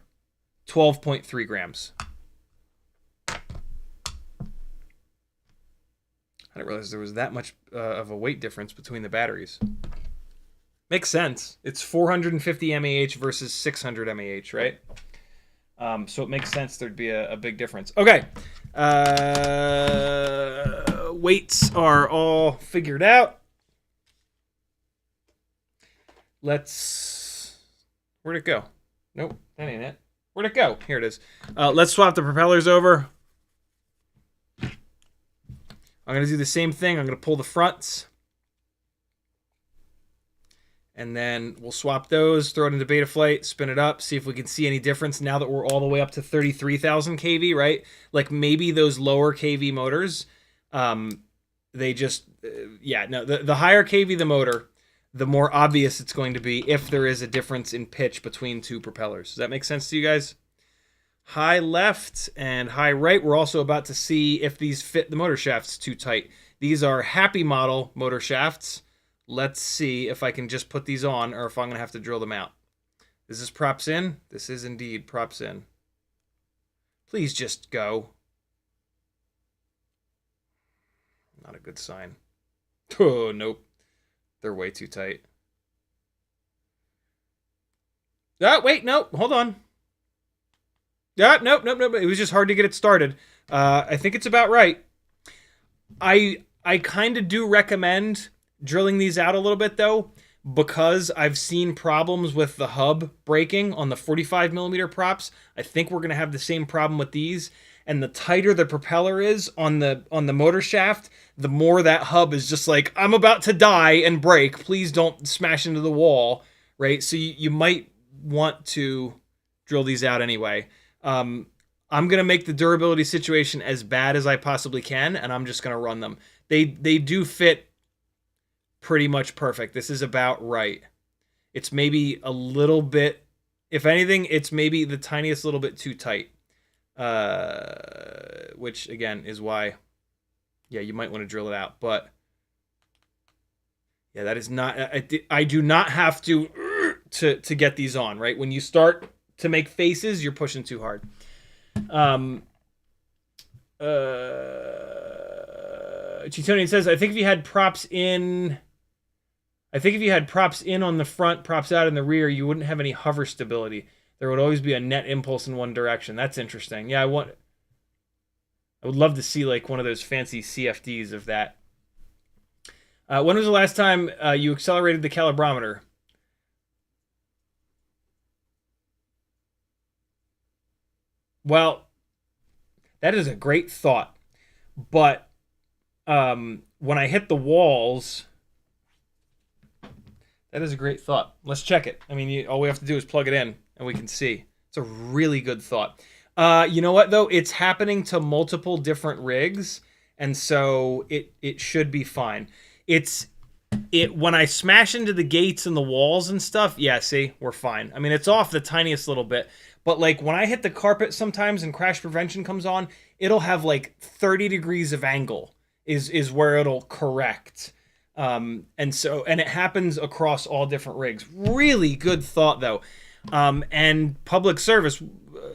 12.3 grams. I didn't realize there was that much of a weight difference between the batteries. Makes sense. It's 450 mAh versus 600 mAh, right? So it makes sense there'd be a big difference. Okay. Weights are all figured out. Where'd it go? Nope, that ain't it. Where'd it go? Here it is. Let's swap the propellers over. I'm going to do the same thing. I'm going to pull the fronts. And then we'll swap those, throw it into Betaflight, spin it up, see if we can see any difference now that we're all the way up to 33,000 kV, right? Like maybe those lower kV motors, they just, the higher kV the motor, the more obvious it's going to be if there is a difference in pitch between two propellers. Does that make sense to you guys? High left and high right, we're also about to see if these fit the motor shafts too tight. These are happymodel motor shafts. Let's see if I can just put these on or if I'm going to have to drill them out. Is this props in? This is indeed props in. Please just go. Not a good sign. Oh, nope. They're way too tight. Oh, wait, nope. Hold on. Yeah, nope. It was just hard to get it started. I think it's about right. I kind of do recommend drilling these out a little bit though, because I've seen problems with the hub breaking on the 45mm props. I think we're going to have the same problem with these. And the tighter the propeller is on the motor shaft, the more that hub is just like, I'm about to die and break. Please don't smash into the wall, right? So you might want to drill these out anyway. I'm going to make the durability situation as bad as I possibly can, and I'm just going to run them. They do fit pretty much perfect. This is about right. It's maybe a little bit, if anything, it's maybe the tiniest little bit too tight. Which again is why, yeah, you might want to drill it out. But yeah, that is not, I do not have to get these on, right? When you start to make faces, you're pushing too hard. Chitonian says, I think if you had props in on the front, props out in the rear, you wouldn't have any hover stability. There would always be a net impulse in one direction. That's interesting. Yeah, I would love to see like one of those fancy CFDs of that. When was the last time you accelerated the calibrometer? Well, that is a great thought. But when I hit the walls, that is a great thought. Let's check it. I mean, all we have to do is plug it in, and we can see. It's a really good thought. You know what, though? It's happening to multiple different rigs, and so it should be fine. When I smash into the gates and the walls and stuff, yeah, see, we're fine. I mean, it's off the tiniest little bit, but like when I hit the carpet sometimes and crash prevention comes on, it'll have like 30 degrees of angle is where it'll correct. And it happens across all different rigs. Really good thought, though. And public service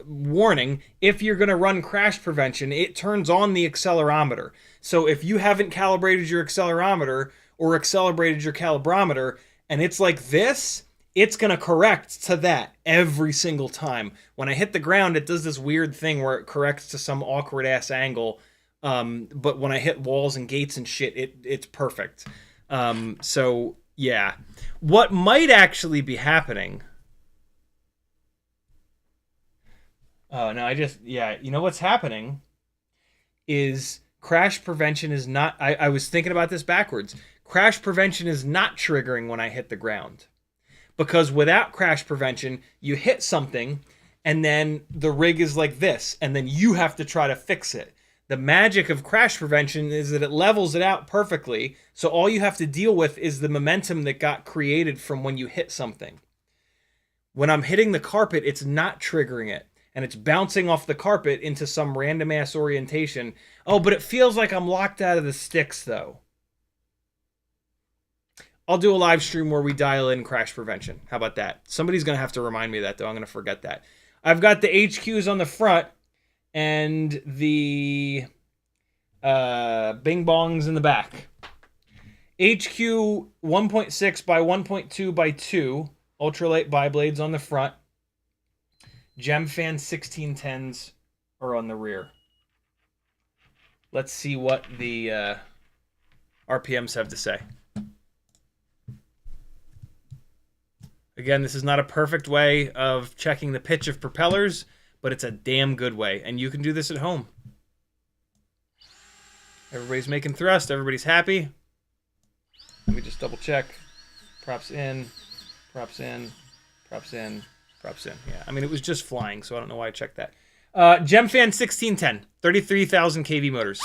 warning, if you're going to run crash prevention, it turns on the accelerometer. So if you haven't calibrated your accelerometer or accelerated your calibrometer and it's like this, it's going to correct to that every single time. When I hit the ground, it does this weird thing where it corrects to some awkward ass angle. But when I hit walls and gates and shit, it's perfect. So yeah, what might actually be happening. Oh no, you know what's happening is crash prevention is not. I was thinking about this backwards. Crash prevention is not triggering when I hit the ground. Because without crash prevention, you hit something and then the rig is like this, and then you have to try to fix it. The magic of crash prevention is that it levels it out perfectly, so all you have to deal with is the momentum that got created from when you hit something. When I'm hitting the carpet, it's not triggering it, and it's bouncing off the carpet into some random ass orientation. Oh, but it feels like I'm locked out of the sticks though. I'll do a live stream where we dial in crash prevention. How about that? Somebody's going to have to remind me of that, though. I'm going to forget that. I've got the HQs on the front and the bing bongs in the back. HQ 1.6 by 1.2 by 2 ultralight biblades on the front. GemFan 1610s are on the rear. Let's see what the RPMs have to say. Again, this is not a perfect way of checking the pitch of propellers, but it's a damn good way, and you can do this at home. Everybody's making thrust. Everybody's happy. Let me just double check. Props in, props in, props in, props in. Yeah, I mean, it was just flying, so I don't know why I checked that. GemFan 1610, 33,000 kV motors,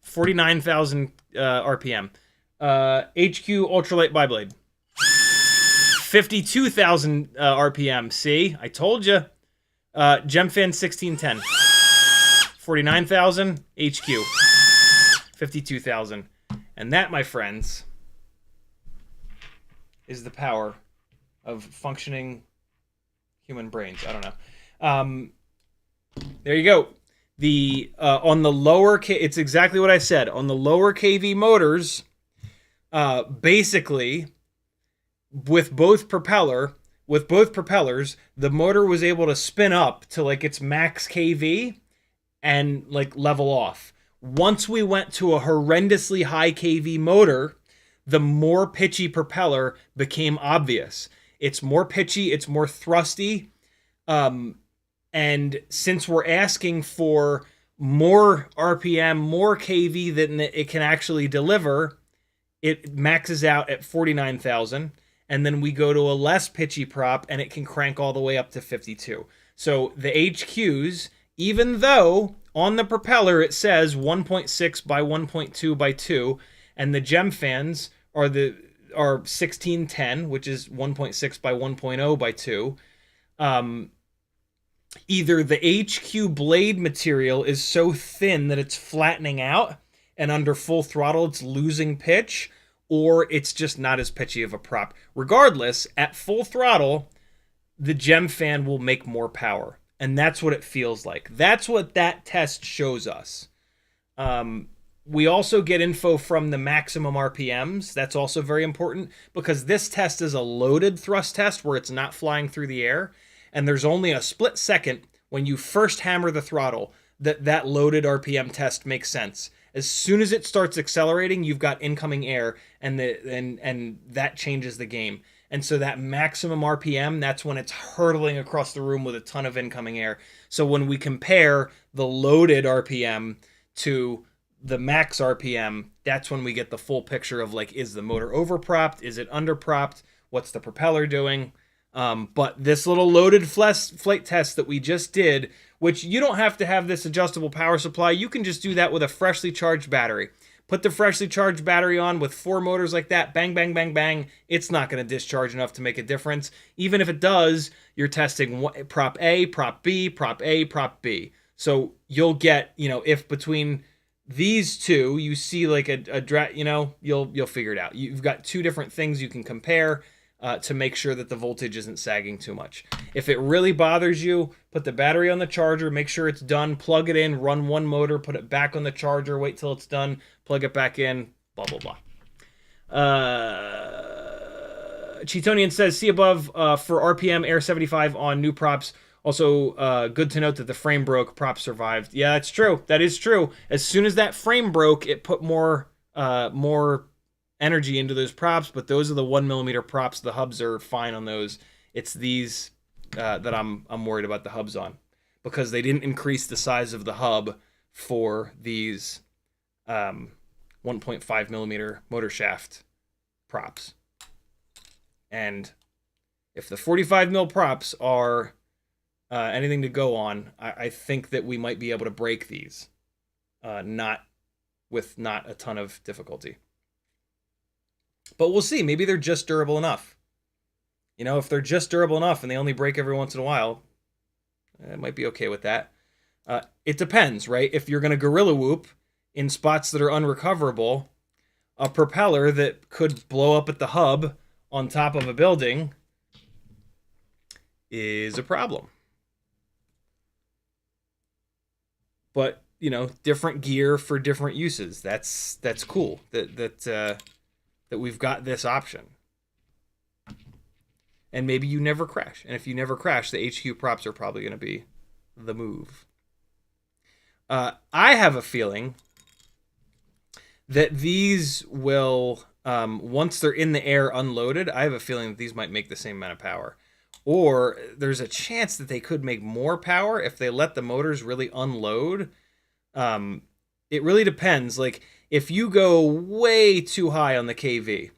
49,000 RPM. HQ ultralight biblade. 52,000 RPM. See, I told you. GemFan 1610. 49,000 HQ. 52,000. And that, my friends, is the power of functioning human brains. I don't know. There you go. The on the lower it's exactly what I said. On the lower KV motors, basically, with both propellers, the motor was able to spin up to like its max KV and like level off. Once we went to a horrendously high KV motor, the more pitchy propeller became obvious. It's more pitchy, it's more thrusty, and since we're asking for more RPM, more KV than it can actually deliver, it maxes out at 49,000. And then we go to a less pitchy prop, and it can crank all the way up to 52. So the HQs, even though on the propeller it says 1.6 by 1.2 by 2, and the GemFans are 1610, which is 1.6 by 1.0 by 2, either the HQ blade material is so thin that it's flattening out, and under full throttle it's losing pitch, or it's just not as pitchy of a prop. Regardless, at full throttle, the GemFan will make more power. And that's what it feels like. That's what that test shows us. We also get info from the maximum RPMs. That's also very important, because this test is a loaded thrust test where it's not flying through the air. And there's only a split second when you first hammer the throttle that loaded RPM test makes sense. As soon as it starts accelerating, you've got incoming air, and that changes the game. And so that maximum RPM, that's when it's hurtling across the room with a ton of incoming air. So when we compare the loaded RPM to the max RPM, that's when we get the full picture of, like, is the motor overpropped? Is it underpropped? What's the propeller doing? But this little loaded flight test that we just did, which you don't have to have this adjustable power supply. You can just do that with a freshly charged battery. Put the freshly charged battery on with 4 motors like that, bang, bang, bang, bang. It's not going to discharge enough to make a difference. Even if it does, you're testing prop A, prop B, prop A, prop B. So you'll get, if between these two, you see like you'll figure it out. You've got 2 different things you can compare to make sure that the voltage isn't sagging too much. If it really bothers you, put the battery on the charger, make sure it's done, plug it in, run 1 motor, put it back on the charger, wait till it's done, plug it back in, blah, blah, blah. Cheetonian says, see above for RPM Air 75 on new props Also, good to note that the frame broke, prop survived. Yeah, that's true. That is true. As soon as that frame broke, it put more energy into those props, but those are the 1mm props. The hubs are fine on those. It's these that I'm worried about the hubs on, because they didn't increase the size of the hub for these 1.5mm motor shaft props. And if the 45mm props are anything to go on, I think that we might be able to break these, not a ton of difficulty. But we'll see. Maybe they're just durable enough. You know, if they're just durable enough and they only break every once in a while, I might be okay with that. It depends, right? If you're going to gorilla whoop in spots that are unrecoverable, a propeller that could blow up at the hub on top of a building is a problem. But, you know, different gear for different uses. That's cool that we've got this option. And maybe you never crash. And if you never crash, the HQ props are probably going to be the move. I have a feeling that these will, once they're in the air unloaded, I have a feeling that these might make the same amount of power. Or there's a chance that they could make more power if they let the motors really unload. It really depends. Like, if you go way too high on the KV,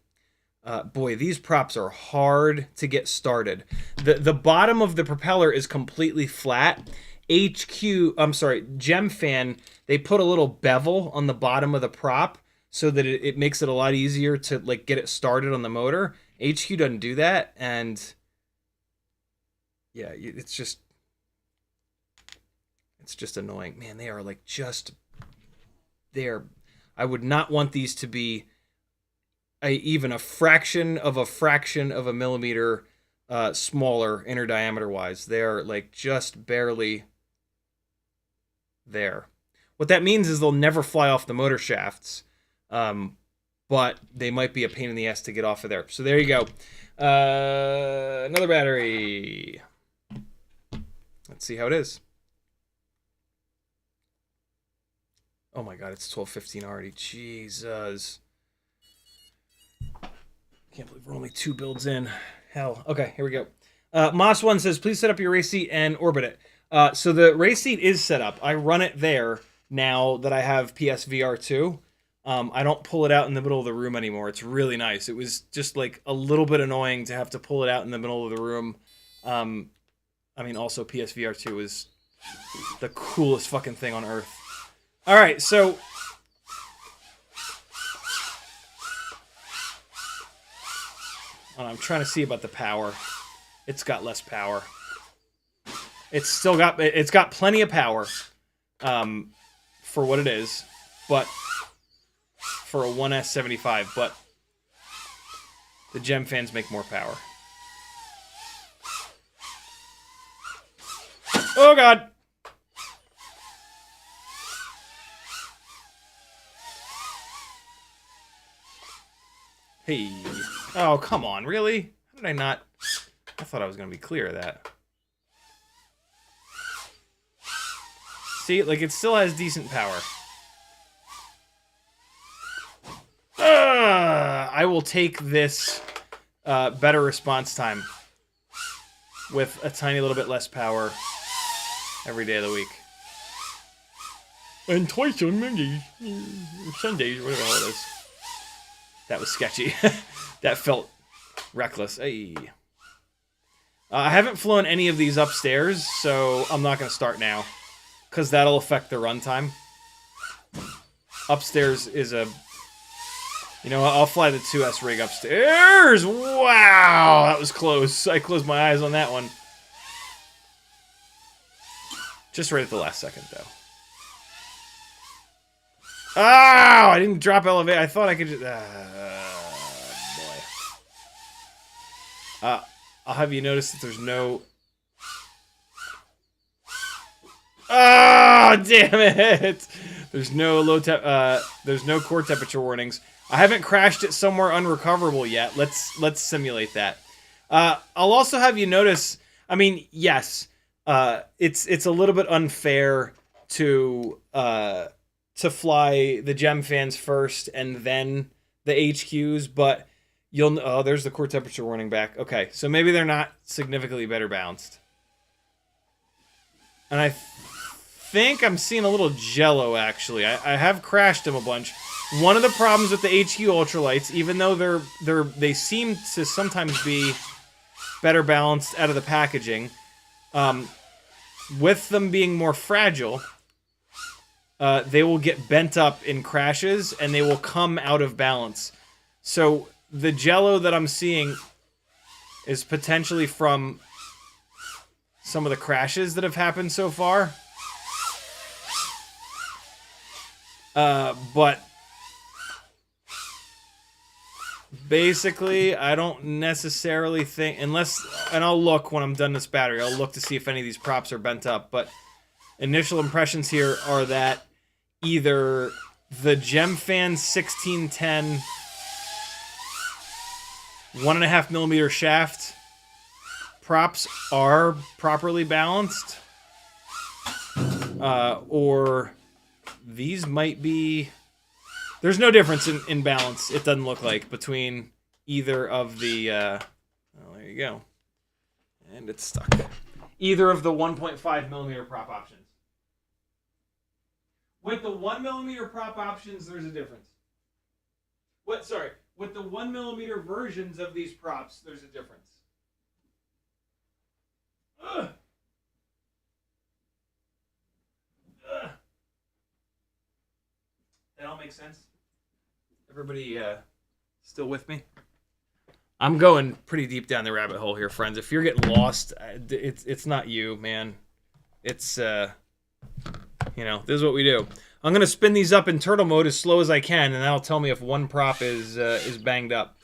boy, these props are hard to get started. The bottom of the propeller is completely flat. GemFan, they put a little bevel on the bottom of the prop so that it makes it a lot easier to, like, get it started on the motor. HQ doesn't do that, and yeah, it's just annoying. Man, they are like I would not want these to be even a fraction of a millimeter smaller inner diameter wise. They're like just barely there. What that means is they'll never fly off the motor shafts, but they might be a pain in the ass to get off of there. So there you go. Another battery. Let's see how it is. Oh my god, it's 12:15 already. Jesus. Can't believe we're only 2 builds in. Hell. Okay, here we go. Moss1 says, please set up your race seat and orbit it. So the race seat is set up. I run it there now that I have PSVR 2. I don't pull it out in the middle of the room anymore. It's really nice. It was just like a little bit annoying to have to pull it out in the middle of the room. I mean, also PSVR 2 is the coolest fucking thing on earth. All right, so I'm trying to see about the power. It's got less power. It's got plenty of power for what it is, but for a 1S75, but the GemFans make more power. Oh god. Hey. Oh, come on, really? How did I not? I thought I was going to be clear of that. See, like, it still has decent power. I will take this better response time with a tiny little bit less power every day of the week. And twice on Mondays, Sundays, whatever the hell it is. That was sketchy. That felt reckless. Hey. I haven't flown any of these upstairs, so I'm not going to start now, because that'll affect the runtime. Upstairs is a... You know, I'll fly the 2S rig upstairs. Wow, that was close. I closed my eyes on that one. Just right at the last second, though. Oh, I didn't drop elevator. I thought I could just... boy. I'll have you notice that there's no... Oh, damn it! There's no there's no core temperature warnings. I haven't crashed it somewhere unrecoverable yet. Let's simulate that. I'll also have you notice, I mean, yes, it's a little bit unfair to fly the GemFans first and then the HQs, but oh, there's the core temperature warning back. Okay, so maybe they're not significantly better balanced. And I think I'm seeing a little jello, actually. I have crashed them a bunch. One of the problems with the HQ Ultralights, even though they seem to sometimes be better balanced out of the packaging, with them being more fragile, they will get bent up in crashes and they will come out of balance. So the jello that I'm seeing is potentially from some of the crashes that have happened so far. But basically, I don't necessarily think, unless, and I'll look when I'm done this battery, I'll look to see if any of these props are bent up, but initial impressions here are that either the GemFan 1610 1.5mm shaft props are properly balanced, or these might be... There's no difference in balance, it doesn't look like, between either of the... well, there you go. And it's stuck. Either of the 1.5mm prop options. With the 1mm prop options, there's a difference. Sorry. With the 1mm versions of these props, there's a difference. Ugh. Ugh. That all makes sense? Everybody still with me? I'm going pretty deep down the rabbit hole here, friends. If you're getting lost, it's not you, man. It's, you know, this is what we do. I'm going to spin these up in turtle mode as slow as I can, and that'll tell me if one prop is banged up.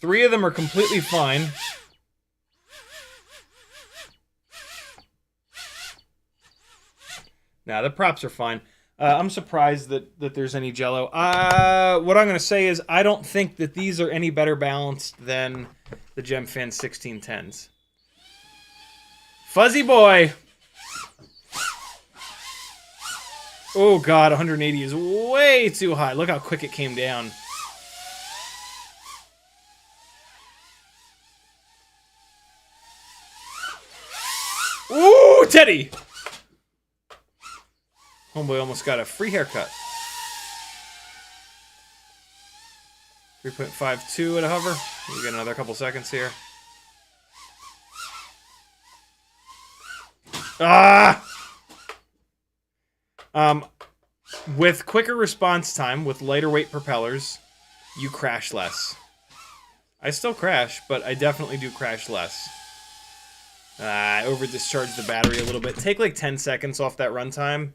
Three of them are completely fine. Nah, the props are fine. I'm surprised that there's any jello. What I'm going to say is I don't think that these are any better balanced than the GemFan 1610s. Fuzzy boy! Oh god, 180 is way too high. Look how quick it came down. Ooh, Teddy! Homeboy almost got a free haircut. 3.52 at a hover. We got another couple seconds here. Ah! With quicker response time, with lighter weight propellers, you crash less. I still crash, but I definitely do crash less. I over-discharged the battery a little bit. Take like 10 seconds off that runtime.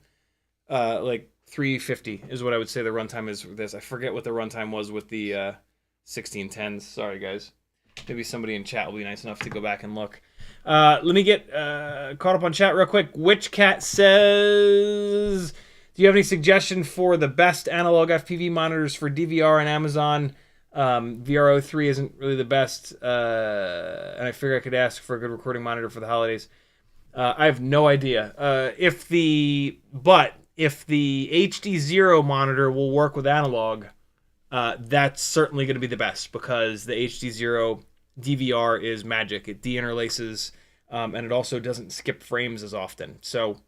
Like 350 is what I would say the runtime is for this. I forget what the runtime was with the 1610s. Sorry, guys. Maybe somebody in chat will be nice enough to go back and look. Let me get caught up on chat real quick. Witchcat says, do you have any suggestion for the best analog FPV monitors for DVR on Amazon? VRO3 isn't really the best, and I figure I could ask for a good recording monitor for the holidays. I have no idea. If the HDZero monitor will work with analog, that's certainly going to be the best, because the HDZero DVR is magic. It deinterlaces, and it also doesn't skip frames as often. So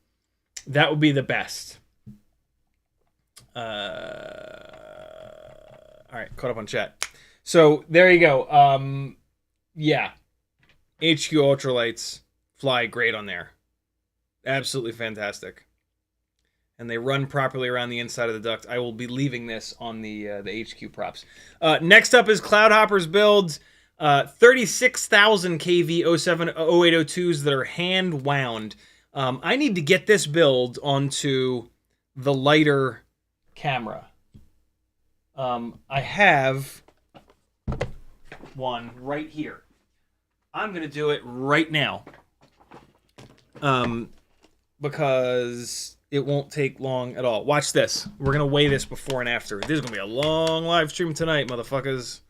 that would be the best. All right, caught up on chat. So there you go. Yeah, HQ Ultralights fly great on there. Absolutely fantastic. And they run properly around the inside of the duct. I will be leaving this on the HQ props. Next up is Cloudhopper's builds. 36,000 kV 0802s that are hand wound. I need to get this build onto the lighter camera. I have one right here. I'm going to do it right now. Because it won't take long at all. Watch this. We're going to weigh this before and after. This is going to be a long live stream tonight, motherfuckers.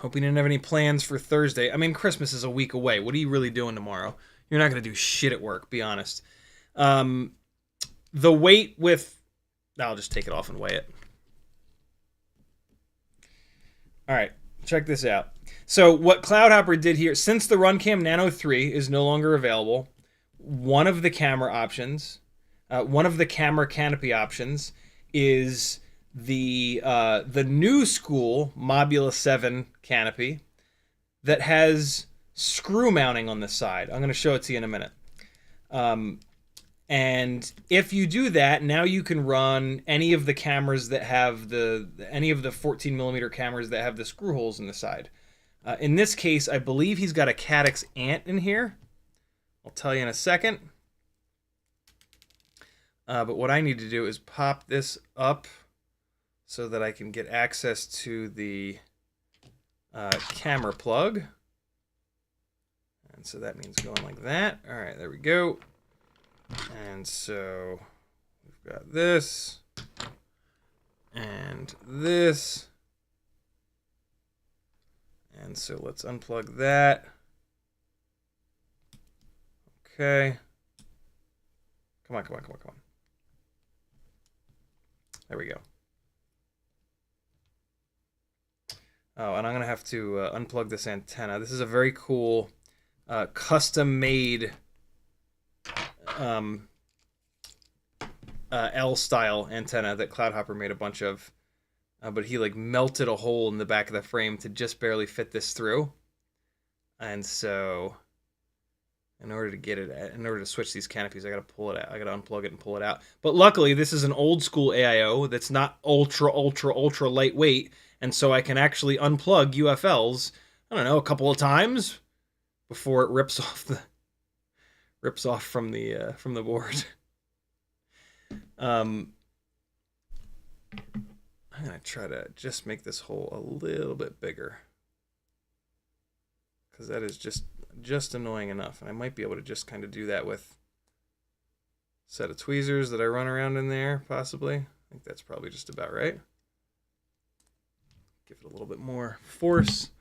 Hope you didn't have any plans for Thursday. I mean, Christmas is a week away. What are you really doing tomorrow? You're not going to do shit at work, be honest. The weight with... I'll just take it off and weigh it. All right, check this out. So what Cloudhopper did here, since the Runcam Nano 3 is no longer available, one of the camera options, one of the camera canopy options is the new school Mobula7 canopy that has screw mounting on the side. I'm going to show it to you in a minute. And if you do that, now you can run any of the cameras that have any of the 14mm cameras that have the screw holes in the side. In this case, I believe he's got a Caddx Ant in here. I'll tell you in a second. But what I need to do is pop this up so that I can get access to the camera plug. And so that means going like that. All right, there we go. And so we've got this and this. And so let's unplug that. Okay. Come on, come on, come on, come on. There we go. Oh, and I'm going to have to unplug this antenna. This is a very cool custom-made L-style antenna that Cloudhopper made a bunch of. But he like melted a hole in the back of the frame to just barely fit this through. And so in order to switch these canopies, I got to pull it out. I got to unplug it and pull it out. But luckily, this is an old school AIO that's not ultra lightweight. And so I can actually unplug UFLs, I don't know, a couple of times before it rips off from the board. I'm gonna try to just make this hole a little bit bigger, because that is just annoying enough, and I might be able to just kind of do that with a set of tweezers that I run around in there, possibly. I think that's probably just about right. Give it a little bit more force.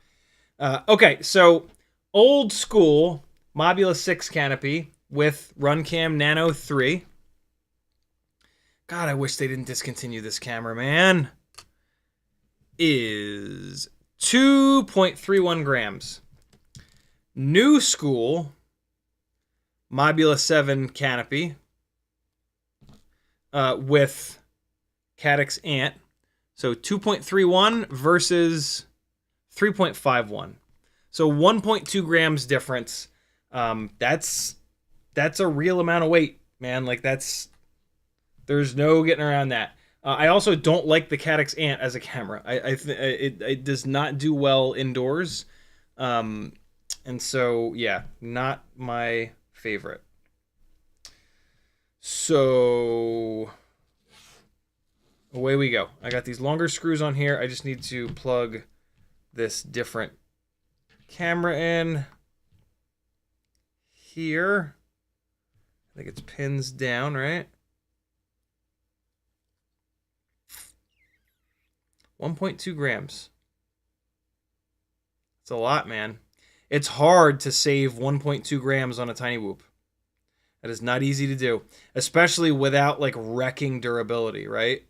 Okay, so old school Mobula 6 canopy with Runcam Nano 3. God, I wish they didn't discontinue this camera, man. Is 2.31 grams. New school Mobula 7 canopy with Caddx Ant. So 2.31 versus 3.51. So 1.2 grams difference. That's a real amount of weight, man. Like there's no getting around that. I also don't like the Caddx Ant as a camera. It does not do well indoors. And so, yeah, not my favorite. So away we go. I got these longer screws on here. I just need to plug this different camera in here. I think it's pins down, right? 1.2 grams. It's a lot, man. It's hard to save 1.2 grams on a Tiny-whoop. That is not easy to do, especially without like wrecking durability, right?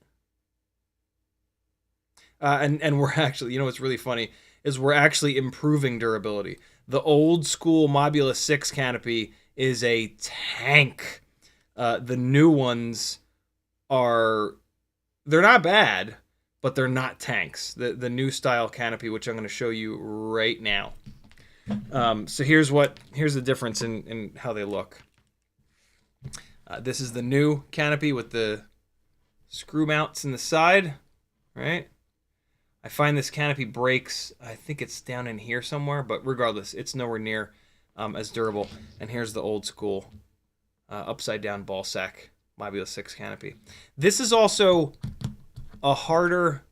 And we're actually, you know what's really funny is we're actually improving durability. The old school Mobula 6 canopy is a tank. The new ones they're not bad, but they're not tanks. The new style canopy, which I'm going to show you right now. So here's the difference in how they look. This is the new canopy with the screw mounts in the side, right? I find this canopy breaks. I think it's down in here somewhere, but regardless, it's nowhere near as durable. And here's the old school upside down ball sack Mobula 6 canopy. This is also a harder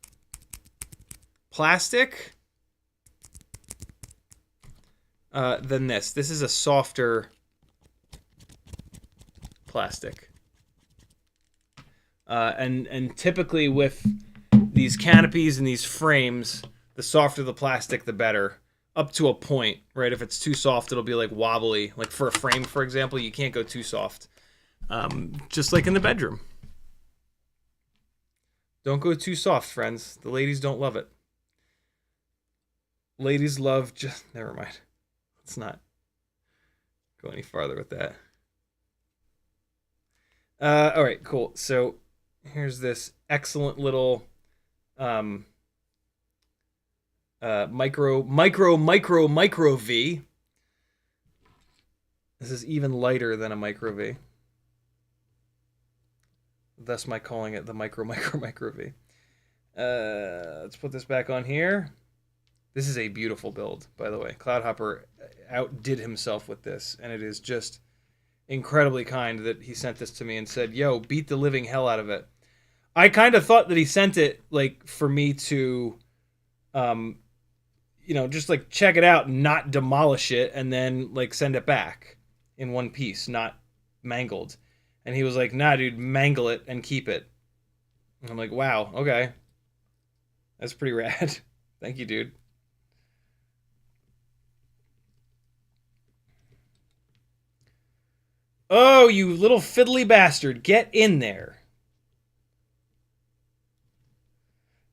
plastic than this. This is a softer plastic. And typically with these canopies and these frames, The softer the plastic, the better. Up to a point, right? If it's too soft, it'll be like wobbly. Like for a frame, for example, you can't go too soft. Just like in the bedroom. Don't go too soft, friends. The ladies don't love it. Ladies love just... Never mind. Let's not go any farther with that. All right, cool. So here's this excellent little micro V. This is even lighter than a micro V. Thus my calling it the micro V. Let's put this back on here. This is a beautiful build, by the way. Cloudhopper outdid himself with this, and it is just incredibly kind that he sent this to me and said, yo, beat the living hell out of it. I kind of thought that he sent it like for me to you know, just like check it out and not demolish it and then like send it back in one piece, not mangled. And he was like, nah, dude, mangle it and keep it. And I'm like, wow, okay. That's pretty rad. Thank you, dude. Oh, you little fiddly bastard. Get in there.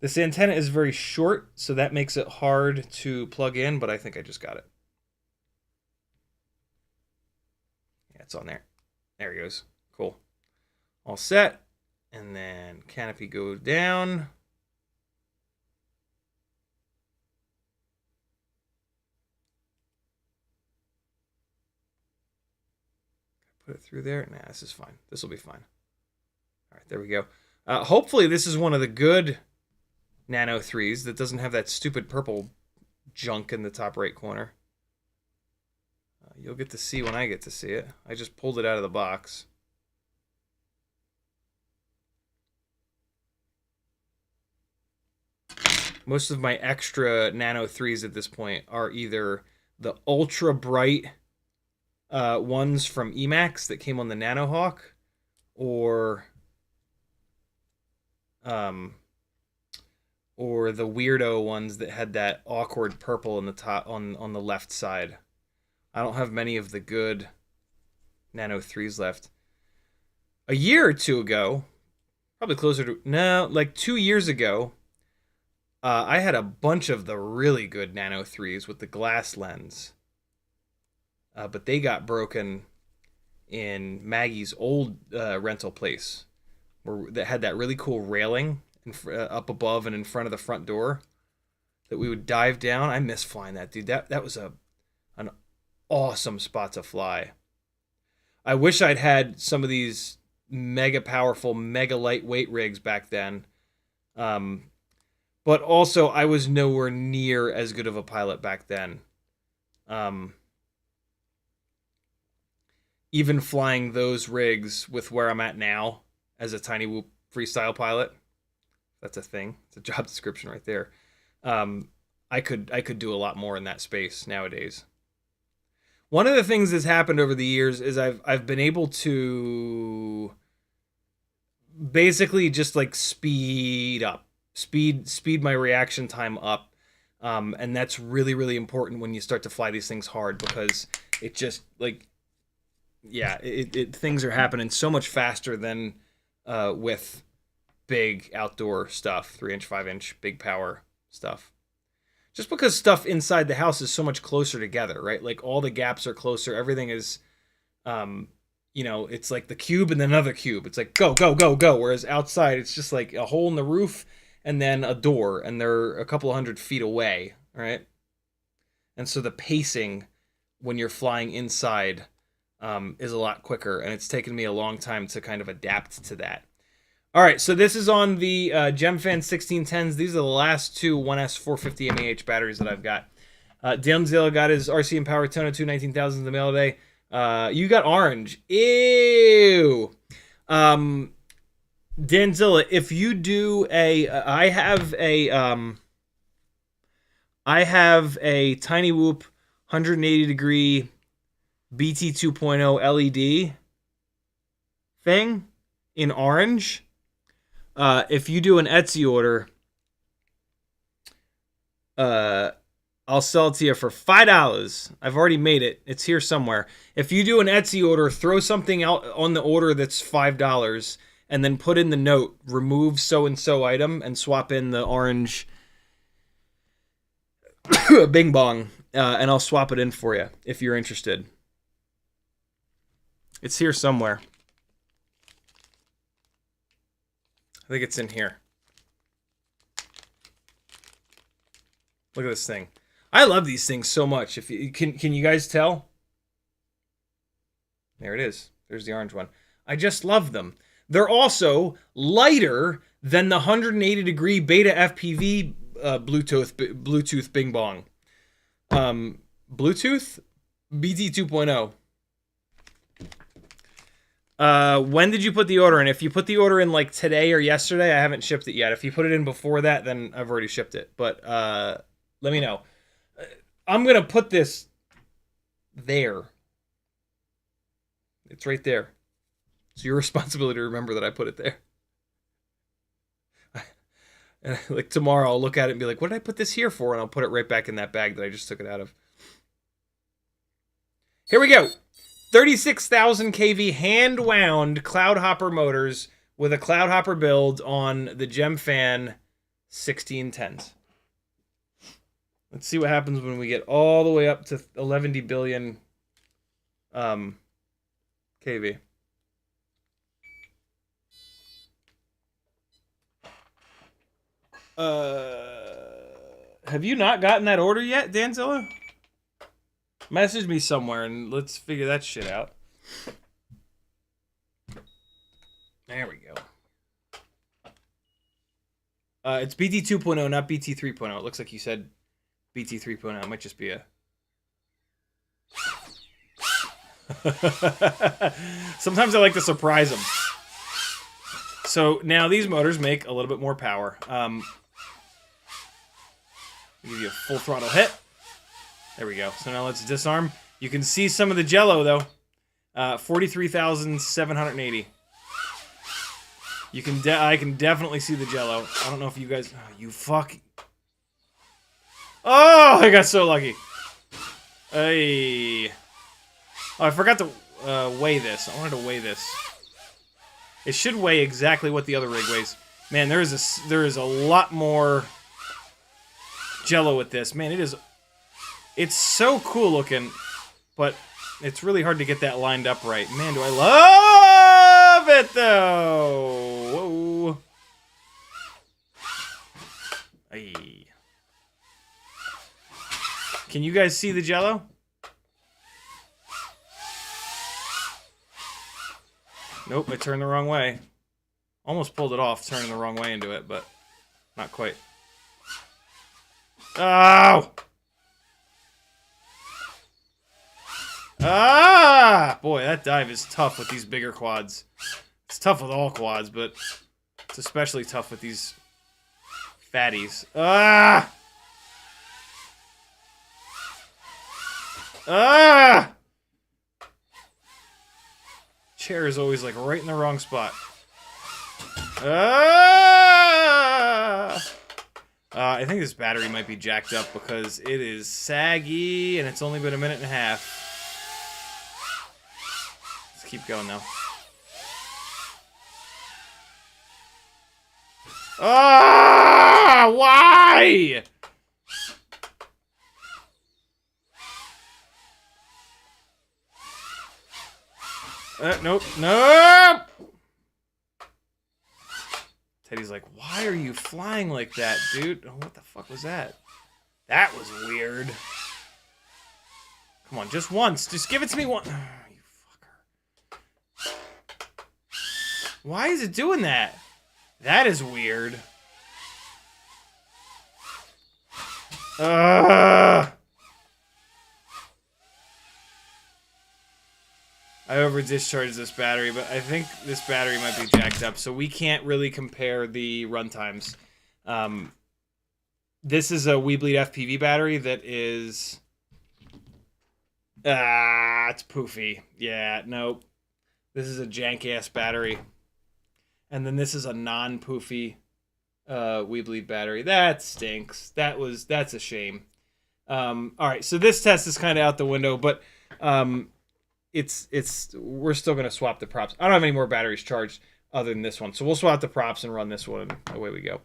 This antenna is very short, so that makes it hard to plug in, but I think I just got it. Yeah, it's on there. There he goes. Cool. All set. And then canopy go down. Put it through there. Nah, this is fine. This will be fine. All right, there we go. Hopefully this is one of the good Nano 3s that doesn't have that stupid purple junk in the top right corner. You'll get to see when I get to see it. I just pulled it out of the box. Most of my extra Nano 3s at this point are either the ultra bright ones from Emax that came on the Nanohawk, or the weirdo ones that had that awkward purple in the top on the left side. I don't have many of the good Nano 3s left. A year or two ago, probably closer to, no, like 2 years ago, I had a bunch of the really good Nano 3s with the glass lens. But they got broken in Maggie's old rental place, that had that really cool railing up above and in front of the front door that we would dive down. I miss flying that, dude. That was an awesome spot to fly. I wish I'd had some of these mega powerful, mega lightweight rigs back then. But also, I was nowhere near as good of a pilot back then. Even flying those rigs with where I'm at now as a tiny whoop freestyle pilot, that's a thing. It's a job description right there. I could do a lot more in that space nowadays. One of the things that's happened over the years is I've been able to basically just like speed my reaction time up. And that's really, really important when you start to fly these things hard, because it just like, yeah, things are happening so much faster than with big outdoor stuff, 3-inch, 5-inch, big power stuff. Just because stuff inside the house is so much closer together, right? Like all the gaps are closer. Everything is, you know, it's like the cube and then another cube. It's like go, go, go, go. Whereas outside, it's just like a hole in the roof and then a door, and they're a couple of 100 feet away, right? And so the pacing when you're flying inside is a lot quicker, and it's taken me a long time to kind of adapt to that. All right, so this is on the GemFan 1610s. These are the last two 1S 450 mAh batteries that I've got. Danzilla got his RC and Power Tono 2 19,000 the mail today. You got orange. Ew. Danzilla, if you do I have a Tiny Whoop 180 degree BT 2.0 LED thing in orange. If you do an Etsy order, I'll sell it to you for $5. I've already made it. It's here somewhere. If you do an Etsy order, throw something out on the order that's $5 and then put in the note, remove so-and-so item, and swap in the orange Bing Bong, and I'll swap it in for you if you're interested. It's here somewhere. I think it's in here. Look at this thing. I love these things so much. If you can you guys tell? There it is. There's the orange one. I just love them. They're also lighter than the 180-degree Betaflight Bluetooth Bing Bong. Bluetooth BT 2.0. When did you put the order in? If you put the order in like today or yesterday, I haven't shipped it yet. If you put it in before that, then I've already shipped it. But let me know. I'm going to put this there. It's right there. It's your responsibility to remember that I put it there. Like tomorrow, I'll look at it and be like, what did I put this here for? And I'll put it right back in that bag that I just took it out of. Here we go. 36,000 kV hand-wound Cloudhopper motors with a Cloudhopper build on the GemFan 1610s. Let's see what happens when we get all the way up to 11 billion kV. Have you not gotten that order yet, Danzilla? Message me somewhere and let's figure that shit out. There we go. It's BT 2.0, not BT 3.0. It looks like you said BT 3.0. It might just be a... Sometimes I like to surprise them. So now these motors make a little bit more power. Give you a full throttle hit. There we go. So now let's disarm. You can see some of the jello though. 43,780. You can I can definitely see the jello. I don't know if you guys... Oh, you fuck... Oh, I got so lucky. Hey. Oh, I forgot to weigh this. I wanted to weigh this. It should weigh exactly what the other rig weighs. Man, there is a lot more jello with this. Man, it's so cool looking, but it's really hard to get that lined up right. Man, do I love it though. Whoa. Ay. Can you guys see the jello? Nope, I turned the wrong way. Almost pulled it off, turning the wrong way into it, but not quite. Oh! Ah! Boy, that dive is tough with these bigger quads. It's tough with all quads, but it's especially tough with these fatties. Ah! Ah! Chair is always like right in the wrong spot. Ah! I think this battery might be jacked up because it is saggy and it's only been a minute and a half. Let's keep going though. Ah! Why? Nope. Nope! Teddy's like, why are you flying like that, dude? Oh, what the fuck was that? That was weird. Come on, just once. Just give it to me once. Oh, you fucker. Why is it doing that? That is weird. Ugh. I over-discharged this battery, but I think this battery might be jacked up, so we can't really compare the run times. This is a Weebleed FPV battery that is... it's poofy. Yeah, nope. This is a jank-ass battery. And then this is a non-poofy Weebly battery. That stinks. That's a shame. All right, so this test is kind of out the window, but we're still gonna swap the props. I don't have any more batteries charged other than this one, so we'll swap the props and run this one, and away we go.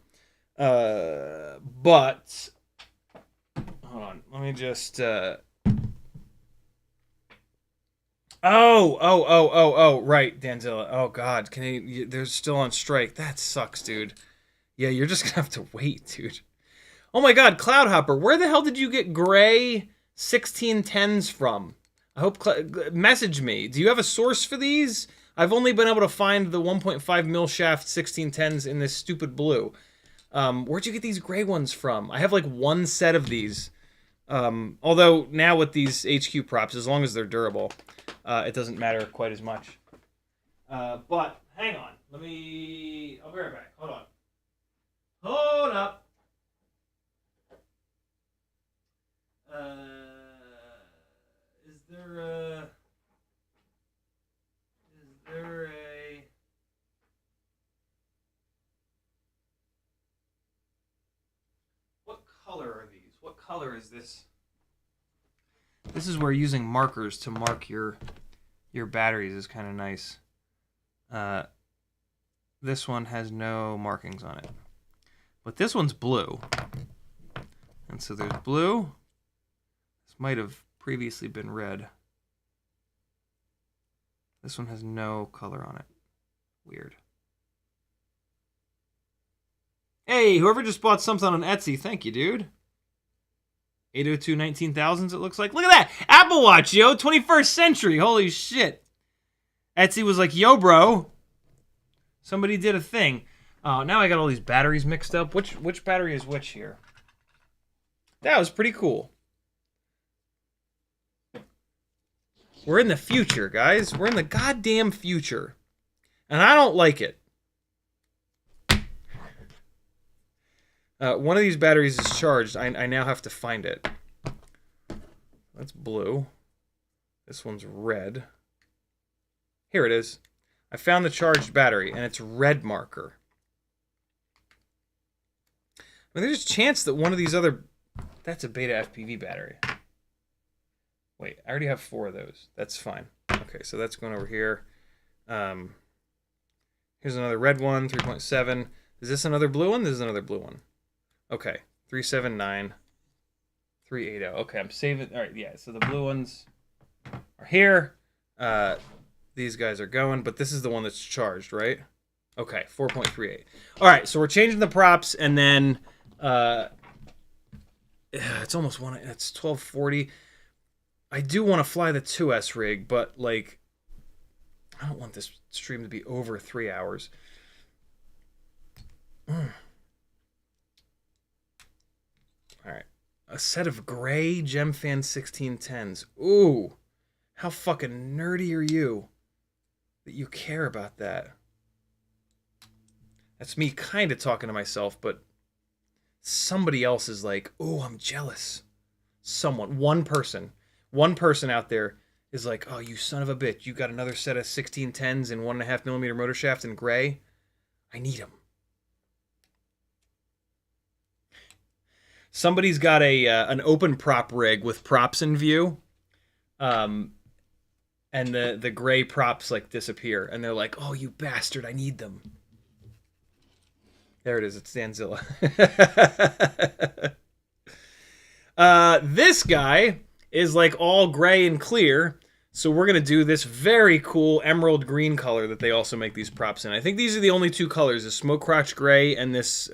But hold on, let me just. Oh, right, Danzilla. Oh God, they're still on strike. That sucks, dude. Yeah, you're just gonna have to wait, dude. Oh my God, Cloudhopper, where the hell did you get gray 1610s from? I hope message me. Do you have a source for these? I've only been able to find the 1.5 mil shaft 1610s in this stupid blue. Where'd you get these gray ones from? I have like one set of these. Although now with these HQ props, as long as they're durable, it doesn't matter quite as much. But hang on, I'll be right back. Hold on. Hold up. Is there a what color are these? What color is this? This is where using markers to mark your batteries is kind of nice. This one has no markings on it. But this one's blue. And so there's blue. This might have previously been red. This one has no color on it. Weird. Hey, whoever just bought something on Etsy, thank you, dude. 802 19,000s, it looks like. Look at that! Apple Watch, yo! 21st century! Holy shit. Etsy was like, yo, bro. Somebody did a thing. Oh, now I got all these batteries mixed up. Which battery is which here? That was pretty cool. We're in the future, guys. We're in the goddamn future. And I don't like it. One of these batteries is charged. I now have to find it. That's blue. This one's red. Here it is. I found the charged battery, and it's red marker. I mean, there's a chance that one of these other... That's a Betaflight battery. Wait, I already have 4 of those. That's fine. Okay, so that's going over here. Here's another red one, 3.7. Is this another blue one? This is another blue one. Okay, 379, 380. Okay, I'm saving. All right, yeah, so the blue ones are here. These guys are going, but this is the one that's charged, right? Okay, 4.38. All right, so we're changing the props, and then it's almost one. It's 12:40. I do want to fly the 2S rig, but like, I don't want this stream to be over 3 hours. All right, a set of gray GemFan 1610s. Ooh, how fucking nerdy are you that you care about that? That's me kind of talking to myself, but somebody else is like, oh, I'm jealous. One person out there is like, oh, you son of a bitch, you got another set of 1610s and 1.5mm motor shaft in gray? I need them. Somebody's got an open prop rig with props in view, and the gray props like disappear, and they're like, "Oh, you bastard! I need them." There it is. It's Danzilla. This guy is like all gray and clear, so we're gonna do this very cool emerald green color that they also make these props in. I think these are the only 2 colors: the smoke crotch gray and this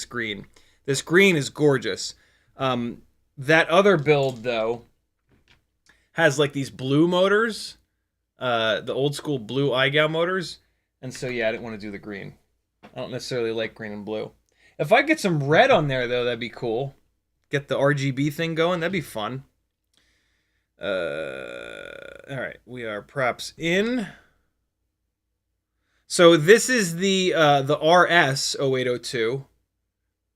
green. This green is gorgeous. That other build, though, has like these blue motors, the old school blue Igow motors. And so, yeah, I didn't want to do the green. I don't necessarily like green and blue. If I get some red on there, though, that'd be cool. Get the RGB thing going. That'd be fun. All right, we are props in. So this is the RS 0802.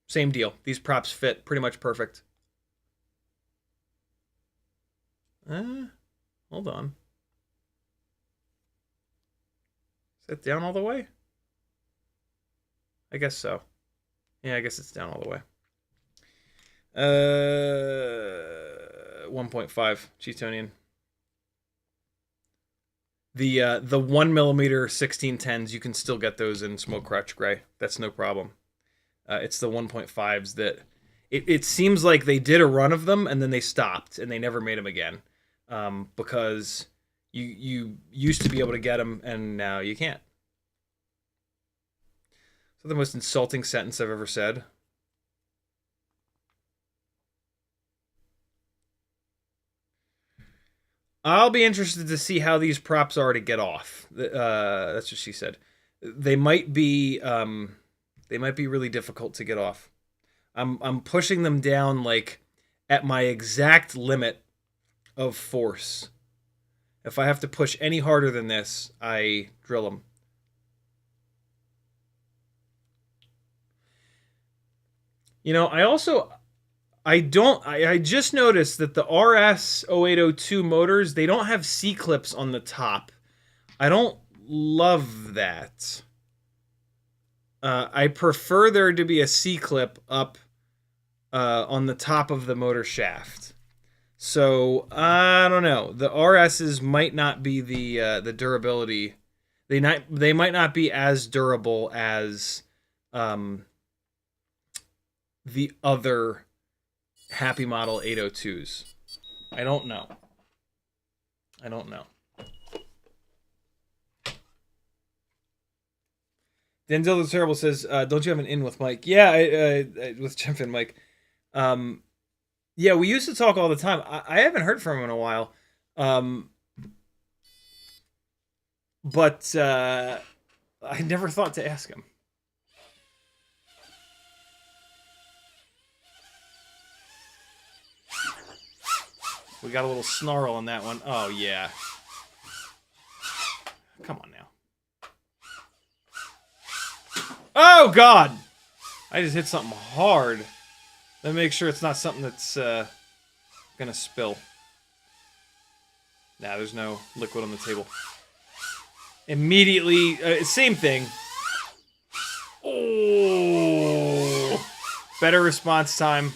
Same deal. These props fit pretty much perfect. Hold on. Is that down all the way? I guess so. Yeah, I guess it's down all the way. 1.5 Cheetonian. The 1mm 1610s, you can still get those in smoke crotch gray. That's no problem. It's the 1.5s that it seems like they did a run of them and then they stopped and they never made them again, because you used to be able to get them and now you can't. Is that the most insulting sentence I've ever said? I'll be interested to see how these props are to get off. That's what she said. They might be really difficult to get off. I'm pushing them down like at my exact limit of force. If I have to push any harder than this, I drill them. You know, I just noticed that the RS 0802 motors, they don't have C-clips on the top. I don't love that. I prefer there to be a C-clip up on the top of the motor shaft. So, I don't know. The RSs might not be the durability. They might not be as durable as the other Happy Model 802s. I don't know. Denzel the Terrible says, don't you have an in with Mike? Yeah, with GemFan Mike. Yeah, we used to talk all the time. I haven't heard from him in a while. But I never thought to ask him. We got a little snarl on that one. Oh, yeah. Come on now. Oh, God! I just hit something hard. Let me make sure it's not something that's gonna spill. Nah, there's no liquid on the table. Immediately, same thing. Oh! Better response time.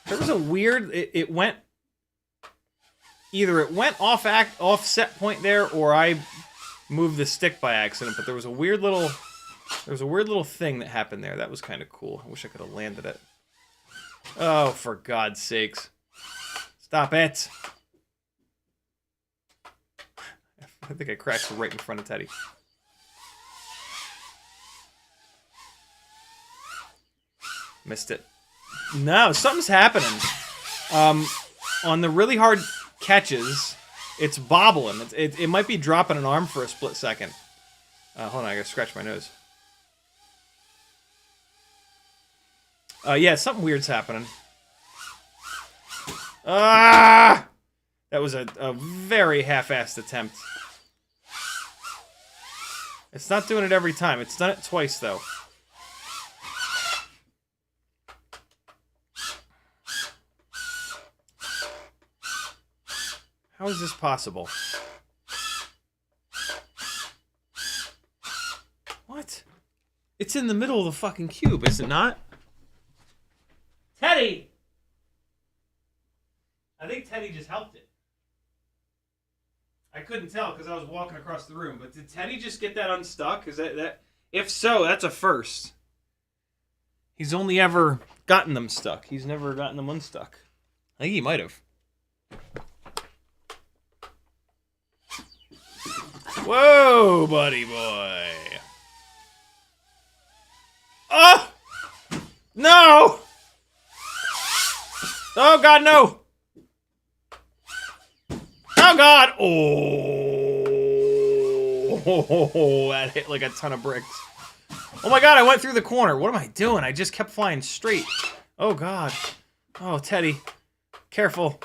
There was a weird... It went... Either it went off set point there, or I moved the stick by accident, but there was a weird little... There was a weird little thing that happened there. That was kind of cool. I wish I could have landed it. Oh, for God's sakes. Stop it. I think I crashed right in front of Teddy. Missed it. No, something's happening. On the really hard catches, it's bobbling. It might be dropping an arm for a split second. Hold on, I gotta scratch my nose. Yeah, something weird's happening. Ah! That was a very half-assed attempt. It's not doing it every time. It's done it twice, though. How is this possible? What? It's in the middle of the fucking cube, is it not? Teddy! I think Teddy just helped it. I couldn't tell because I was walking across the room, but did Teddy just get that unstuck? Is that? If so, that's a first. He's only ever gotten them stuck. He's never gotten them unstuck. I think he might have. Whoa, buddy boy. Oh! No! Oh, God, no! Oh, God! Oh, that hit like a ton of bricks. Oh, my God, I went through the corner. What am I doing? I just kept flying straight. Oh, God. Oh, Teddy. Careful.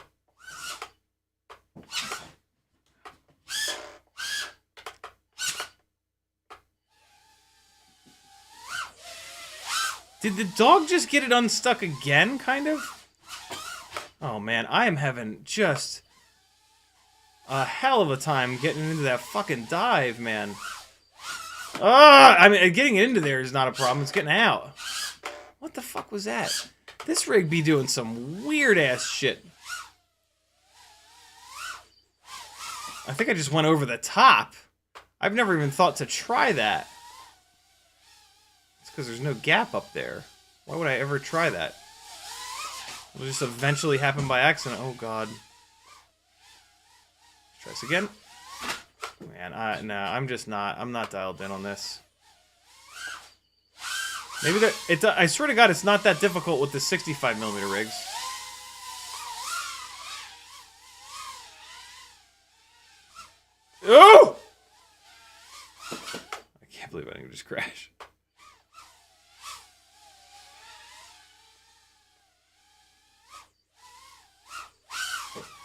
Did the dog just get it unstuck again, kind of? Oh, man, I am having just a hell of a time getting into that fucking dive, man. I mean, getting into there is not a problem. It's getting out. What the fuck was that? This rig be doing some weird-ass shit. I think I just went over the top. I've never even thought to try that. It's because there's no gap up there. Why would I ever try that? It'll just eventually happen by accident. Oh, God. Let's try this again. Man, nah, I'm not dialed in on this. Maybe I swear to God, it's not that difficult with the 65mm rigs. Oh! I can't believe I didn't just crash.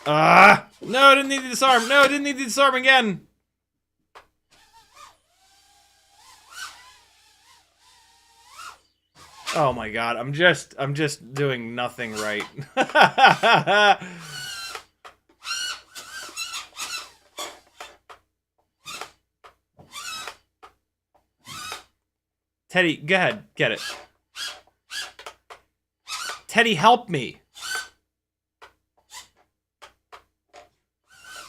No, I didn't need to disarm. No, I didn't need to disarm again. Oh my God, I'm just doing nothing right. Teddy, go ahead, get it. Teddy, help me.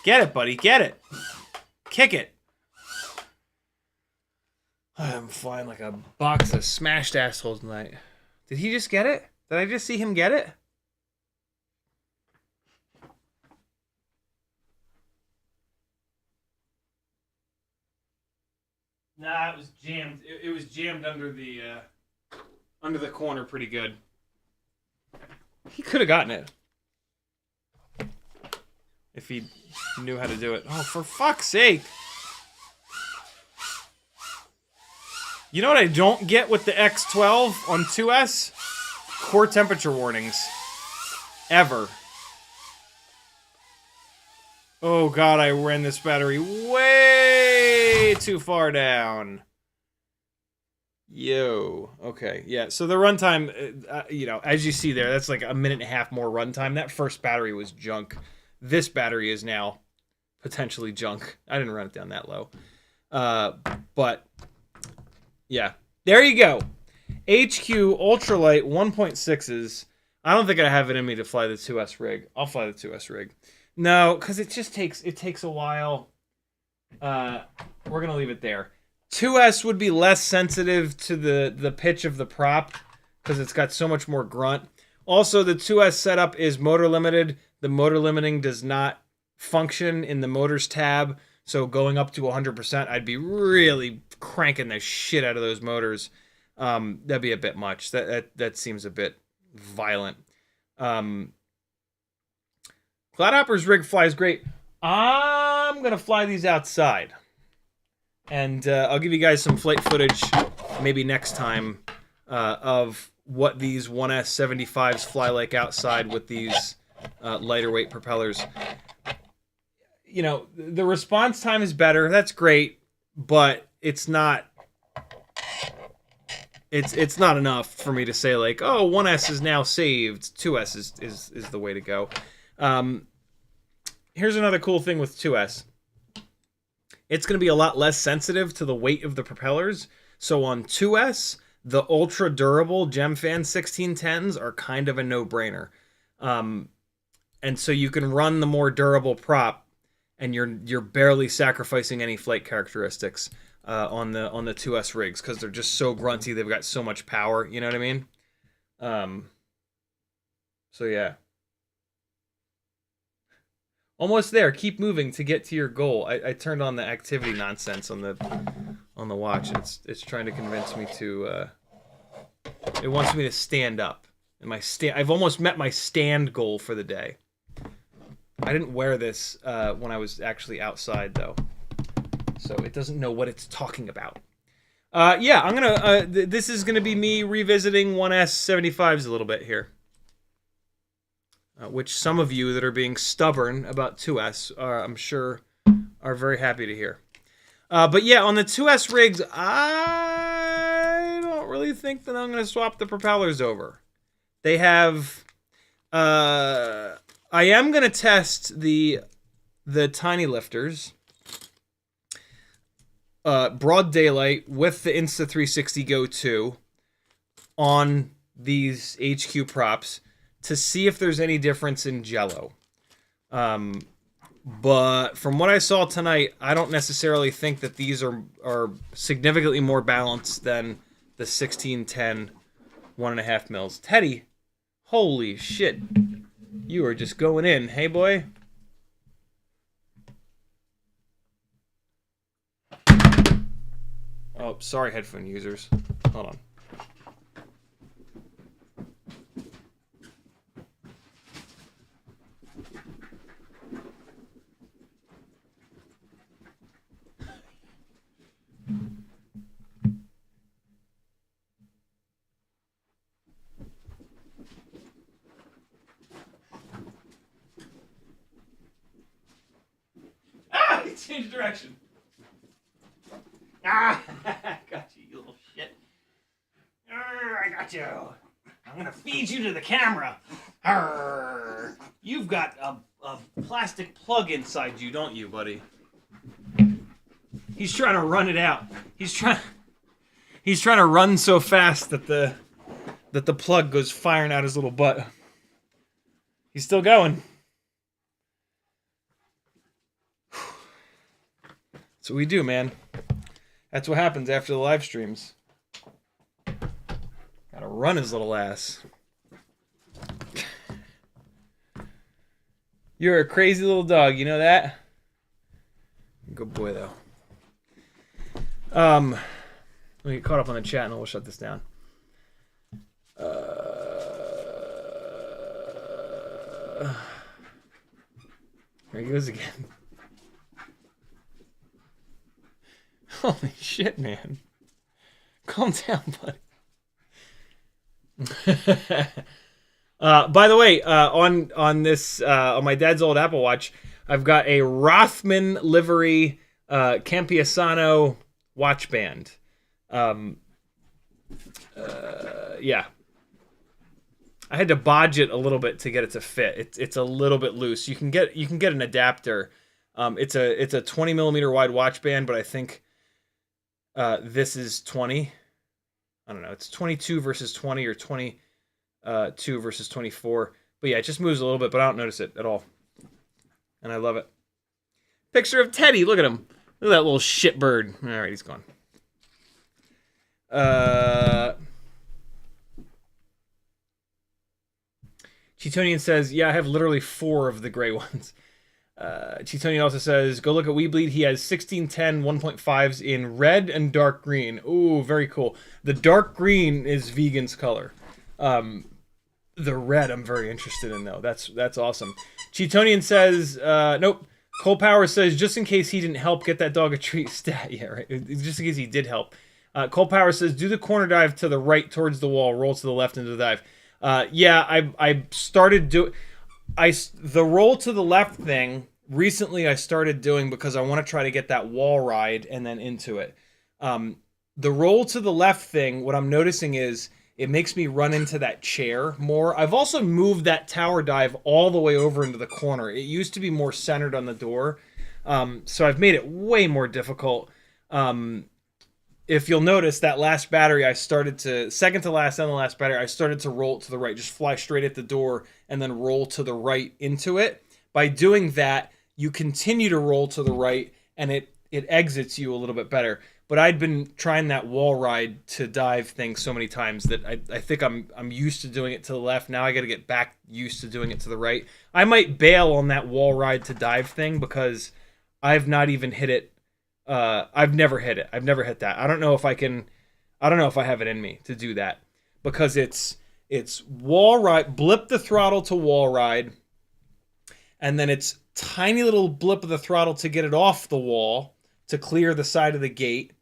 Get it, buddy, get it. Kick it. I'm flying like a box of smashed assholes tonight. Did he just get it? Did I just see him get it? Nah, it was jammed. It was jammed under the corner pretty good. He could have gotten it. If he knew how to do it. Oh, for fuck's sake. You know what I don't get with the X12 on 2S? Core temperature warnings. Ever. Oh God, I ran this battery way too far down. Yo. Okay, yeah, so the runtime, you know, as you see there, that's like a minute and a half more runtime. That first battery was junk. This battery is now potentially junk. I didn't run it down that low. But... yeah, there you go. HQ Ultralight 1.6s. I don't think I have it in me to fly the 2S rig. I'll fly the 2S rig. No, because it just takes a while. We're gonna leave it there. 2S would be less sensitive to the pitch of the prop because it's got so much more grunt. Also, the 2S setup is motor limited. The motor limiting does not function in the motors tab. So going up to 100%, I'd be really cranking the shit out of those motors. That'd be a bit much. That seems a bit violent. Cloudhopper's rig flies great. I'm gonna fly these outside, and I'll give you guys some flight footage maybe next time of what these 1S75s fly like outside with these lighter weight propellers. You know, the response time is better. That's great, but it's not. It's not enough for me to say like, oh, 1S is now saved. 2S is the way to go. Here's another cool thing with 2S. It's going to be a lot less sensitive to the weight of the propellers. So on 2S, the ultra durable GemFan 1610s are kind of a no-brainer. And so you can run the more durable prop, and you're barely sacrificing any flight characteristics on the 2S rigs because they're just so grunty. They've got so much power. You know what I mean? So yeah. Almost there. Keep moving to get to your goal. I turned on the activity nonsense on the watch. And it's trying to convince me to. It wants me to stand up. And I've almost met my stand goal for the day. I didn't wear this when I was actually outside though, so it doesn't know what it's talking about. Yeah, I'm gonna. This is gonna be me revisiting 1S75s a little bit here. Which some of you that are being stubborn about 2S I'm sure are very happy to hear. But yeah, on the 2S rigs, I don't really think that I'm going to swap the propellers over. They have... I am going to test the tiny lifters. broad daylight with the Insta360 Go 2 on these HQ props to see if there's any difference in jello. But from what I saw tonight, I don't necessarily think that these are significantly more balanced than the 1610 1.5 mils. Teddy, holy shit. You are just going in. Hey, boy. Oh, sorry, headphone users. Hold on. Ah! He changed direction. Ah! Got you, you little shit. I got you. I'm gonna feed you to the camera. Arr. You've got a plastic plug inside you, don't you, buddy? He's trying to run it out. He's trying to run so fast that the plug goes firing out his little butt. He's still going. That's what we do, man. That's what happens after the live streams. Gotta run his little ass. You're a crazy little dog, you know that? Good boy, though. Let me get caught up on the chat and we'll shut this down. There he goes again. Holy shit, man. Calm down, buddy. By the way, on this on my dad's old Apple Watch, I've got a Rothman livery Campiasano watch band. Yeah. I had to bodge it a little bit to get it to fit. It's a little bit loose. You can get an adapter. It's a 20 millimeter wide watch band, but I think this is 20. I don't know. It's 22 versus 20 or 22 versus 24. But yeah, it just moves a little bit, but I don't notice it at all. And I love it. Picture of Teddy. Look at him. Look at that little shit bird. All right, he's gone. Cheetonian says, yeah, I have literally 4 of the gray ones. Cheetonian also says, go look at Weebleed. He has 1610 1.5s in red and dark green. Ooh, very cool. The dark green is Vegan's color. The red I'm very interested in, though. That's awesome. Cheetonian says, nope. Cole Power says, just in case he didn't help, get that dog a treat. Stat. Yeah, right. Just in case he did help. Cole Power says, do the corner dive to the right towards the wall, roll to the left into the dive. Yeah, I started doing... the roll to the left thing, recently I started doing because I want to try to get that wall ride and then into it. The roll to the left thing, what I'm noticing is it makes me run into that chair more. I've also moved that tower dive all the way over into the corner. It used to be more centered on the door. So I've made it way more difficult. If you'll notice, that last battery, I started to, second to last and the last battery, I started to roll to the right, just fly straight at the door and then roll to the right into it. By doing that, you continue to roll to the right and it exits you a little bit better. But I'd been trying that wall ride to dive thing so many times that I think I'm used to doing it to the left. Now I got to get back used to doing it to the right. I might bail on that wall ride to dive thing because I've not even hit it. I've never hit it. I've never hit that. I don't know if I can. I don't know if I have it in me to do that because it's wall ride, blip the throttle to wall ride, and then it's tiny little blip of the throttle to get it off the wall to clear the side of the gate,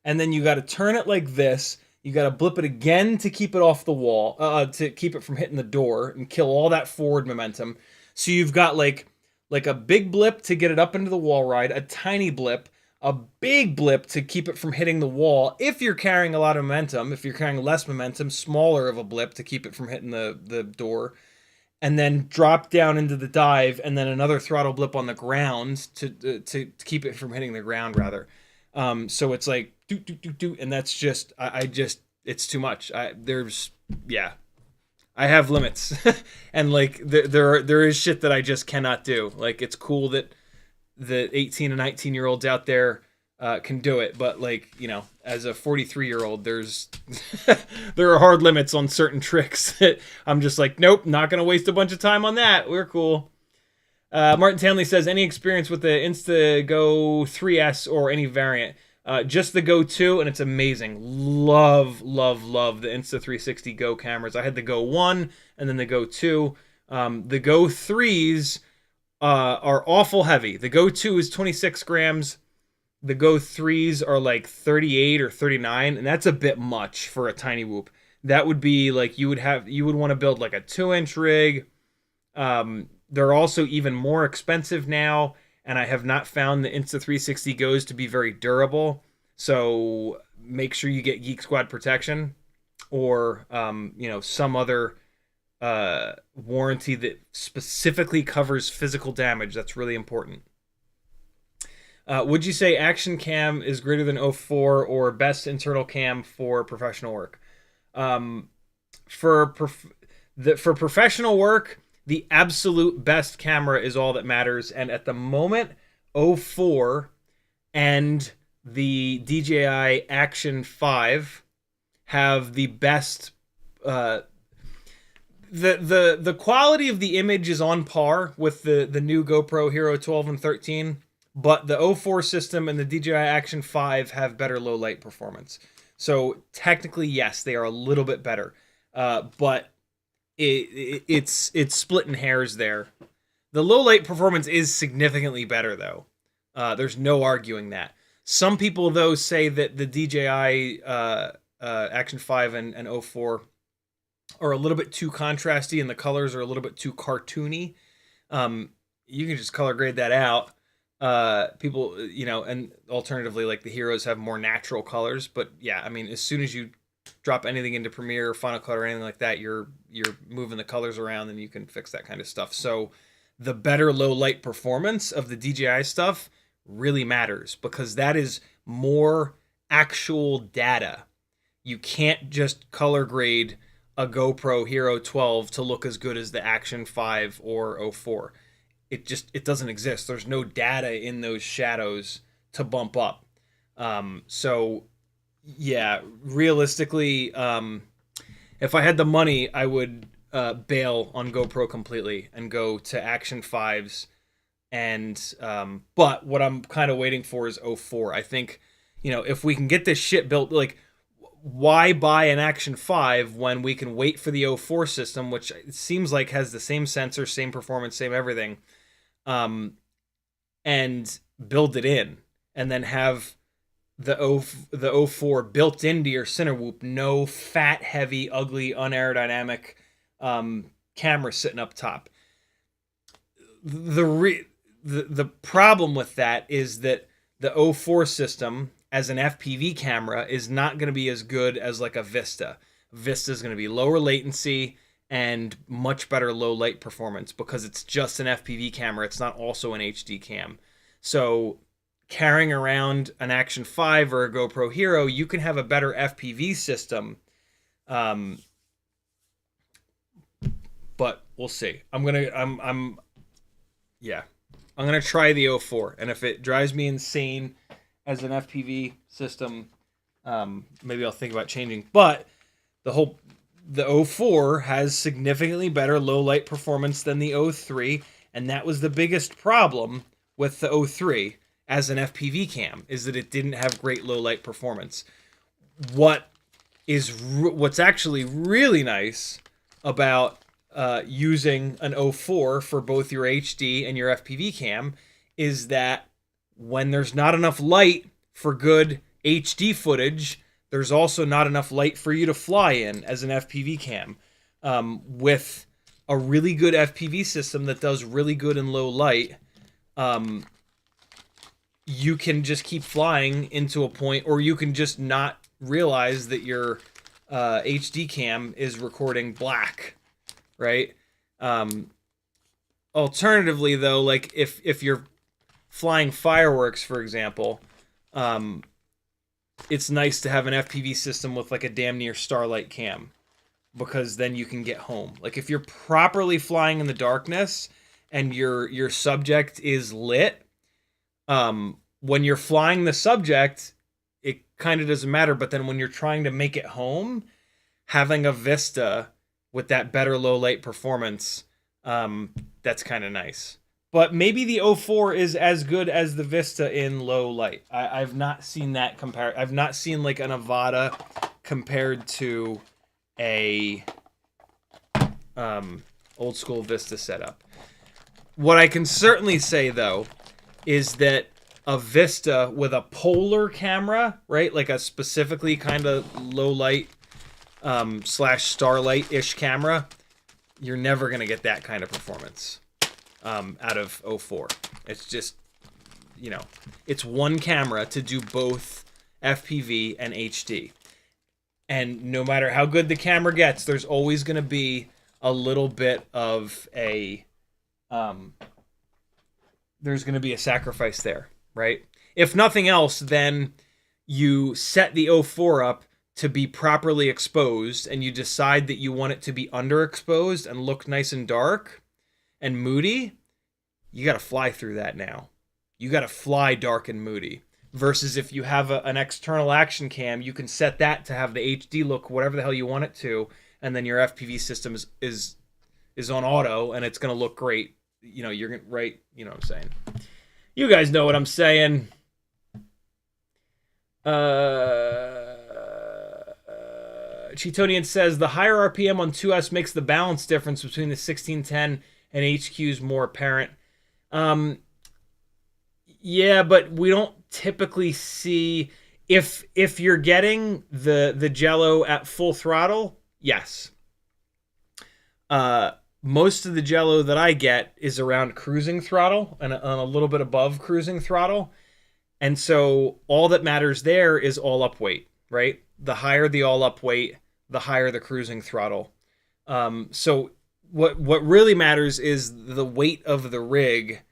and then you got to turn it like this. You got to blip it again to keep it off the wall, to keep it from hitting the door and kill all that forward momentum. So you've got like a big blip to get it up into the wall ride, a tiny blip, a big blip to keep it from hitting the wall. If you're carrying a lot of momentum, if you're carrying less momentum, smaller of a blip to keep it from hitting the door, and then drop down into the dive, and then another throttle blip on the ground to keep it from hitting the ground, rather. So it's like do do do do, and that's just I just it's too much. Yeah, I have limits, and like there is shit that I just cannot do. Like it's cool that the 18 and 19-year-olds out there can do it, but like as a 43-year-old, there are hard limits on certain tricks that I'm just like, nope, not gonna waste a bunch of time on that. We're cool. Martin Tanley says, any experience with the InstaGO 3S or any variant? Just the Go 2, and it's amazing. Love, love, love the Insta360 Go cameras. I had the Go 1 and then the Go 2. The Go 3s are awful heavy. The Go 2 is 26 grams. The Go 3s are like 38 or 39, and that's a bit much for a tiny whoop. That would be like you would want to build like a 2-inch rig. They're also even more expensive now, and I have not found the Insta360 Goes to be very durable. So make sure you get Geek Squad protection or some other warranty that specifically covers physical damage. That's really important. Would you say Action Cam is greater than 04 or best internal cam for professional work? For professional work, the absolute best camera is all that matters. And at the moment, 04 and the DJI Action 5 have the best. The quality of the image is on par with the new GoPro Hero 12 and 13, but the 04 system and the DJI Action 5 have better low light performance. So technically, yes, they are a little bit better, but it's splitting hairs there. The low light performance is significantly better, though. There's no arguing that. Some people, though, say that the DJI Action 5 and 04 are a little bit too contrasty, and the colors are a little bit too cartoony. You can just color grade that out. People, and alternatively, like the Heroes have more natural colors. But yeah, I mean, as soon as you drop anything into Premiere or Final Cut or anything like that, you're moving the colors around, and you can fix that kind of stuff. So the better low light performance of the DJI stuff really matters, because that is more actual data. You can't just color grade a GoPro Hero 12 to look as good as the Action 5 or 04. It doesn't exist. There's no data in those shadows to bump up. So yeah, realistically, if I had the money, I would bail on GoPro completely and go to Action 5s. And but what I'm kind of waiting for is 04. I think, if we can get this shit built, like, why buy an Action 5 when we can wait for the 04 system, which it seems like has the same sensor, same performance, same everything, and build it in, and then have the 04 built into your center whoop, no fat, heavy, ugly, unaerodynamic camera sitting up top. The problem with that is that the 04 system as an FPV camera is not going to be as good as like a Vista. Vista is going to be lower latency and much better low light performance because it's just an FPV camera. It's not also an HD cam. So carrying around an Action 5 or a GoPro Hero, you can have a better FPV system. But we'll see. I'm going to try the 04, and if it drives me insane as an FPV system, maybe I'll think about changing. But the 04 has significantly better low light performance than the 03, and that was the biggest problem with the 03 as an FPV cam, is that it didn't have great low light performance. What's actually really nice about using an 04 for both your HD and your FPV cam is that when there's not enough light for good HD footage, there's also not enough light for you to fly in as an FPV cam. With a really good FPV system that does really good in low light, you can just keep flying into a point, or you can just not realize that your HD cam is recording black, right? Alternatively, though, like if you're flying fireworks, for example, it's nice to have an FPV system with like a damn near Starlight cam, because then you can get home. Like if you're properly flying in the darkness and your subject is lit, when you're flying the subject, it kind of doesn't matter. But then when you're trying to make it home, having a Vista with that better low light performance, that's kind of nice. But maybe the 04 is as good as the Vista in low light. I've not seen that compare. I've not seen like an Avata compared to a old school Vista setup. What I can certainly say though is that a Vista with a polar camera, right, like a specifically kind of low light slash starlight-ish camera, you're never gonna get that kind of performance out of 04. It's just, you know, it's one camera to do both FPV and HD. And no matter how good the camera gets, there's always going to be a little bit of a, there's going to be a sacrifice there, right? If nothing else, then you set the 04 up to be properly exposed, and you decide that you want it to be underexposed and look nice and dark and moody. You got to fly through that now. You got to fly dark and moody. Versus if you have an external action cam, you can set that to have the HD look, whatever the hell you want it to, and then your FPV system is on auto, and it's going to look great. You know, you're going right. You know what I'm saying. You guys know what I'm saying. Cheetonian says the higher RPM on 2S makes the balance difference between the 1610 and HQs more apparent. Yeah, but we don't typically see if you're getting the Jello at full throttle. Yes. Most of the Jello that I get is around cruising throttle and a little bit above cruising throttle. And so all that matters there is all up weight, right? The higher the all up weight, the higher the cruising throttle. So what really matters is the weight of the rig,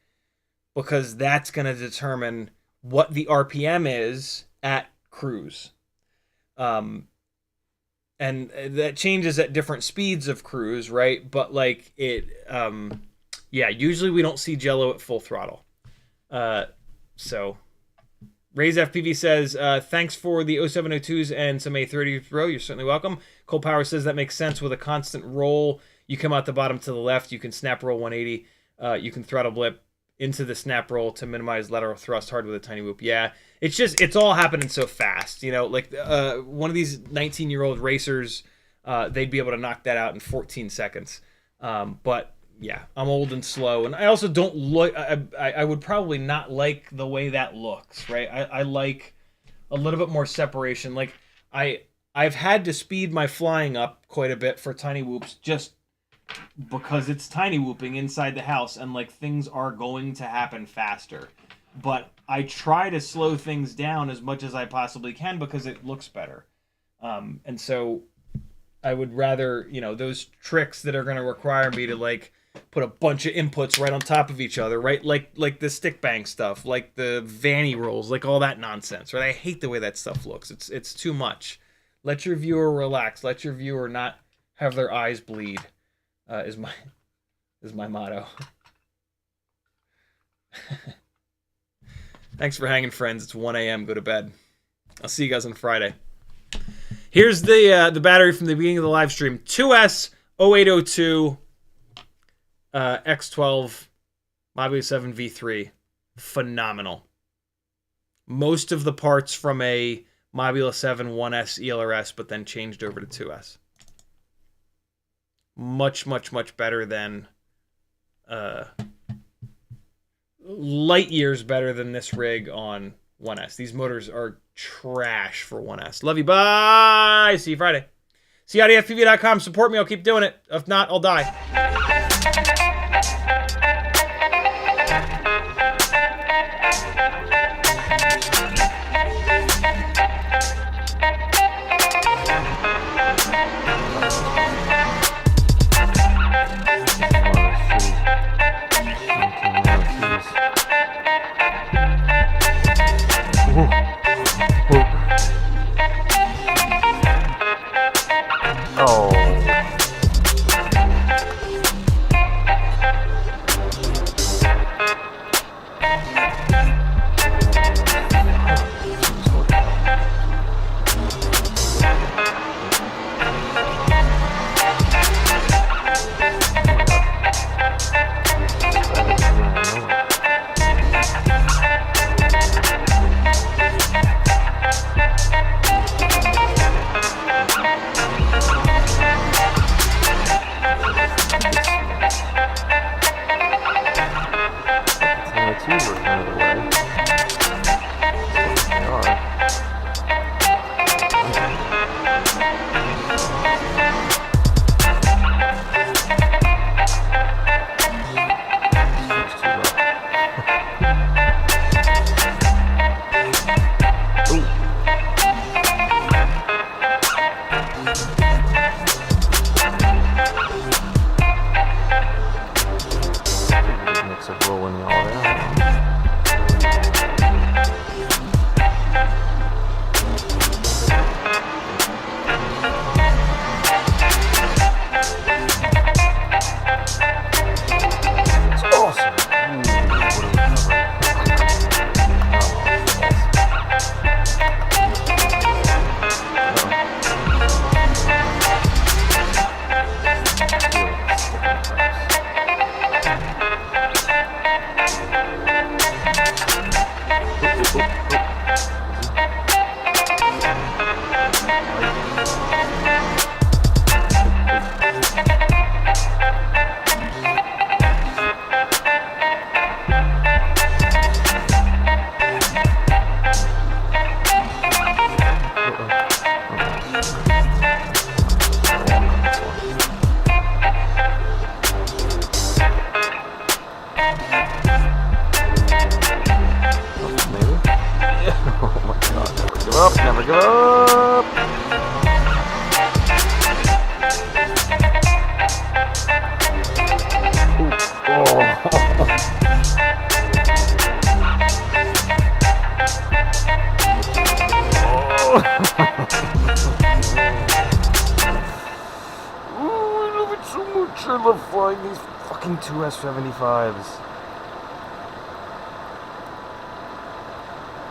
because that's going to determine what the RPM is at cruise. And that changes at different speeds of cruise, right? But like it, yeah, usually we don't see Jello at full throttle. So Raise FPV says, thanks for the 0702s and some A30 row. You're certainly welcome. Cole Power says that makes sense with a constant roll. You come out the bottom to the left. You can snap roll 180. You can throttle blip into the snap roll to minimize lateral thrust hard with a tiny whoop. Yeah, it's just, it's all happening so fast. You know, like one of these 19-year-old racers, they'd be able to knock that out in 14 seconds. But yeah, I'm old and slow, and I also don't look. I would probably not like the way that looks, right? I like a little bit more separation. Like I've had to speed my flying up quite a bit for tiny whoops, just because it's tiny whooping inside the house, and like things are going to happen faster. But I try to slow things down as much as I possibly can because it looks better. And so I would rather, you know, those tricks that are going to require me to like put a bunch of inputs right on top of each other, right? Like the stick bang stuff, like the Vanny rolls, like all that nonsense, right? I hate the way that stuff looks. It's too much. Let your viewer relax. Let your viewer not have their eyes bleed. Is my motto. Thanks for hanging, friends. It's 1 a.m. Go to bed. I'll see you guys on Friday. Here's the battery from the beginning of the live stream. 2S 0802 X12 Mobula7 V3. Phenomenal. Most of the parts from a Mobula7 1S ELRS, but then changed over to 2S. Much, much, much better than light years better than this rig on 1S. These motors are trash for 1S. Love you. Bye. See you Friday. CiottiFPV.com. Support me. I'll keep doing it. If not, I'll die. Ooh. up, never give up. I love it so much. I love flying these fucking 2S75s.